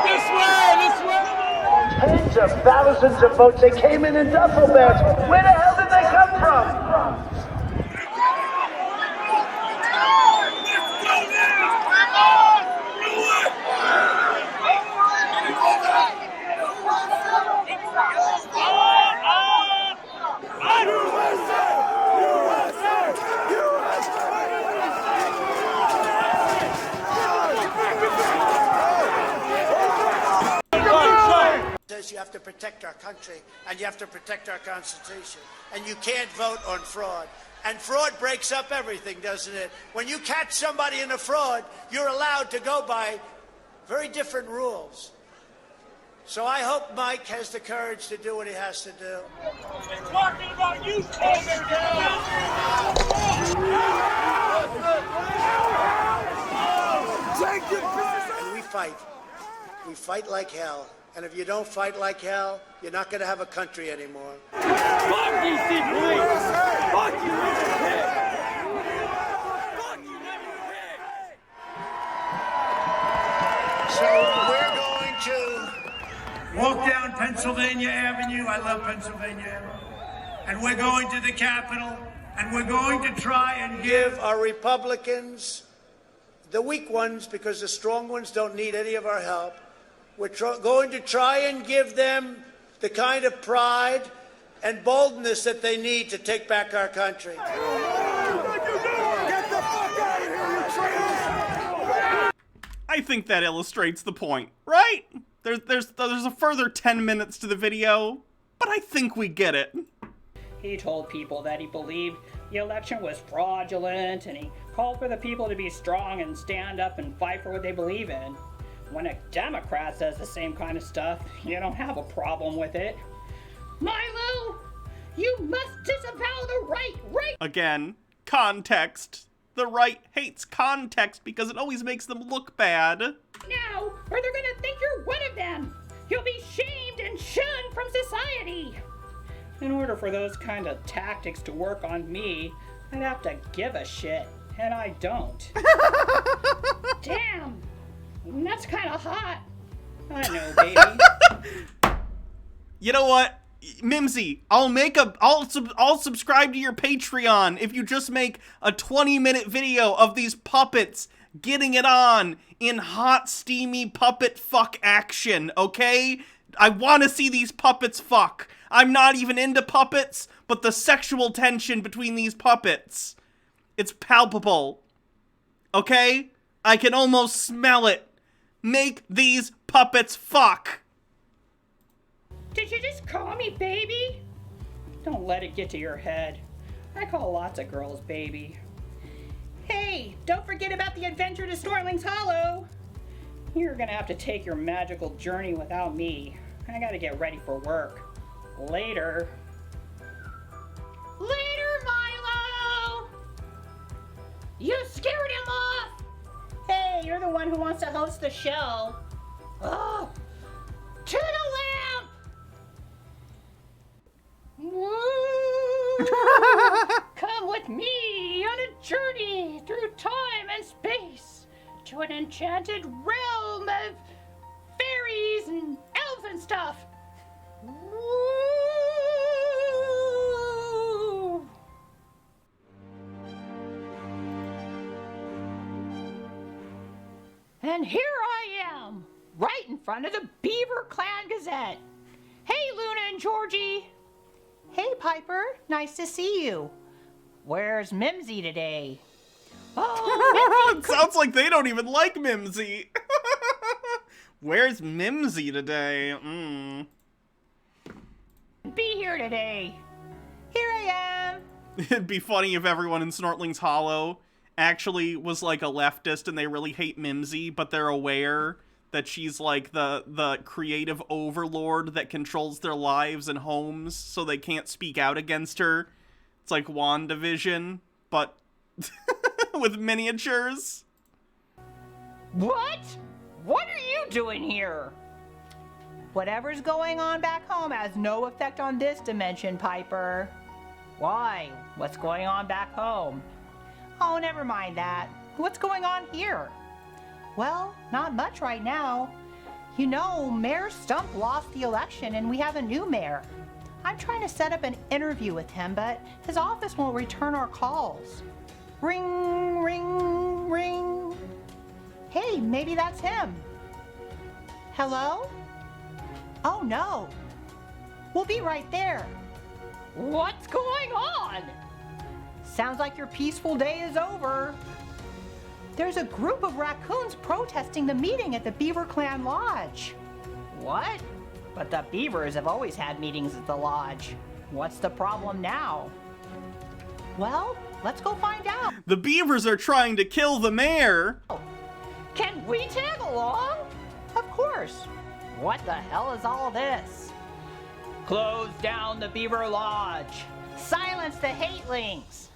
This way! This way! Tens of thousands of votes. They came in duffel bags. Where the hell did they come from? You have to protect our country, and you have to protect our Constitution, and you can't vote on fraud. And fraud breaks up everything, doesn't it? When you catch somebody in a fraud, you're allowed to go by very different rules. So I hope Mike has the courage to do what he has to do. We're talking about you, And we fight. We fight like hell. And if you don't fight like hell, you're not going to have a country anymore. Fuck DC police! Fuck you, So we're going to walk down Pennsylvania Avenue. I love Pennsylvania Avenue. And we're going to the Capitol. And we're going to try and give our Republicans, the weak ones, because the strong ones don't need any of our help, we're going to try and give them the kind of pride and boldness that they need to take back our country. Get the fuck out of here, you traitors! I think that illustrates the point, right? There's a further 10 minutes to the video, but I think we get it. He told people that he believed the election was fraudulent, and he called for the people to be strong and stand up and fight for what they believe in. When a Democrat says the same kind of stuff, you don't have a problem with it. Milo, you must disavow the right. Again, context. The right hates context because it always makes them look bad. Now, or they're gonna think you're one of them. You'll be shamed and shunned from society. In order for those kind of tactics to work on me, I'd have to give a shit, and I don't. Damn, that's kind of hot. I know, baby. You know what? Mimsy, I'll subscribe to your Patreon if you just make a 20-minute video of these puppets getting it on in hot, steamy puppet fuck action, okay? I want to see these puppets fuck. I'm not even into puppets, but the sexual tension between these puppets, it's palpable, okay? I can almost smell it. Make these puppets fuck. Did you just call me baby? Don't let it get to your head. I call lots of girls baby. Hey, don't forget about the adventure to Storling's Hollow. You're gonna have to take your magical journey without me. I gotta get ready for work. Later. Later, Milo! You scared him off! Hey, you're the one who wants to host the show. Oh, to the lamp! Come with me on a journey through time and space to an enchanted realm of fairies and elves and stuff. And here I am, right in front of the Beaver Clan Gazette. Hey, Luna and Georgie. Hey, Piper. Nice to see you. Where's Mimsy today? Oh, It sounds like they don't even like Mimsy. Where's Mimsy today? Be here today. Here I am. It'd be funny if everyone in Snortling's Hollow actually was like a leftist and they really hate Mimsy, but they're aware that she's like the creative overlord that controls their lives and homes, so they can't speak out against her. It's like WandaVision, but with miniatures. What? What are you doing here? Whatever's going on back home has no effect on this dimension, Piper. Why? What's going on back home? Oh, never mind that. What's going on here? Well, not much right now. You know, Mayor Stump lost the election and we have a new mayor. I'm trying to set up an interview with him, but his office won't return our calls. Ring, ring, ring. Hey, maybe that's him. Hello? Oh no. We'll be right there. What's going on? Sounds like your peaceful day is over. There's a group of raccoons protesting the meeting at the Beaver Clan Lodge. What? But the beavers have always had meetings at the lodge. What's the problem now? Well, let's go find out. The beavers are trying to kill the mayor. Can we tag along? Of course. What the hell is all this? Close down the Beaver Lodge. Silence the hatelings.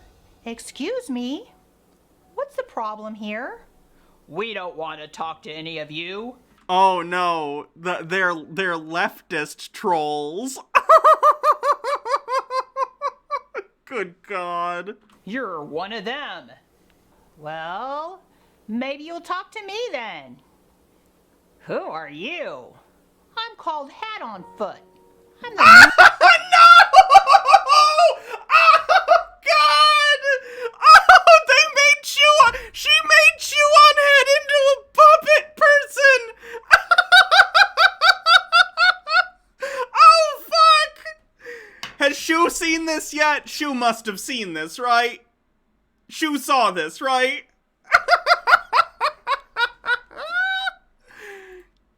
Excuse me? What's the problem here? We don't want to talk to any of you. Oh no, they're leftist trolls. Good God. You're one of them. Well, maybe you'll talk to me then. Who are you? I'm called Hat on Foot. I'm the No! Oh God! Oh, they made she made Chew-on Head into a puppet person! Oh fuck! Has Shu seen this yet? Shu must have seen this, right? Shu saw this, right?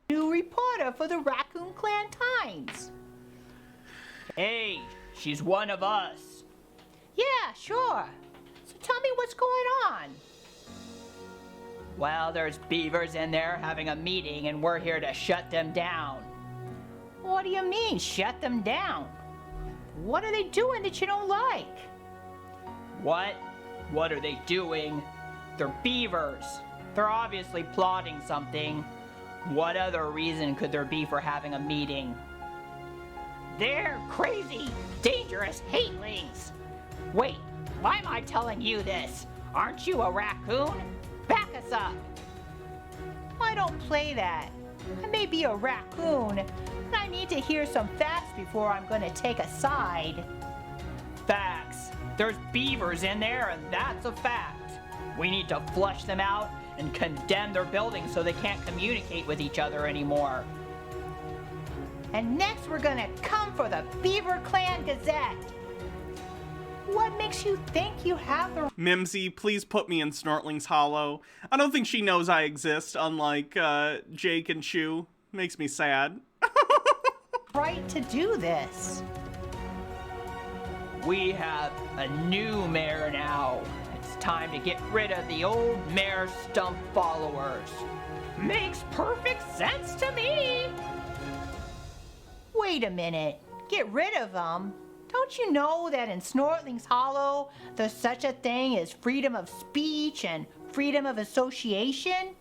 new reporter for the Raccoon Clan Times. Hey, she's one of us. Yeah, sure. So tell me what's going on. Well, there's beavers in there having a meeting and we're here to shut them down. What do you mean, shut them down? What are they doing that you don't like? What? What are they doing? They're beavers. They're obviously plotting something. What other reason could there be for having a meeting? They're crazy, dangerous hatelings. Wait, why am I telling you this? Aren't you a raccoon? Back us up. I don't play that. I may be a raccoon, but I need to hear some facts before I'm going to take a side. Facts. There's beavers in there, and that's a fact. We need to flush them out and condemn their buildings so they can't communicate with each other anymore. And next we're gonna come for the Beaver Clan Gazette. What makes you think you have the Mimsy, please put me in Snortling's Hollow. I don't think she knows I exist, unlike Jake and Shu. Makes me sad. right to do this? We have a new mayor now. It's time to get rid of the old Mayor Stump followers. Makes perfect sense to me. Wait a minute. Get rid of them? Don't you know that in Snortling's Hollow, there's such a thing as freedom of speech and freedom of association?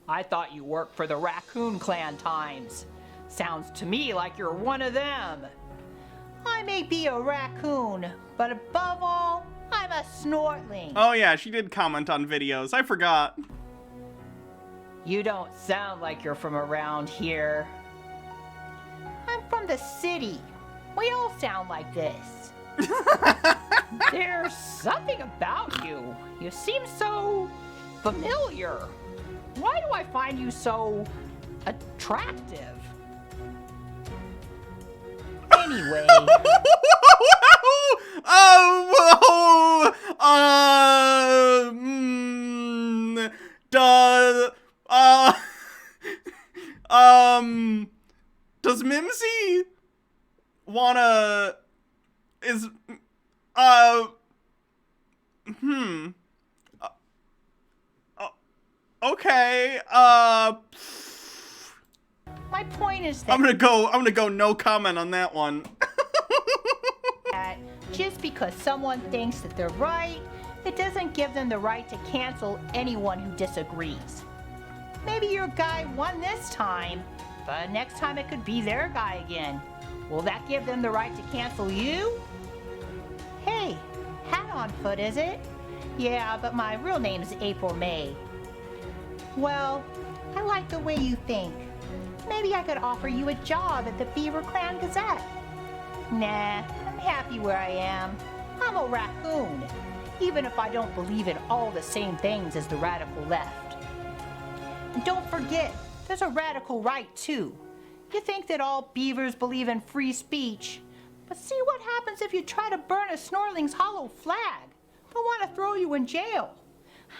I thought you worked for the Raccoon Clan Times. Sounds to me like you're one of them. I may be a raccoon, but above all, I'm a Snortling. Oh yeah, she did comment on videos. I forgot. You don't sound like you're from around here. I'm from the city. We all sound like this. There's something about you. You seem so familiar. Why do I find you so attractive? Anyway. Does Mimsy wanna, okay, My point is that I'm gonna go no comment on that one. just because someone thinks that they're right, it doesn't give them the right to cancel anyone who disagrees. Maybe your guy won this time, but next time it could be their guy again. Will that give them the right to cancel you? Hey, hat on foot, is it? Yeah, but my real name is April May. Well, I like the way you think. Maybe I could offer you a job at the Beaver Clan Gazette. Nah, I'm happy where I am. I'm a raccoon, even if I don't believe in all the same things as the radical left. And don't forget, there's a radical right too. You think that all beavers believe in free speech, but see what happens if you try to burn a Snorling's hollow flag. They'll want to throw you in jail.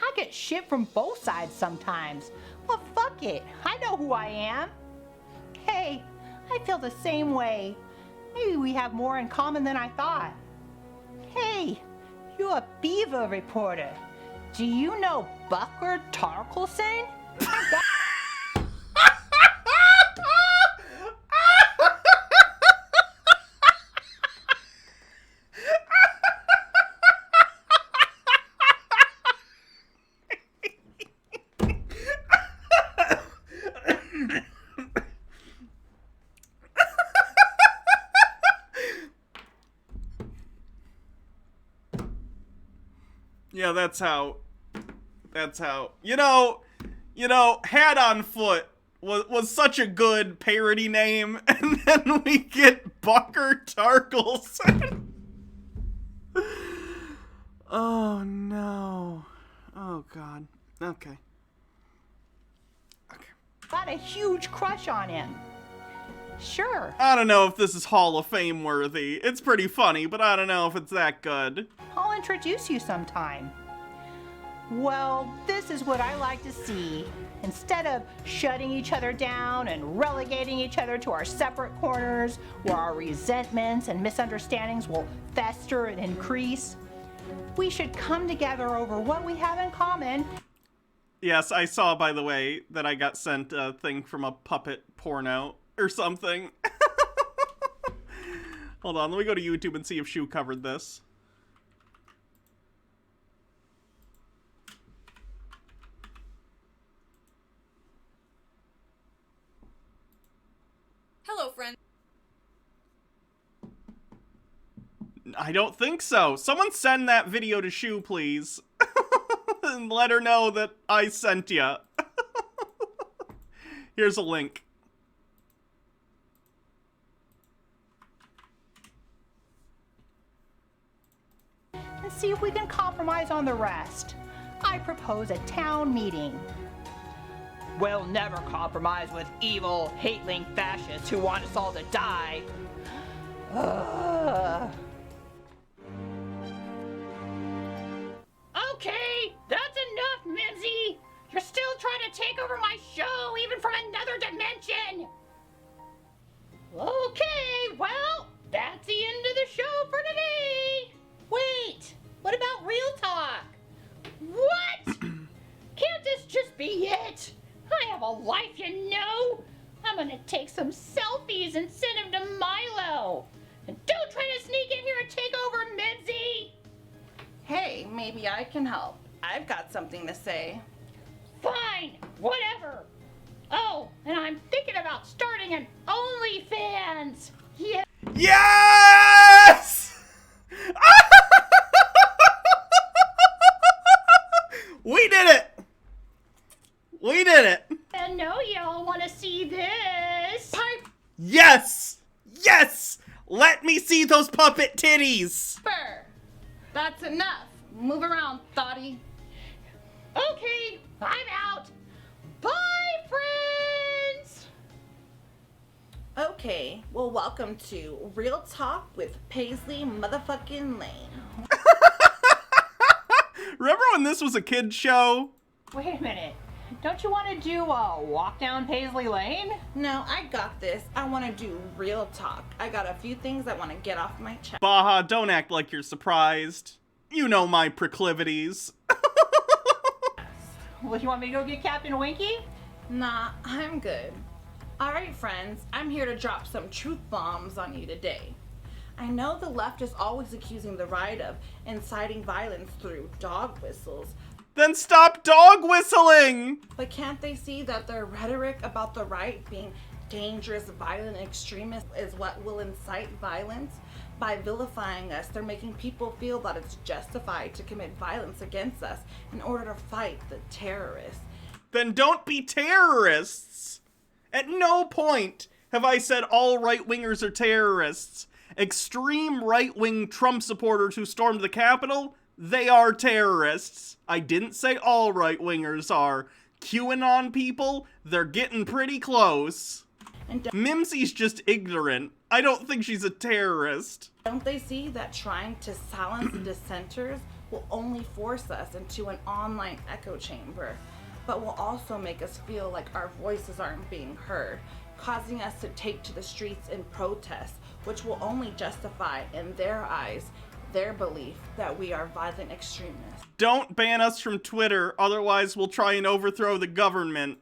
I get shit from both sides sometimes. Well, fuck it. I know who I am. Hey, I feel the same way. Maybe we have more in common than I thought. Hey, you're a beaver reporter. Do you know Bucker Tarkelson? Yeah, that's how, you know, Hat on Foot was such a good parody name, and then we get Bucker Tarkelson. Oh, no. Oh, God. Okay. Got a huge crush on him. Sure. I don't know if this is Hall of Fame worthy. It's pretty funny, but I don't know if it's that good. I'll introduce you sometime. Well, this is what I like to see. Instead of shutting each other down and relegating each other to our separate corners where our resentments and misunderstandings will fester and increase, we should come together over what we have in common. Yes, I saw, by the way, that I got sent a thing from a puppet porno or something. Hold on, let me go to YouTube and see if Shu covered this. Hello, friend. I don't think so. Someone send that video to Shu, please. And let her know that I sent ya. Here's a link. Let's see if we can compromise on the rest. I propose a town meeting. We'll never compromise with evil, hate-link fascists who want us all to die. Okay, that's enough, Mimsy. You're still trying to take over my show, even from another dimension. Okay, well, that's the end of the show for today. Wait, what about real talk? What? Can't this just be it? I have a life, you know. I'm gonna take some selfies and send them to Milo. And don't try to sneak in here and take over, Mimsy. Hey, maybe I can help. I've got something to say. Fine, whatever. Oh, and I'm thinking about starting an OnlyFans. Yeah. Yes! We did it! We did it! I know y'all want to see this. Pipe. Yes! Yes! Let me see those puppet titties! Spur. That's enough. Move around, thotty. Okay, I'm out. Bye, friends! Okay, well, welcome to Real Talk with Paisley motherfucking Lane. Remember when this was a kid's show? Wait a minute. Don't you want to do a walk down Paisley Lane? No, I got this. I want to do real talk. I got a few things I want to get off my chest. Baja, don't act like you're surprised. You know my proclivities. Well, you want me to go get Captain Winky? Nah, I'm good. Alright, friends, I'm here to drop some truth bombs on you today. I know the left is always accusing the right of inciting violence through dog whistles. Then stop dog whistling! But can't they see that their rhetoric about the right being dangerous, violent extremists is what will incite violence? By vilifying us, they're making people feel that it's justified to commit violence against us in order to fight the terrorists. Then don't be terrorists! At no point have I said all right-wingers are terrorists. Extreme right-wing Trump supporters who stormed the Capitol, they are terrorists. I didn't say all right-wingers are. QAnon people, they're getting pretty close. And Mimsy's just ignorant. I don't think she's a terrorist. Don't they see that trying to silence the dissenters will only force us into an online echo chamber, but will also make us feel like our voices aren't being heard, causing us to take to the streets in protest, which will only justify, in their eyes, their belief that we are violent extremists. Don't ban us from Twitter, otherwise we'll try and overthrow the government.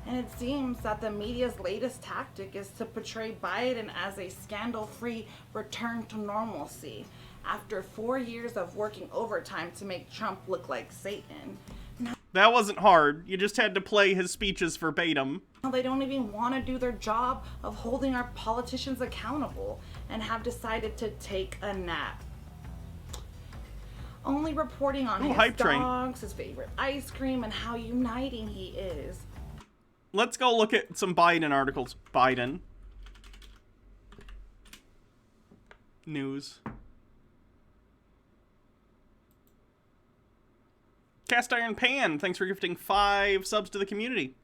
And it seems that the media's latest tactic is to portray Biden as a scandal-free return to normalcy after 4 years of working overtime to make Trump look like Satan. That wasn't hard. You just had to play his speeches verbatim. They don't even want to do their job of holding our politicians accountable and have decided to take a nap. Only reporting on his dogs, his favorite ice cream, and how uniting he is. Let's go look at some Biden articles. Biden. News. Cast Iron Pan, thanks for gifting 5 subs to the community.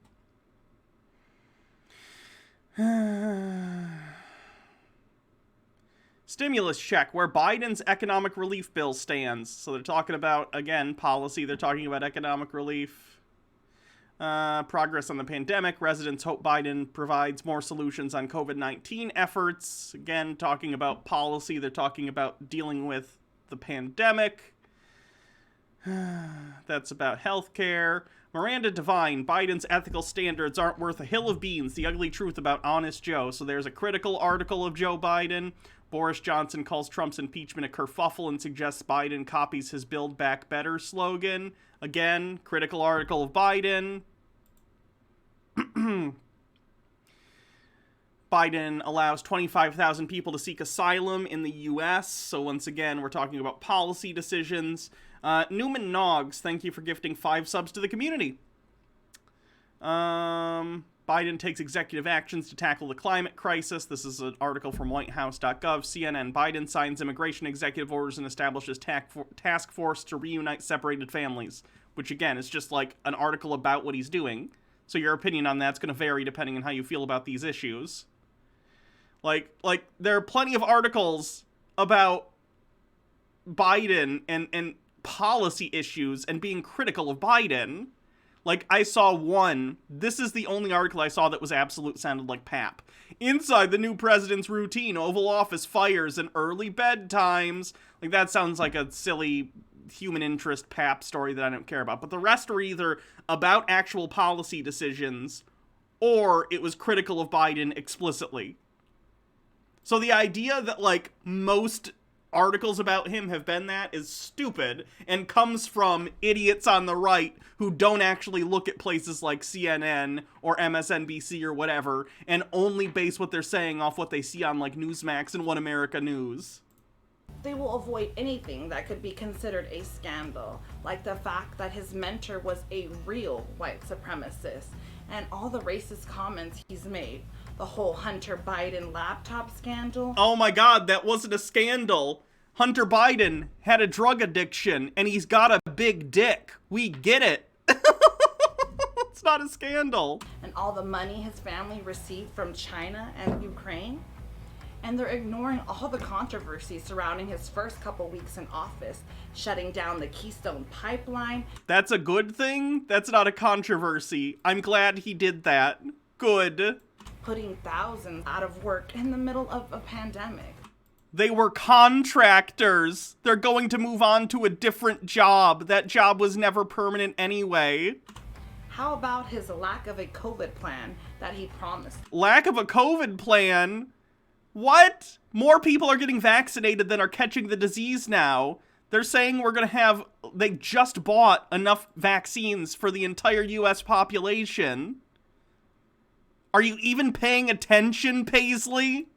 Stimulus check, where Biden's economic relief bill stands. So they're talking about, again, policy. They're talking about economic relief. Progress on the pandemic. Residents hope Biden provides more solutions on COVID-19 efforts. Again, talking about policy. They're talking about dealing with the pandemic. That's about healthcare. Miranda Devine, Biden's ethical standards aren't worth a hill of beans. The ugly truth about Honest Joe. So there's a critical article of Joe Biden. Boris Johnson calls Trump's impeachment a kerfuffle and suggests Biden copies his Build Back Better slogan. Again, critical article of Biden. Biden allows 25,000 people to seek asylum in the U.S. So once again, we're talking about policy decisions. Newman Noggs, thank you for gifting 5 subs to the community. Biden takes executive actions to tackle the climate crisis. This is an article from whitehouse.gov. CNN, Biden signs immigration executive orders and establishes task force to reunite separated families. Which again, is just like an article about what he's doing. So your opinion on that's going to vary depending on how you feel about these issues. Like there are plenty of articles about Biden and policy issues and being critical of Biden. Like, I saw one. This is the only article I saw that was absolute, sounded like pap. Inside the new president's routine, Oval Office fires and early bedtimes. Like, that sounds like a silly human interest pap story that I don't care about. But the rest are either about actual policy decisions or it was critical of Biden explicitly. So the idea that, like, most articles about him have been that is stupid and comes from idiots on the right who don't actually look at places like CNN or MSNBC or whatever and only base what they're saying off what they see on like Newsmax and One America News. They will avoid anything that could be considered a scandal, like the fact that his mentor was a real white supremacist and all the racist comments he's made. The whole Hunter Biden laptop scandal. Oh my God, that wasn't a scandal. Hunter Biden had a drug addiction and he's got a big dick. We get it. It's not a scandal. And all the money his family received from China and Ukraine. And they're ignoring all the controversy surrounding his first couple weeks in office, shutting down the Keystone Pipeline. That's a good thing? That's not a controversy. I'm glad he did that. Good. Putting thousands out of work in the middle of a pandemic. They were contractors. They're going to move on to a different job. That job was never permanent anyway. How about his lack of a COVID plan that he promised? Lack of a COVID plan? What? More people are getting vaccinated than are catching the disease now. They're saying we're going to have... They just bought enough vaccines for the entire US population. Are you even paying attention, Paisley?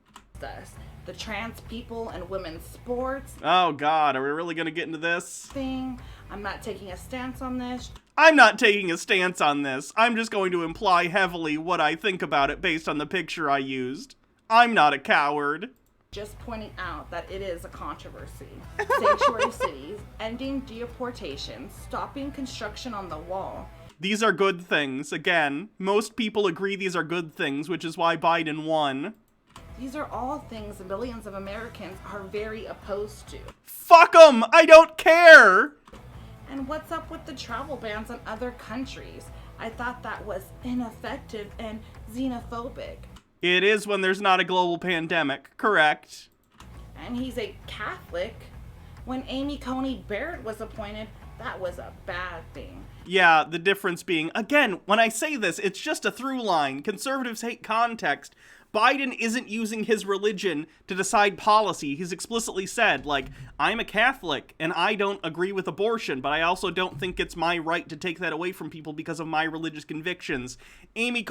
The trans people and women's sports. Oh, God. Are we really going to get into this? I'm not taking a stance on this. I'm not taking a stance on this. I'm just going to imply heavily what I think about it based on the picture I used. I'm not a coward. Just pointing out that it is a controversy. Sanctuary cities, ending deportation, stopping construction on the wall. These are good things. Again, most people agree these are good things, which is why Biden won. These are all things millions of Americans are very opposed to. Fuck them! I don't care! And what's up with the travel bans on other countries? I thought that was ineffective and xenophobic. It is when there's not a global pandemic, correct. And he's a Catholic. When Amy Coney Barrett was appointed, that was a bad thing. Yeah, the difference being, again, when I say this, it's just a through line. Conservatives hate context. Biden isn't using his religion to decide policy. He's explicitly said, like, I'm a Catholic and I don't agree with abortion, but I also don't think it's my right to take that away from people because of my religious convictions. Amy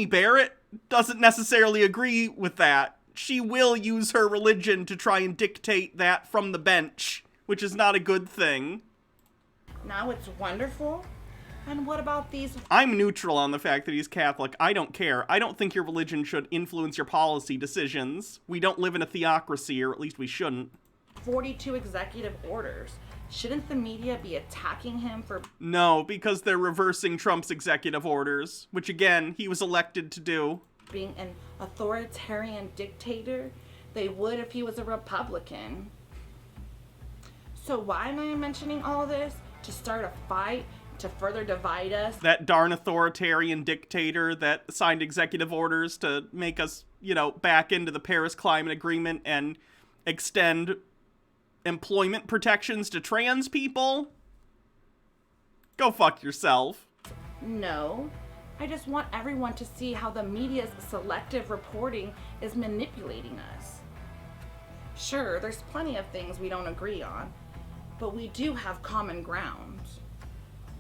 Barrett doesn't necessarily agree with that. She will use her religion to try and dictate that from the bench, which is not a good thing. Now it's wonderful. And what about these? I'm neutral on the fact that he's Catholic. I don't care. I don't think your religion should influence your policy decisions. We don't live in a theocracy, or at least we shouldn't. 42 executive orders. Shouldn't the media be attacking him for... No, because they're reversing Trump's executive orders, which again, he was elected to do. Being an authoritarian dictator? They would if he was a Republican. So why am I mentioning all this? To start a fight? To further divide us? That darn authoritarian dictator that signed executive orders to make us, back into the Paris Climate Agreement and extend employment protections to trans people? Go fuck yourself. No. I just want everyone to see how the media's selective reporting is manipulating us. Sure, there's plenty of things we don't agree on, but we do have common ground.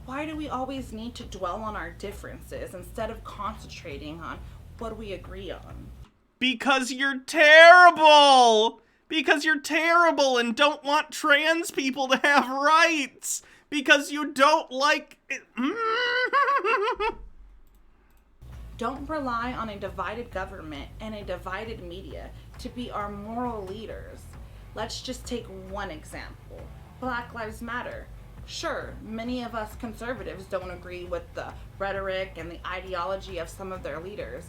Why do we always need to dwell on our differences instead of concentrating on what we agree on? Because you're terrible! Because you're terrible and don't want trans people to have rights! Because you don't like... Don't rely on a divided government and a divided media to be our moral leaders. Let's just take one example. Black Lives Matter. Sure, many of us conservatives don't agree with the rhetoric and the ideology of some of their leaders.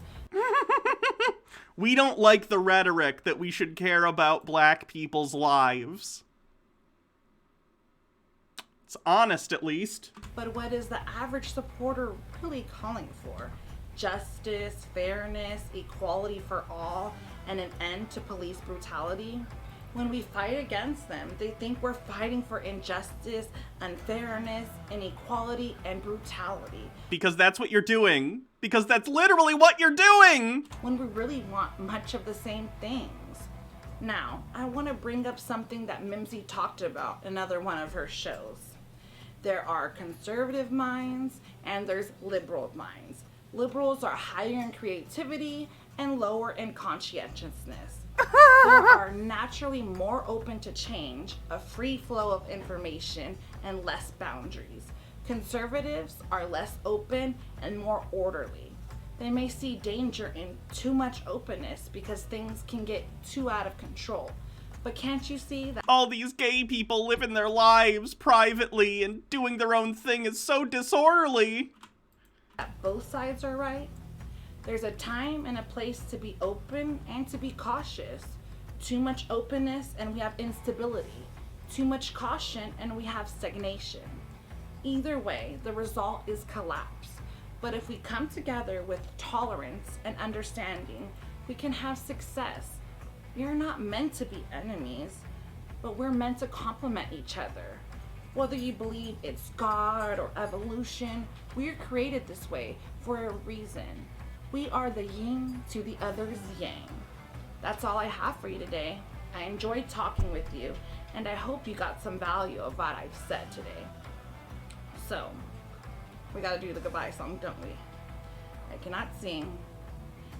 We don't like the rhetoric that we should care about black people's lives. It's honest, at least. But what is the average supporter really calling for? Justice, fairness, equality for all, and an end to police brutality? When we fight against them, they think we're fighting for injustice, unfairness, inequality, and brutality. Because that's what you're doing. Because that's literally what you're doing! When we really want much of the same things. Now, I want to bring up something that Mimsy talked about in another one of her shows. There are conservative minds and there's liberal minds. Liberals are higher in creativity and lower in conscientiousness. They are naturally more open to change, a free flow of information, and less boundaries. Conservatives are less open and more orderly. They may see danger in too much openness because things can get too out of control. But can't you see that All these gay people living their lives privately and doing their own thing is so disorderly. both sides are right? There's a time and a place to be open and to be cautious. Too much openness and we have instability. Too much caution and we have stagnation. Either way, the result is collapse. But if we come together with tolerance and understanding, we can have success. We are not meant to be enemies, but we're meant to complement each other. Whether you believe it's God or evolution, we are created this way for a reason. We are the yin to the other's yang. That's all I have for you today. I enjoyed talking with you, and I hope you got some value of what I've said today. So, we gotta do the goodbye song, don't we? I cannot sing.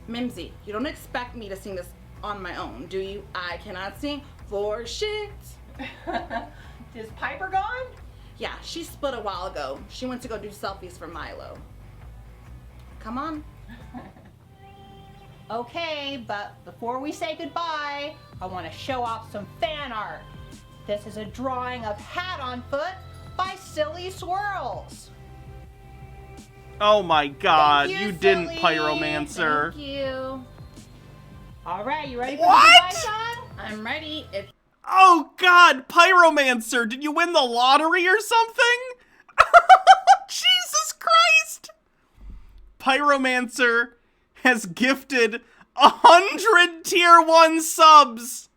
Mimsy, you don't expect me to sing this on my own, do you? I cannot sing for shit. Is Piper gone? Yeah, she split a while ago. She went to go do selfies for Milo. Come on. Okay, but before we say goodbye, I want to show off some fan art. This is a drawing of Hat on Foot by Silly Swirls. Oh my god, Thank you Silly. didn't, Pyromancer. Thank you. All right, you ready for What? the goodbye song? I'm ready. Oh god, Pyromancer, did you win the lottery or something? Jesus Christ! Pyromancer has gifted 100 tier 1 subs.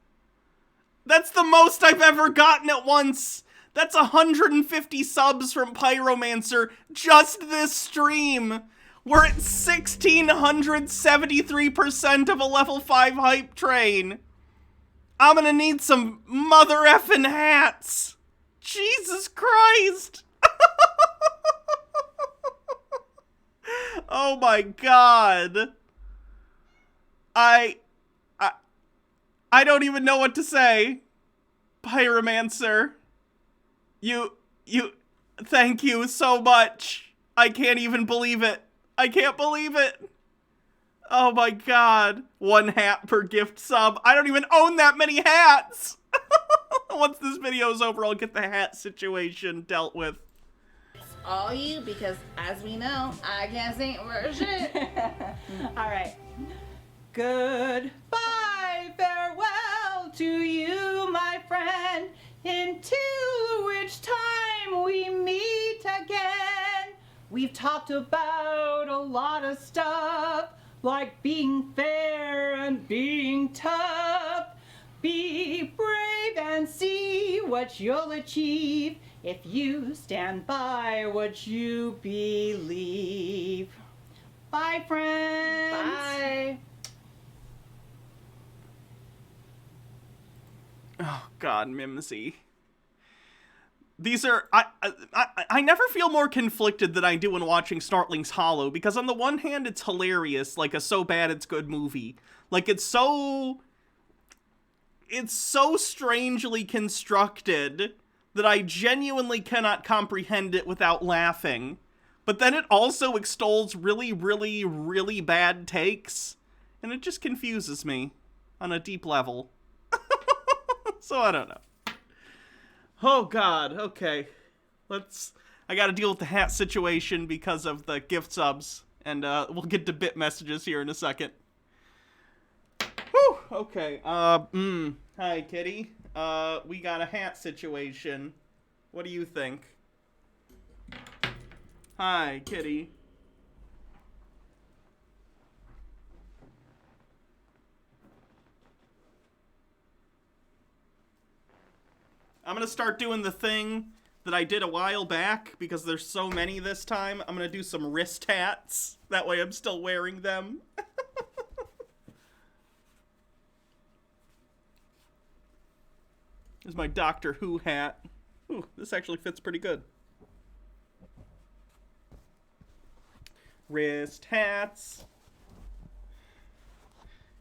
That's the most I've ever gotten at once. That's 150 subs from Pyromancer just this stream. We're at 1,673% of a level 5 hype train. I'm gonna need some mother effing hats. Jesus Christ. Oh my god. I don't even know what to say. Pyromancer. Thank you so much. I can't even believe it. I can't believe it. Oh my god. 1 hat per gift sub. I don't even own that many hats. Once this video is over, I'll get the hat situation dealt with. All you, because as we know, I can't sing for shit. All right. Goodbye, farewell to you, my friend, into which time we meet again. We've talked about a lot of stuff, like being fair and being tough. Be brave and see what you'll achieve if you stand by what you believe. Bye, friends. Bye. Oh god, Mimsy. These are I never feel more conflicted than I do when watching Snortling's Hollow, because on the one hand it's hilarious, like a so bad it's good movie. Like it's so strangely constructed that I genuinely cannot comprehend it without laughing. But then it also extols really, really, really bad takes, and it just confuses me on a deep level. So I don't know. Oh god, okay. I gotta deal with the hat situation because of the gift subs, and we'll get to bit messages here in a second. Whew, okay, hi kitty. We got a hat situation. What do you think? Hi, kitty. I'm gonna start doing the thing that I did a while back, because there's so many this time. I'm gonna do some wrist hats. That way I'm still wearing them. This is my Doctor Who hat. Ooh, this actually fits pretty good. Wrist hats.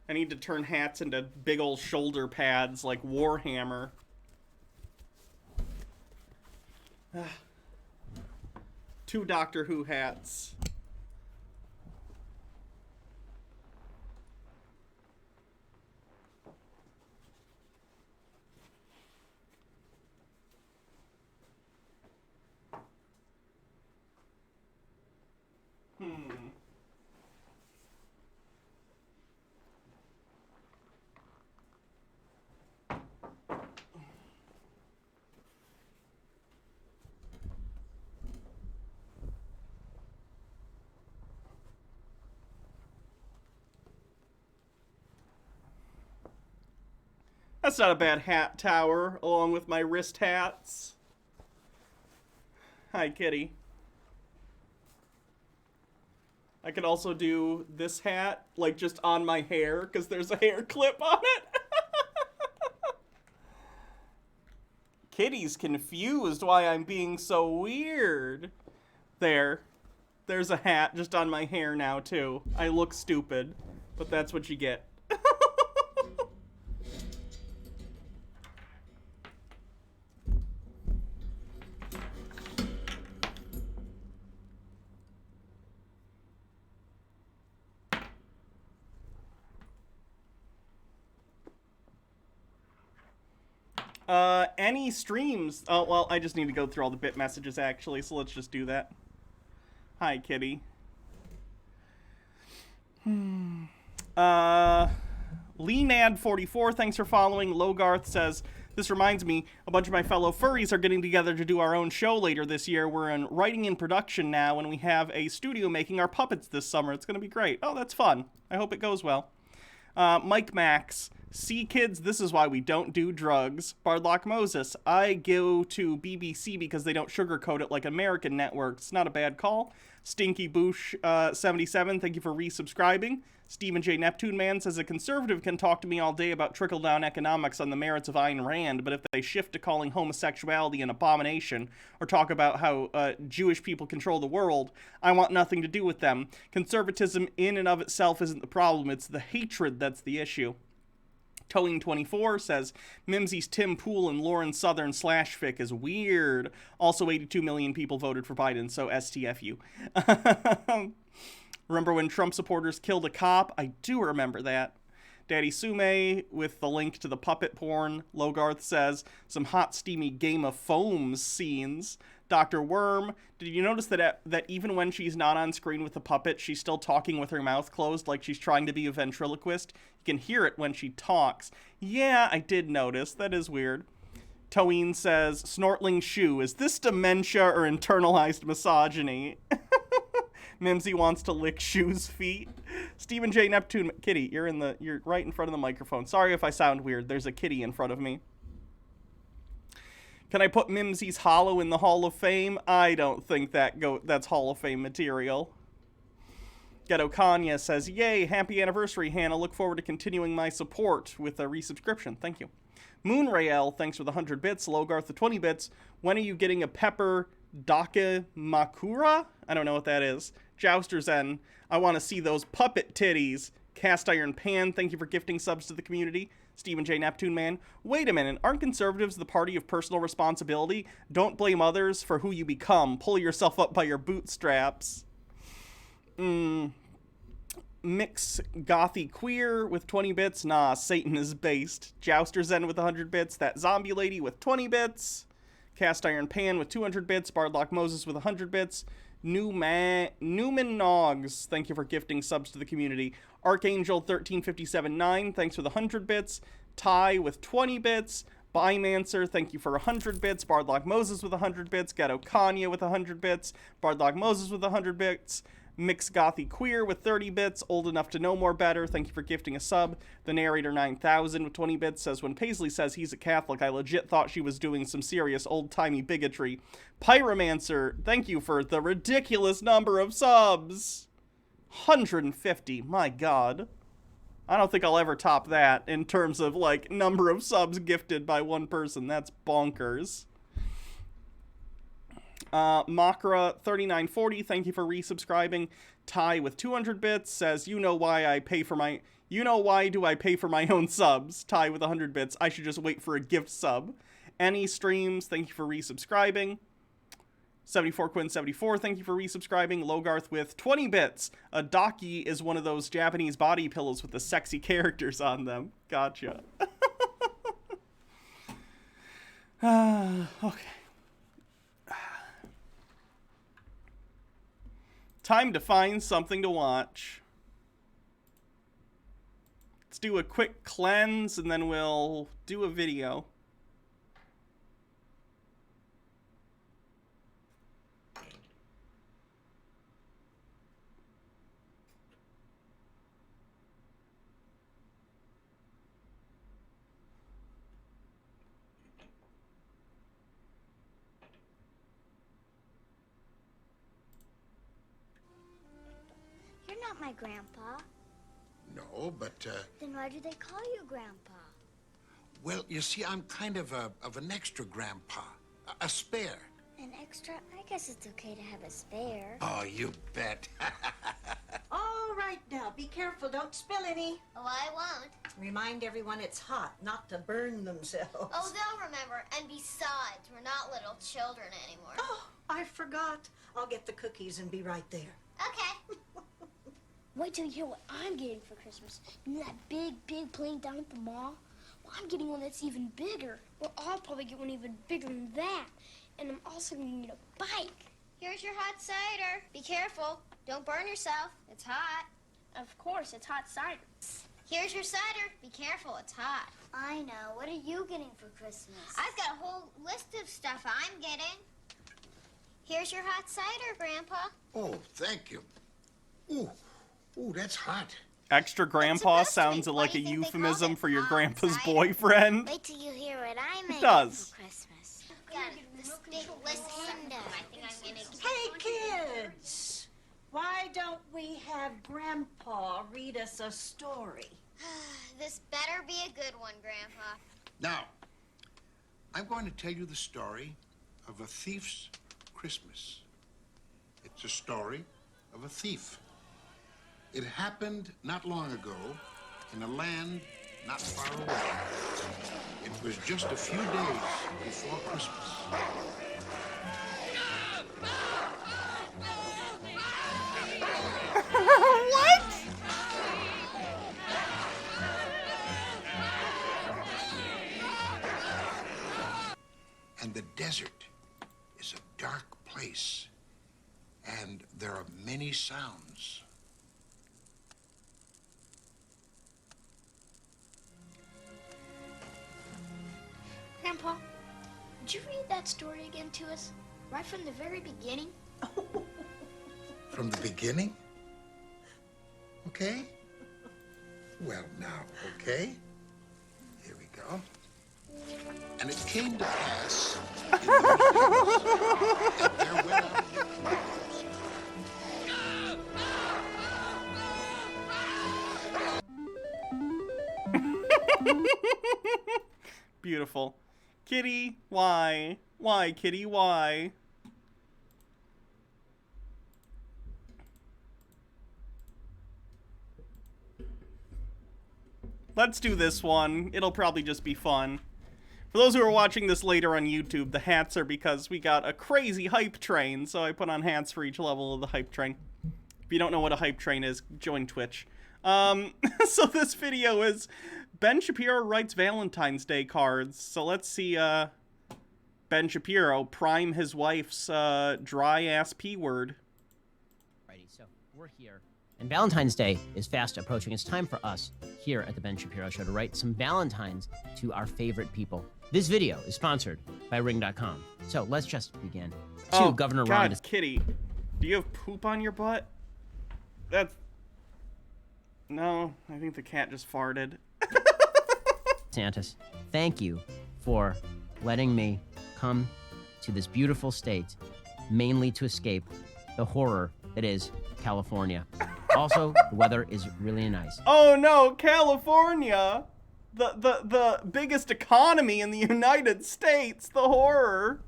I need to turn hats into big old shoulder pads like Warhammer. 2 Doctor Who hats. That's not a bad hat tower, along with my wrist hats. Hi, kitty. I could also do this hat, like, just on my hair, because there's a hair clip on it. Kitty's confused why I'm being so weird. There's a hat just on my hair now, too. I look stupid, but that's what you get. Any streams? Oh, well, I just need to go through all the bit messages, actually, so let's just do that. Hi, kitty. Leanad44, thanks for following. Logarth says, this reminds me, a bunch of my fellow furries are getting together to do our own show later this year. We're in writing in production now, and we have a studio making our puppets this summer. It's going to be great. Oh, that's fun. I hope it goes well. Mike Max, see kids, this is why we don't do drugs. Bardlock Moses, I go to BBC because they don't sugarcoat it like American networks. It's not a bad call. Stinky Boosh 77, thank you for resubscribing. Stephen J. Neptune Man says, a conservative can talk to me all day about trickle-down economics on the merits of Ayn Rand, but if they shift to calling homosexuality an abomination, or talk about how Jewish people control the world, I want nothing to do with them. Conservatism in and of itself isn't the problem, it's the hatred that's the issue. Towing24 says, Mimsy's Tim Pool and Lauren Southern /fic is weird. Also, 82 million people voted for Biden, so STFU. Remember when Trump supporters killed a cop? I do remember that. Daddy Sume with the link to the puppet porn. Logarth says, some hot steamy Game of Foams scenes. Dr. Worm, did you notice that even when she's not on screen with the puppet, she's still talking with her mouth closed like she's trying to be a ventriloquist? You can hear it when she talks. Yeah, I did notice. That is weird. Toeen says, Snortling Shoe, is this dementia or internalized misogyny? Mimsy wants to lick Shoe's feet. Stephen J. Neptune, kitty, you're right in front of the microphone. Sorry if I sound weird. There's a kitty in front of me. Can I put Mimsy's Hollow in the Hall of Fame? I don't think that's Hall of Fame material. Ghetto Kanya says, yay, happy anniversary, Hannah. Look forward to continuing my support with a resubscription. Thank you. Moonrael, thanks for the 100 bits. Logarth, the 20 bits. When are you getting a pepper Dake Makura? I don't know what that is. Jouster Zen, I want to see those puppet titties. Cast Iron Pan, thank you for gifting subs to the community. Stephen J. Neptune Man, wait a minute, aren't conservatives the party of personal responsibility? Don't blame others for who you become. Pull yourself up by your bootstraps. Mix Gothy Queer with 20 bits. Nah, Satan is based. Jouster Zen with 100 bits. That Zombie Lady with 20 bits. Cast Iron Pan with 200 bits. Bardlock Moses with 100 bits. Newman Nogs, thank you for gifting subs to the community. Archangel 1357.9, thanks for the 100 bits. Ty with 20 bits. Bymancer, thank you for 100 bits. Bardlock Moses with 100 bits. Ghetto Kanya with 100 bits. Bardlock Moses with 100 bits. Mix Gothy Queer with 30 bits. Old Enough to Know More Better, thank you for gifting a sub. The Narrator 9000 with 20 bits says, when Paisley says he's a Catholic, I legit thought she was doing some serious old-timey bigotry. Pyromancer, thank you for the ridiculous number of subs. 150, my god. I don't think I'll ever top that in terms of, like, number of subs gifted by one person. That's bonkers. Makra 3940, thank you for resubscribing. Ty with 200 bits says, you know why do I pay for my own subs? Ty with 100 bits, I should just wait for a gift sub. Any streams, thank you for resubscribing. 74Quinn74, thank you for resubscribing. Logarth with 20 bits. A Daki is one of those Japanese body pillows with the sexy characters on them. Gotcha. Okay. Time to find something to watch. Let's do a quick cleanse and then we'll do a video. my grandpa. No, but, Then why do they call you Grandpa? well, you see, I'm kind of an extra grandpa. A spare. An extra? I guess it's okay to have a spare. Oh, you bet. All right now, be careful, don't spill any. Oh, I won't. Remind everyone it's hot, not to burn themselves. Oh, they'll remember. And besides, we're not little children anymore. Oh, I forgot. I'll get the cookies and be right there. Okay. Wait till you hear what I'm getting for Christmas. You know that big plane down at the mall? Well, I'm getting one that's even bigger. Well, I'll probably get one even bigger than that. And I'm also going to need a bike. Here's your hot cider. Be careful. Don't burn yourself. It's hot. Of course, it's hot cider. Here's your cider. Be careful. It's hot. I know. What are you getting for Christmas? I've got a whole list of stuff I'm getting. Here's your hot cider, Grandpa. Oh, thank you. Ooh, that's hot. Extra grandpa sounds like a euphemism for your grandpa's boyfriend. Wait till you hear what I made It does. for Christmas. Got this big list of stuff I think I'm gonna get. Hey, kids! Why don't we have Grandpa read us a story? This better be a good one, Grandpa. Now, I'm going to tell you the story of a thief's Christmas. It's a story of a thief. It happened not long ago in a land not far away. It was just a few days before Christmas. What? And the desert is a dark place, and there are many sounds. Grandpa, did you read that story again to us? Right from the very beginning? From the beginning? Okay? Well, now, okay? Here we go. And it came to pass in those days that there went out Beautiful. Kitty, why? Why, Kitty, why? Let's do this one. It'll probably just be fun. For those who are watching this later on YouTube, the hats are because we got a crazy hype train, so I put on hats for each level of the hype train. If you don't know what a hype train is, join Twitch. So this video is Ben Shapiro writes Valentine's Day cards. So let's see Ben Shapiro prime his wife's dry-ass P-word. Alrighty, so we're here. And Valentine's Day is fast approaching. It's time for us here at the Ben Shapiro Show to write some Valentines to our favorite people. This video is sponsored by Ring.com. So let's just begin. To Governor Ron. Kitty, do you have poop on your butt? That's... No, I think the cat just farted. Santis, thank you for letting me come to this beautiful state, mainly to escape the horror that is California. Also, the weather is really nice. Oh no, California! The biggest economy in the United States, the horror.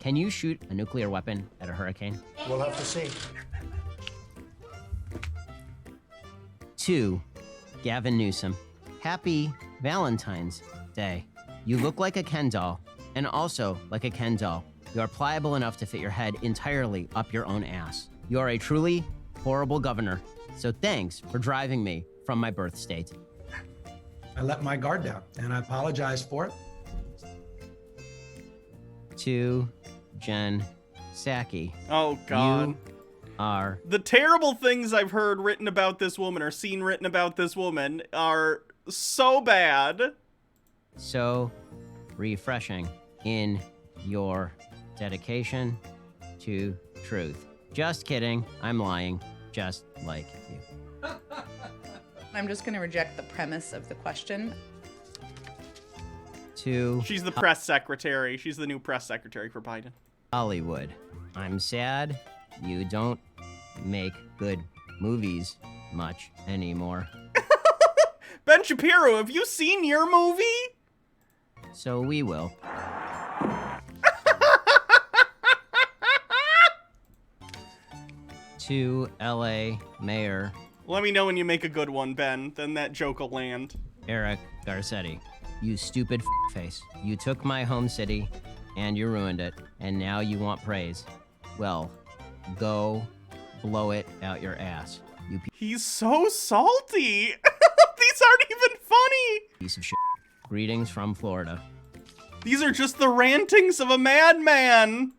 Can you shoot a nuclear weapon at a hurricane? We'll have to see. To Gavin Newsom, happy Valentine's Day. You look like a Ken doll, and also like a Ken doll, you are pliable enough to fit your head entirely up your own ass. You are a truly horrible governor, so thanks for driving me from my birth state. I let my guard down, and I apologize for it. To Jen Psaki. Oh, God. You are... The terrible things I've heard written about this woman or seen written about this woman are so bad. So refreshing in your dedication to truth. Just kidding. I'm lying. Just like you. I'm just going to reject the premise of the question. To She's the press secretary. She's the new press secretary for Biden. Hollywood. I'm sad you don't make good movies much anymore. Ben Shapiro, have you seen your movie? So we will. To LA Mayor Let me know when you make a good one, Ben. Then that joke will land. Eric Garcetti. You stupid face. You took my home city and you ruined it, and now you want praise. Well, go blow it out your ass. You He's so salty. These aren't even funny. piece of shit. Greetings from Florida. These are just the rantings of a madman.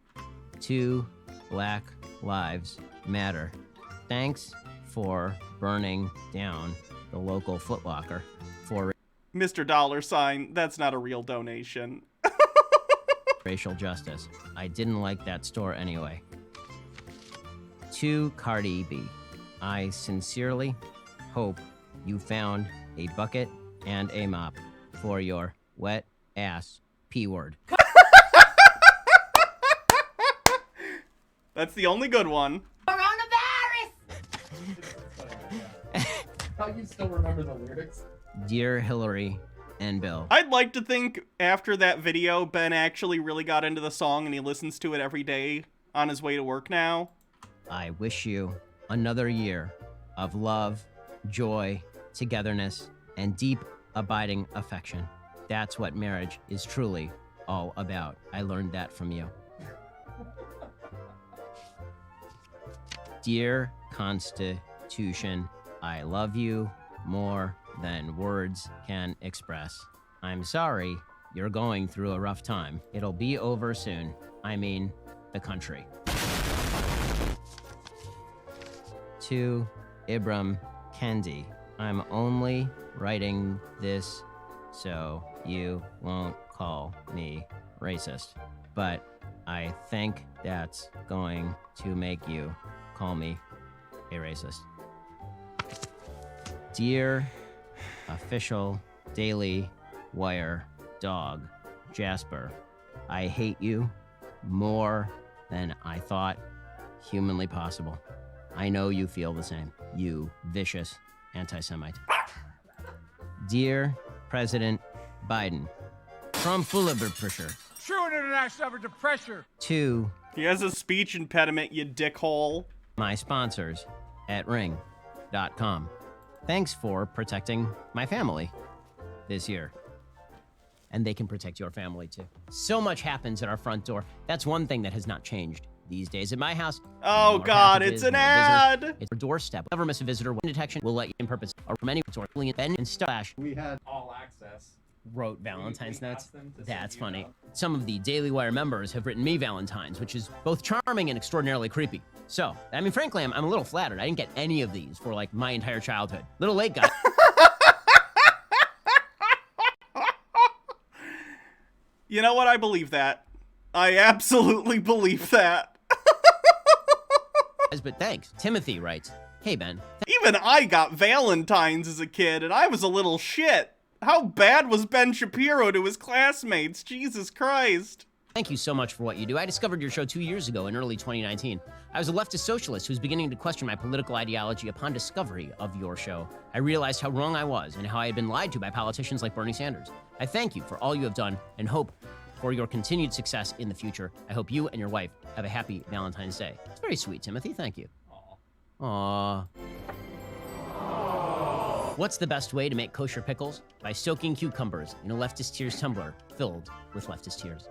To Black Lives Matter. Thanks for burning down the local Foot Locker for Mr. Dollar Sign, that's not a real donation. racial justice. I didn't like that store anyway. To Cardi B. I sincerely hope you found a bucket and a mop for your wet ass P-word. That's the only good one. How you still remember the lyrics? Dear Hillary and Bill. I'd like to think after that video, Ben actually really got into the song and he listens to it every day on his way to work now. I wish you another year of love, joy, togetherness, and deep, abiding affection. That's what marriage is truly all about. I learned that from you. Dear Constitution, I love you more than words can express. I'm sorry you're going through a rough time. It'll be over soon. I mean, the country. To Ibram Kendi, I'm only writing this so you won't call me racist, but I think that's going to make you call me a racist. Dear official Daily Wire dog, Jasper, I hate you more than I thought humanly possible. I know you feel the same, you vicious anti-Semite. Dear President Biden, from full of pressure. True international effort to pressure. To He has a speech impediment, you dickhole. my sponsors at ring.com. Thanks for protecting my family this year. And they can protect your family too. So much happens at our front door. That's one thing that has not changed these days at my house. Oh God, packages, it's an more ad. visitors. It's a doorstep. Never miss a visitor. One detection will let you in purpose or from any store. Ben and Stash. We had all access. Wrote Valentine's We notes. asked them to That's send you funny. out. Some of the Daily Wire members have written me Valentines, which is both charming and extraordinarily creepy. So, I mean, frankly, I'm a little flattered. I didn't get any of these for like my entire childhood. Little late, guys. You know what? I believe that. I absolutely believe that. But thanks. Timothy writes, hey, Ben. Even I got Valentines as a kid, and I was a little shit. How bad was Ben Shapiro to his classmates? Jesus Christ. Thank you so much for what you do. I discovered your show 2 years ago in early 2019. I was a leftist socialist who was beginning to question my political ideology upon discovery of your show. I realized how wrong I was and how I had been lied to by politicians like Bernie Sanders. I thank you for all you have done and hope for your continued success in the future. I hope you and your wife have a happy Valentine's Day. It's very sweet, Timothy. Thank you. Aww. What's the best way to make kosher pickles? By soaking cucumbers in a leftist tears tumbler filled with leftist tears.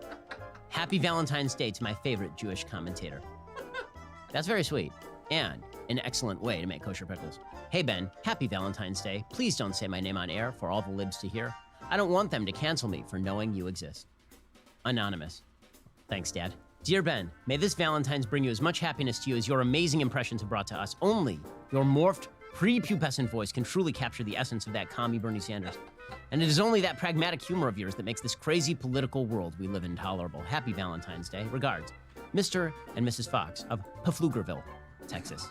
Happy Valentine's Day to my favorite Jewish commentator. That's very sweet and an excellent way to make kosher pickles. Hey Ben, happy Valentine's Day. Please don't say my name on air for all the libs to hear. I don't want them to cancel me for knowing you exist. Anonymous. Thanks, Dad. Dear Ben, may this Valentine's bring you as much happiness to you as your amazing impressions have brought to us. Only your morphed, prepubescent voice can truly capture the essence of that commie Bernie Sanders. And it is only that pragmatic humor of yours that makes this crazy political world we live in tolerable. Happy Valentine's Day. Regards, Mr. and Mrs. Fox of Pflugerville, Texas.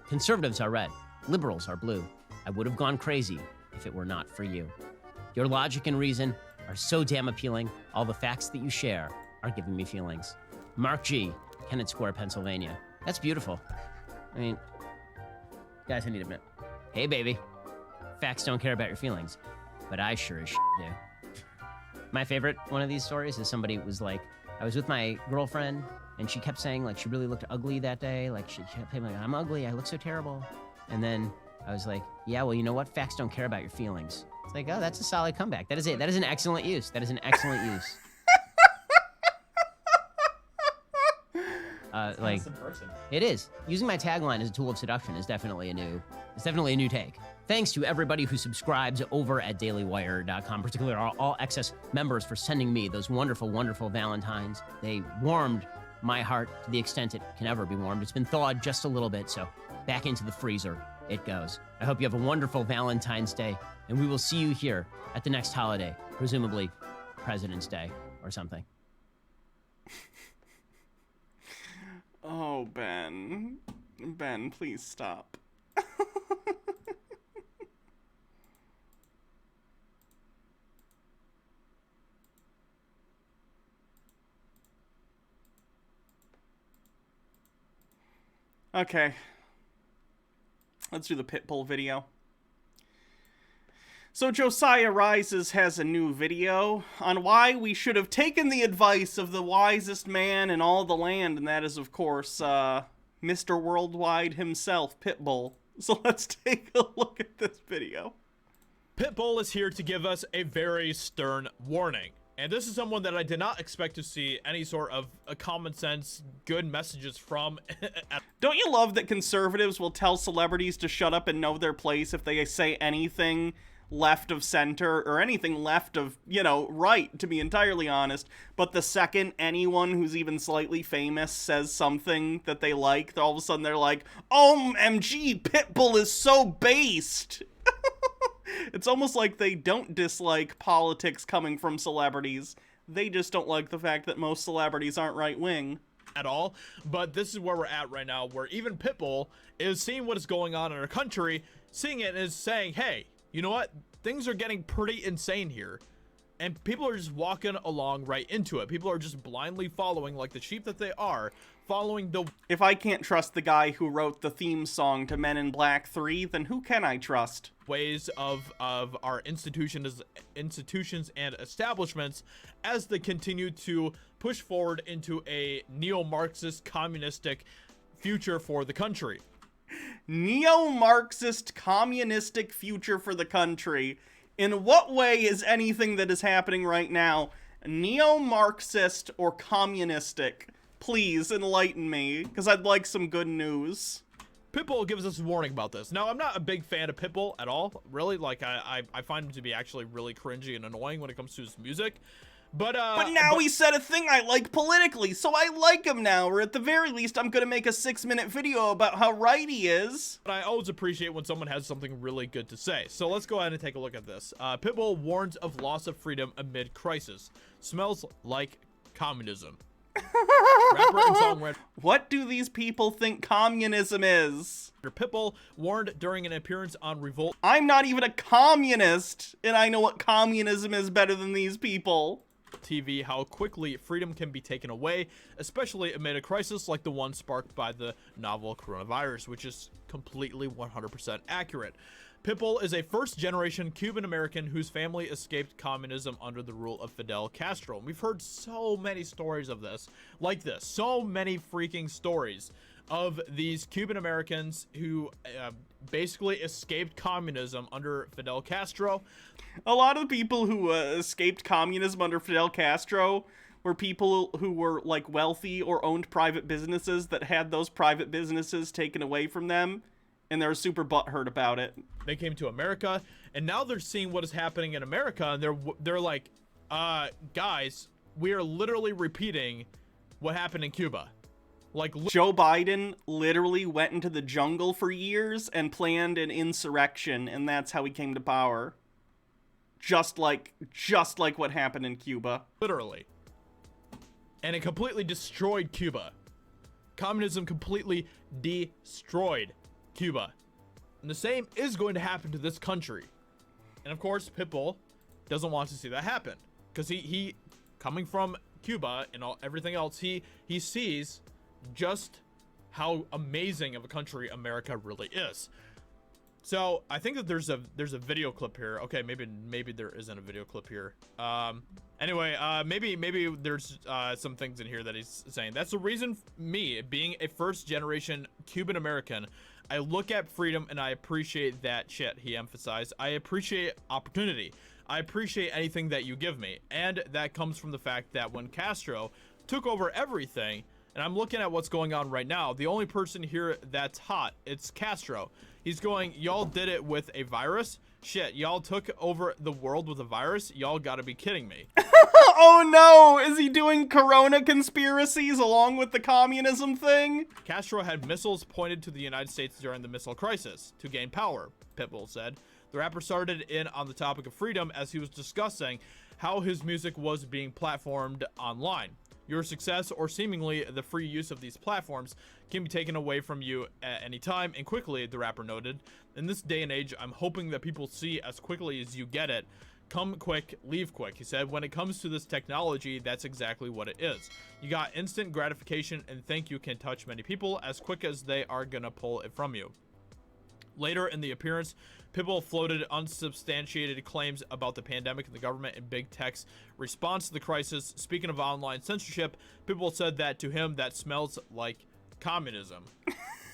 Conservatives are red. Liberals are blue. I would have gone crazy if it were not for you. Your logic and reason are so damn appealing. All the facts that you share are giving me feelings. Mark G., Kennett Square, Pennsylvania. That's beautiful. I mean, Guys, I need a minute. Hey, baby. Facts don't care about your feelings, but I sure as do. My favorite one of these stories is somebody was like, I was with my girlfriend, and she kept saying, like, she really looked ugly that day. Like, she kept saying, like, I'm ugly. I look so terrible. And then I was like, yeah, well, you know what? Facts don't care about your feelings. It's like, oh, that's a solid comeback. That is it. That is an excellent use. That is an excellent use. Like, it is. Using my tagline as a tool of seduction is definitely a new take. Thanks to everybody who subscribes over at dailywire.com, particularly our All Access members, for sending me those wonderful, wonderful Valentines. They warmed my heart to the extent it can ever be warmed. It's been thawed just a little bit, so back into the freezer it goes. I hope you have a wonderful Valentine's Day, and we will see you here at the next holiday, presumably President's Day or something. Oh, Ben. Ben, please stop. Okay. Let's do the Pitbull video. So Josiah Rises has a new video on why we should have taken the advice of the wisest man in all the land, and that is, of course, Mr. Worldwide himself, Pitbull. So let's take a look at this video. Pitbull is here to give us a very stern warning. And this is someone that I did not expect to see any sort of a common sense, good messages from. Don't you love that conservatives will tell celebrities to shut up and know their place if they say anything left of center or anything left of, you know, right, to be entirely honest. But the second anyone who's even slightly famous says something that they like, all of a sudden they're like, OMG, Pitbull is so based. It's almost like they don't dislike politics coming from celebrities. They just don't like the fact that most celebrities aren't right-wing. At all. But this is where we're at right now, where even Pitbull is seeing what is going on in our country, seeing it and is saying, hey, you know what? Things are getting pretty insane here. And people are just walking along right into it. People are just blindly following, like the sheep that they are, following the... If I can't trust the guy who wrote the theme song to Men in Black 3, then who can I trust? Ways of our institutions and establishments as they continue to push forward into a neo-Marxist communistic future for the country. Neo-Marxist communistic future for the country. In what way is anything that is happening right now neo-Marxist or communistic? Please enlighten me, because I'd like some good news. Pitbull gives us a warning about this. Now, I'm not a big fan of Pitbull at all, really. Like, I find him to be actually really cringy and annoying when it comes to his music. But now he said a thing I like politically, so I like him now, or at the very least, I'm gonna make a 6-minute video about how right he is. But I always appreciate when someone has something really good to say. So let's go ahead and take a look at this. Pitbull warns of loss of freedom amid crisis. Smells like communism. Rapper and songwriter. What do these people think communism is? Pitbull warned during an appearance on Revolt. I'm not even a communist, and I know what communism is better than these people. TV how quickly freedom can be taken away, especially amid a crisis like the one sparked by the novel coronavirus, which is completely 100% accurate. Pitbull is a first-generation Cuban-American whose family escaped communism under the rule of Fidel Castro. And we've heard so many stories of this, like this. So many freaking stories of these Cuban-Americans who basically escaped communism under Fidel Castro. A lot of the people who escaped communism under Fidel Castro were people who were, like, wealthy or owned private businesses that had those private businesses taken away from them. And they're super butthurt about it. They came to America, and now they're seeing what is happening in America, and they're like, guys, we are literally repeating what happened in Cuba. Like, Joe Biden literally went into the jungle for years and planned an insurrection, and that's how he came to power. Just like what happened in Cuba. Literally. And it completely destroyed Cuba. Communism completely destroyed Cuba. And the same is going to happen to this country. And of course, Pitbull doesn't want to see that happen. Because he coming from Cuba and everything else, he sees just how amazing of a country America really is. So I think that there's a video clip here. Okay, maybe there isn't a video clip here. Anyway, maybe there's some things in here that he's saying. That's the reason me, being a first-generation Cuban American, I look at freedom and I appreciate that shit, he emphasized. I appreciate opportunity. I appreciate anything that you give me. And that comes from the fact that when Castro took over everything, and I'm looking at what's going on right now, the only person here that's hot, it's Castro. He's going, y'all did it with a virus? Shit, y'all took over the world with a virus? Y'all gotta be kidding me. Oh no, is he doing corona conspiracies along with the communism thing? Castro had missiles pointed to the United States during the missile crisis to gain power, Pitbull said. The rapper started in on the topic of freedom as he was discussing how his music was being platformed online. Your success, or seemingly the free use of these platforms, can be taken away from you at any time and quickly, the rapper noted. In this day and age, I'm hoping that people see as quickly as you get it. Come quick, leave quick, he said. When it comes to this technology, that's exactly what it is. You got instant gratification and think you can touch many people as quick as they are gonna pull it from you. Later in the appearance, Pitbull floated unsubstantiated claims about the pandemic and the government and big tech's response to the crisis. Speaking of online censorship, Pitbull said that to him that smells like communism.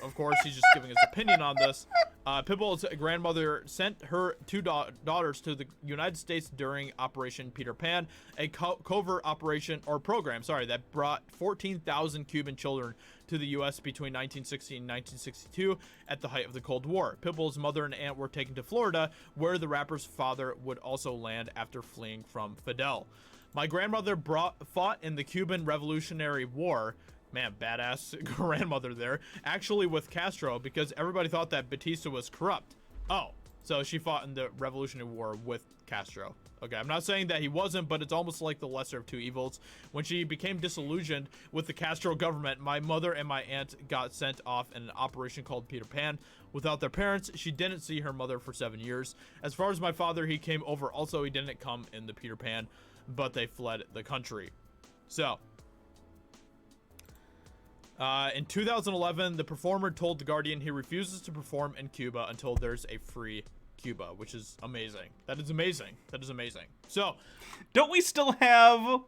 Of course, he's just giving his opinion on this. Pitbull's grandmother sent her two daughters to the United States during Operation Peter Pan, a covert operation or program, that brought 14,000 Cuban children to the U.S. between 1960 and 1962 at the height of the Cold War. Pitbull's mother and aunt were taken to Florida, where the rapper's father would also land after fleeing from Fidel. My grandmother fought in the Cuban Revolutionary War. Man, badass grandmother there. Actually with Castro, because everybody thought that Batista was corrupt. Oh, so she fought in the Revolutionary War with Castro. Okay, I'm not saying that he wasn't, but it's almost like the lesser of two evils. When she became disillusioned with the Castro government, my mother and my aunt got sent off in an operation called Peter Pan. Without their parents, she didn't see her mother for 7 years. As far as my father, he came over also. He didn't come in the Peter Pan, but they fled the country. So, in 2011, the performer told The Guardian he refuses to perform in Cuba until there's a free Cuba, which is amazing. That is amazing. That is amazing. So, don't we still have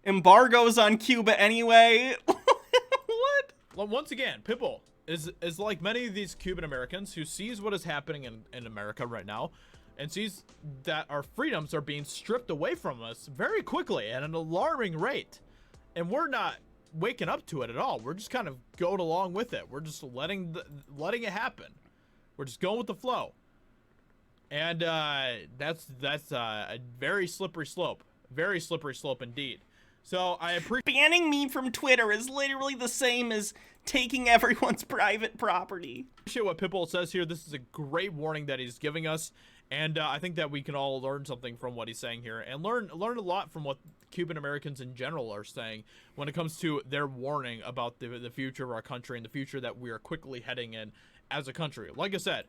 embargoes on Cuba anyway? What? Well, once again, Pitbull is like many of these Cuban Americans who sees what is happening in America right now and sees that our freedoms are being stripped away from us very quickly at an alarming rate. And we're not waking up to it at all. We're just kind of going along with it. We're just letting it happen. We're just going with the flow. And that's a very slippery slope. Very slippery slope indeed. So I appreciate banning me from Twitter is literally the same as taking everyone's private property. Appreciate what Pitbull says here. This is a great warning that he's giving us, and I think that we can all learn something from what he's saying here, and learn a lot from what Cuban Americans in general are saying when it comes to their warning about the future of our country and the future that we are quickly heading in as a country. Like I said,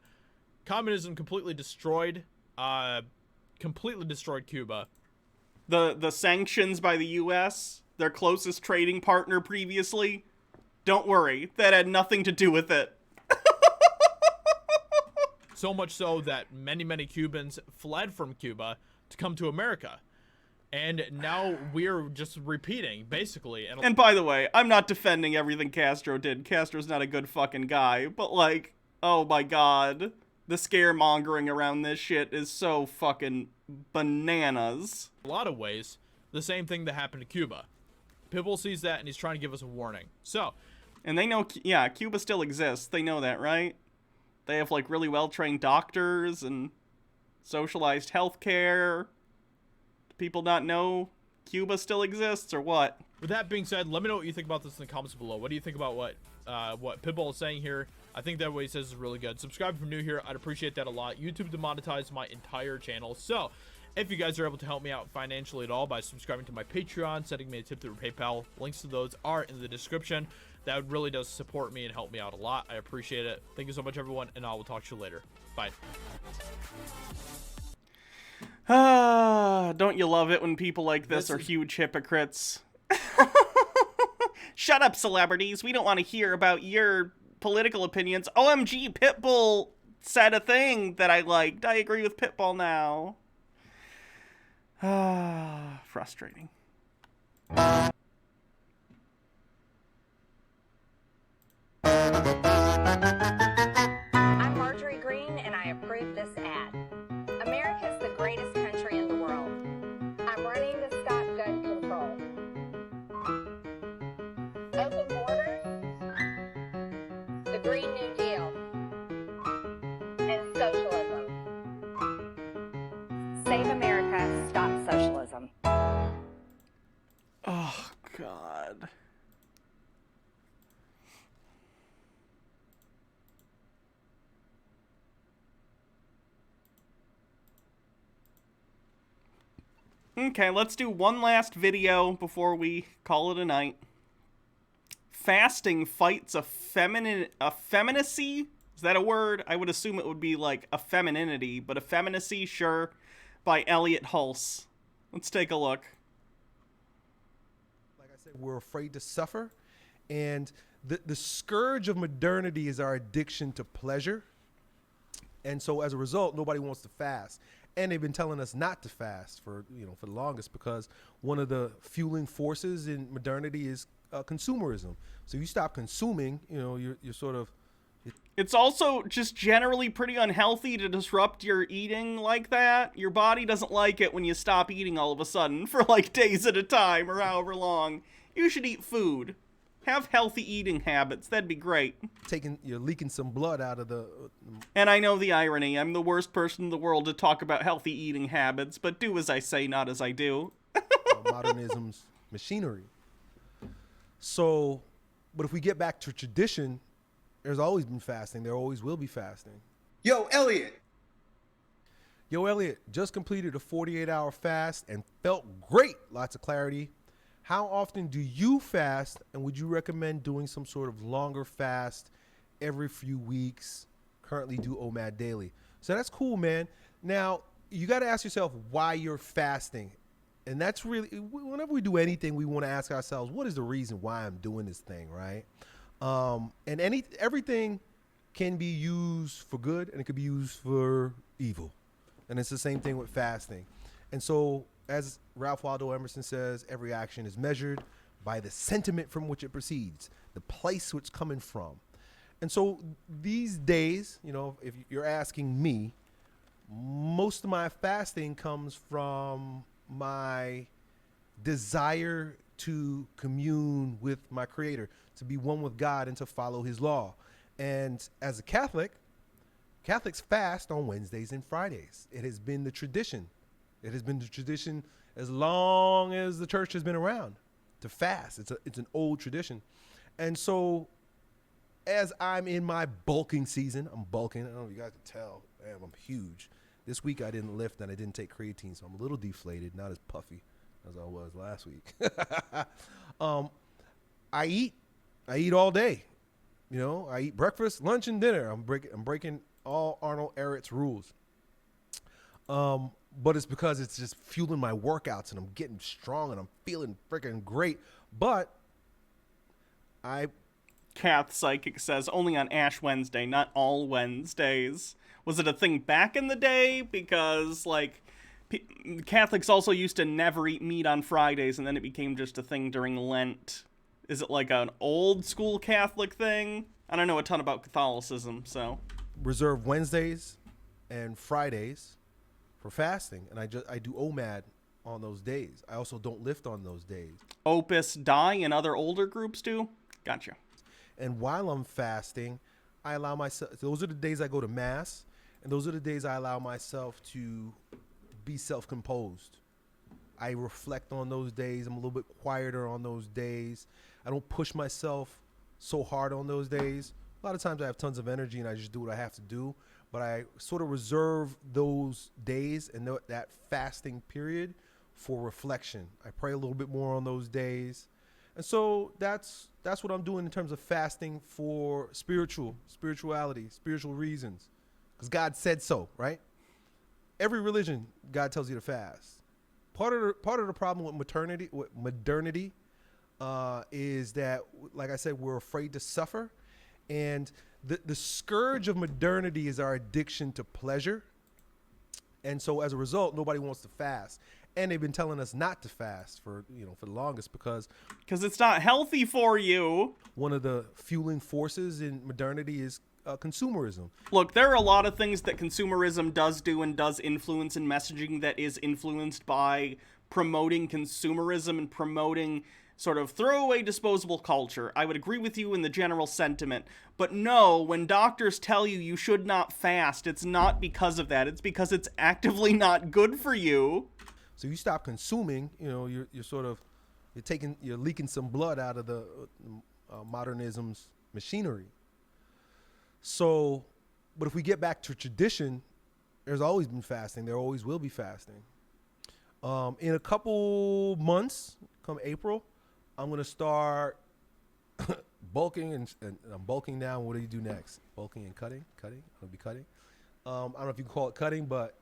communism completely destroyed Cuba. The sanctions by the U.S., their closest trading partner previously, don't worry, that had nothing to do with it. So much so that many Cubans fled from Cuba to come to America. And now we're just repeating, basically. And by the way, I'm not defending everything Castro did. Castro's not a good fucking guy. But like, oh my god. The scaremongering around this shit is so fucking bananas. In a lot of ways, the same thing that happened to Cuba. Pitbull sees that and he's trying to give us a warning. So. And they know, yeah, Cuba still exists. They know that, right? They have like really well-trained doctors and socialized healthcare. Do people not know Cuba still exists or what? With that being said, let me know what you think about this in the comments below. What do you think about what Pitbull is saying here? I think that what he says is really good. Subscribe if you're new here. I'd appreciate that a lot. YouTube demonetized my entire channel. So, if you guys are able to help me out financially at all by subscribing to my Patreon, sending me a tip through PayPal, links to those are in the description. That really does support me and help me out a lot. I appreciate it. Thank you so much, everyone, and I will talk to you later. Bye. Don't you love it when people like this are huge hypocrites? Shut up, celebrities. We don't want to hear about your political opinions. OMG, Pitbull said a thing that I liked. I agree with Pitbull now. Frustrating. I'm Marjorie Green, and I approve this ad. America's the greatest country in the world. I'm running to stop gun control. Open borders, the Green New Deal, and socialism. Save America, stop socialism. Oh, God. Okay, let's do one last video before we call it a night. Fasting fights effeminacy? Is that a word? I would assume it would be like a femininity, but effeminacy, sure, by Elliot Hulse. Let's take a look. Like I said, we're afraid to suffer, and the scourge of modernity is our addiction to pleasure. And so as a result, nobody wants to fast. And they've been telling us not to fast for the longest, because one of the fueling forces in modernity is consumerism. So you stop consuming, you're sort of. It's also just generally pretty unhealthy to disrupt your eating like that. Your body doesn't like it when you stop eating all of a sudden for like days at a time or however long. You should eat food. Have healthy eating habits. That'd be great. You're leaking some blood out of the. And I know the irony. I'm the worst person in the world to talk about healthy eating habits, but do as I say, not as I do. Modernism's machinery. So, but if we get back to tradition, there's always been fasting. There always will be fasting. Yo, Elliot, just completed a 48-hour fast and felt great. Lots of clarity. How often do you fast, and would you recommend doing some sort of longer fast every few weeks? Currently do OMAD daily. So that's cool, man. Now, you got to ask yourself why you're fasting. And that's really, whenever we do anything, we want to ask ourselves, what is the reason why I'm doing this thing, right? And everything can be used for good, and it could be used for evil. And it's the same thing with fasting. And so, as Ralph Waldo Emerson says, every action is measured by the sentiment from which it proceeds, the place which it's coming from. And so these days, if you're asking me, most of my fasting comes from my desire to commune with my Creator, to be one with God and to follow His law. And as a Catholic, Catholics fast on Wednesdays and Fridays. It has been the tradition. It has been the tradition as long as the church has been around to fast. It's an old tradition. And so as I'm in my bulking season, I'm bulking. I don't know if you guys can tell. Damn, I'm huge. This week I didn't lift and I didn't take creatine, so I'm a little deflated, not as puffy as I was last week. I eat all day. I eat breakfast, lunch, and dinner. I'm breaking all Arnold Ehret's rules. But it's because it's just fueling my workouts, and I'm getting strong, and I'm feeling freaking great. But Kath Psychic says only on Ash Wednesday, not all Wednesdays. Was it a thing back in the day? Because Catholics also used to never eat meat on Fridays, and then it became just a thing during Lent. Is it like an old school Catholic thing? I don't know a ton about Catholicism, so. Reserve Wednesdays and Fridays for fasting, and I do OMAD on those days. I also don't lift on those days. Opus Dei and other older groups do? Gotcha. And while I'm fasting, I allow myself, those are the days I go to Mass, and those are the days I allow myself to be self-composed. I reflect on those days. I'm a little bit quieter on those days. I don't push myself so hard on those days. A lot of times I have tons of energy and I just do what I have to do, but I sort of reserve those days and that fasting period for reflection. I pray a little bit more on those days. And so that's what I'm doing in terms of fasting for spirituality, spiritual reasons. Because God said so, right? Every religion, God tells you to fast. Part of the problem with modernity is that, like I said, we're afraid to suffer. And the scourge of modernity is our addiction to pleasure. And so as a result, nobody wants to fast. And they've been telling us not to fast for the longest because it's not healthy for you. One of the fueling forces in modernity is consumerism. Look, there are a lot of things that consumerism does do and does influence in messaging that is influenced by promoting consumerism and promoting sort of throwaway disposable culture. I would agree with you in the general sentiment. But no, when doctors tell you you should not fast, it's not because of that. It's because it's actively not good for you. So you stop consuming, you're leaking some blood out of the modernism's machinery. So, but if we get back to tradition, there's always been fasting. There always will be fasting. In a couple months, come April, I'm going to start bulking and I'm bulking now. What do you do next? Bulking and cutting? I'm going to be cutting. I don't know if you can call it cutting, but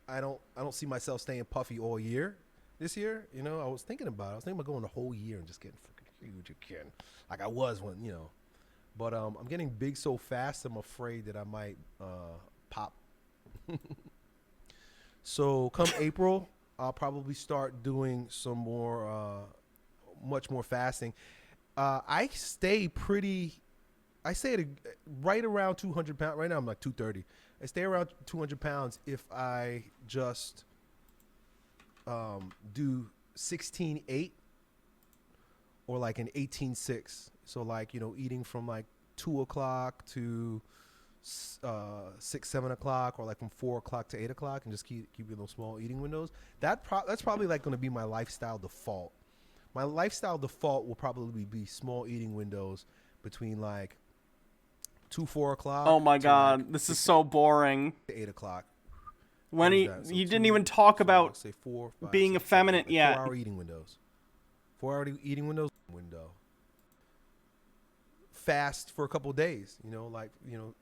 I don't see myself staying puffy all year. This year, I was thinking about going the whole year and just getting freaking huge again, like I was when, But I'm getting big so fast, I'm afraid that I might pop. So come April, I'll probably start doing some more, much more fasting. I stay at right around 200 pounds. Right now I'm like 230. I stay around 200 pounds if I just do 16-8 or like an 18-6. So like, eating from like 2 o'clock to 6, 7 o'clock, or like from 4 o'clock to 8 o'clock, and just keeping those small eating windows. That's probably like going to be my lifestyle default. My lifestyle default will probably be small eating windows between like 2, 4 o'clock. Oh my God, like this is so boring. 8 o'clock. When you didn't even talk about say 4, 5, being 6, effeminate 7, yet. 4-hour eating windows. 4-hour eating windows. Fast for a couple of days.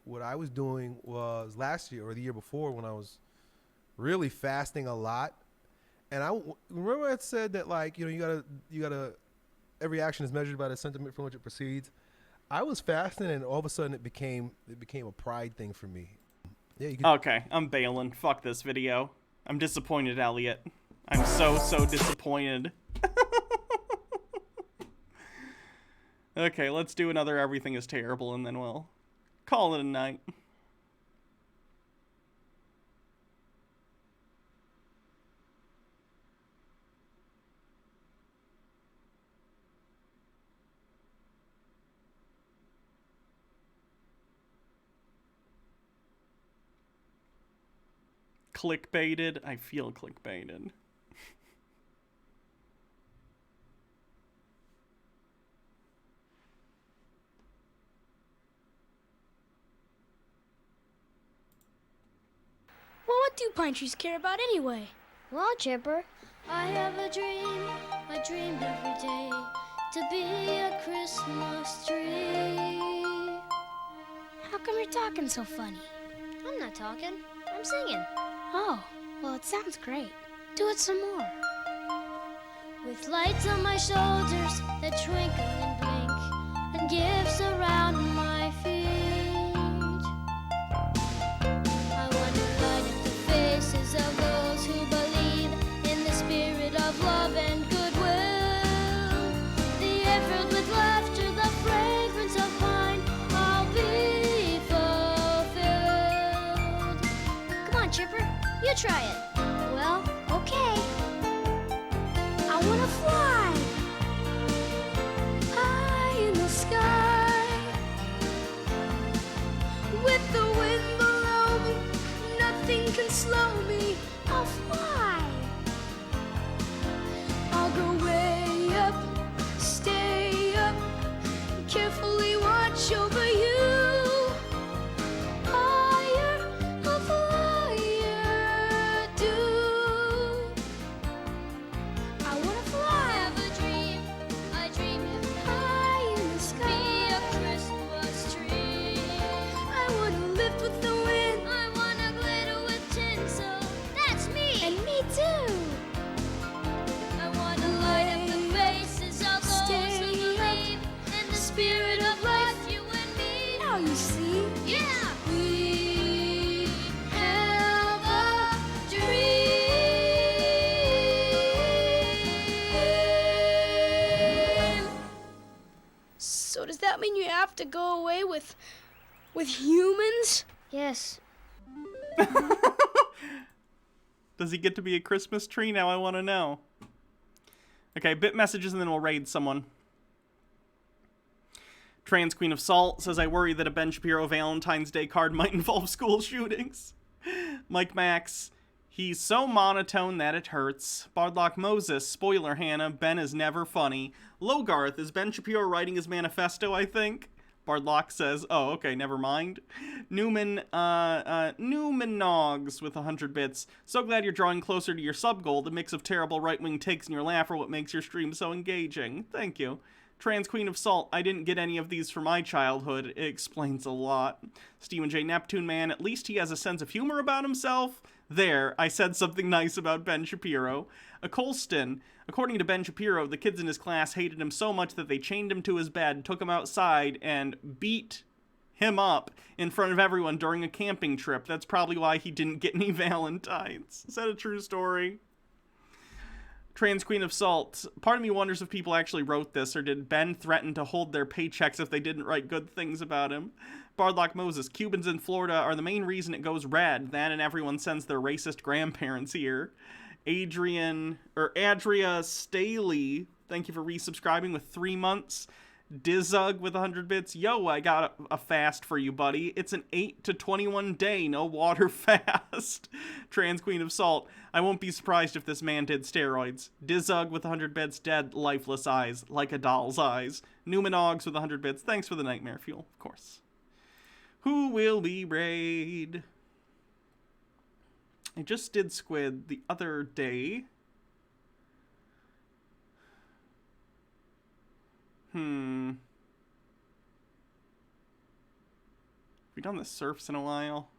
What I was doing was last year or the year before when I was really fasting a lot. And I remember I said that like, you gotta every action is measured by the sentiment from which it proceeds. I was fasting and all of a sudden it became a pride thing for me. Yeah. Okay, I'm bailing. Fuck this video. I'm disappointed, Elliot. I'm so disappointed. Okay, let's do another Everything is Terrible and then we'll call it a night. Clickbaited? I feel clickbaited. Well, what do pine trees care about anyway? Well, Chipper, I have a dream every day to be a Christmas tree. How come you're talking so funny? I'm not talking. I'm singing. Oh, well, it sounds great. Do it some more. With lights on my shoulders that twinkle and blink, and gifts around my feet, I want to light up the faces of those who believe in the spirit of love and goodwill. The air filled with laughter, the fragrance of pine, I'll be fulfilled. Come on, Chipper. You try it. Well, okay. I want to fly high in the sky, with the wind below me, nothing can slow me. I'll fly. I'll go way up, stay up, carefully watch over you. With the wind, I wanna glitter with tinsel. that mean you have to go away with humans? Yes. Does he get to be a Christmas tree? Now I want to know. Okay, bit messages and then we'll raid someone. Trans Queen of Salt says, I worry that a Ben Shapiro Valentine's Day card might involve school shootings. Mike Max, he's so monotone that it hurts. Bardlock Moses, spoiler Hannah, Ben is never funny. Logarth, is Ben Shapiro writing his manifesto, I think? Bardlock says, oh, okay, never mind. Newman Nogs with 100 bits. So glad you're drawing closer to your sub goal. The mix of terrible right-wing takes and your laugh are what makes your stream so engaging. Thank you. Trans Queen of Salt, I didn't get any of these from my childhood. It explains a lot. Stephen J. Neptune Man, at least he has a sense of humor about himself. There, I said something nice about Ben Shapiro. A Colston, according to Ben Shapiro, the kids in his class hated him so much that they chained him to his bed, took him outside, and beat him up in front of everyone during a camping trip. That's probably why he didn't get any Valentines. Is that a true story? Trans Queen of Salt, part of me wonders if people actually wrote this, or did Ben threaten to hold their paychecks if they didn't write good things about him? Bardlock Moses, Cubans in Florida are the main reason it goes red. That and everyone sends their racist grandparents here. Adria Staley, thank you for resubscribing with 3 months. Dizug with 100 bits. Yo, I got a fast for you, buddy. It's an 8 to 21 day, no water fast. Trans Queen of Salt. I won't be surprised if this man did steroids. Dizug with 100 bits. Dead, lifeless eyes, like a doll's eyes. Newmanogs with 100 bits. Thanks for the nightmare fuel, of course. Who will we raid? I just did Squid the other day. We've done the surfs in a while.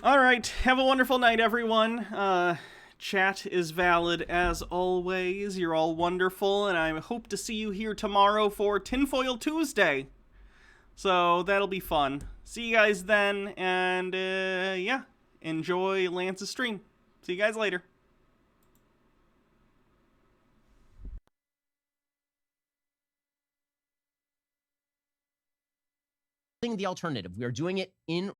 All right, have a wonderful night, everyone. Chat is valid as always. You're all wonderful, and I hope to see you here tomorrow for Tinfoil Tuesday. So that'll be fun. See you guys then, and yeah, enjoy Lance's stream. See you guys later. The alternative. We are doing it in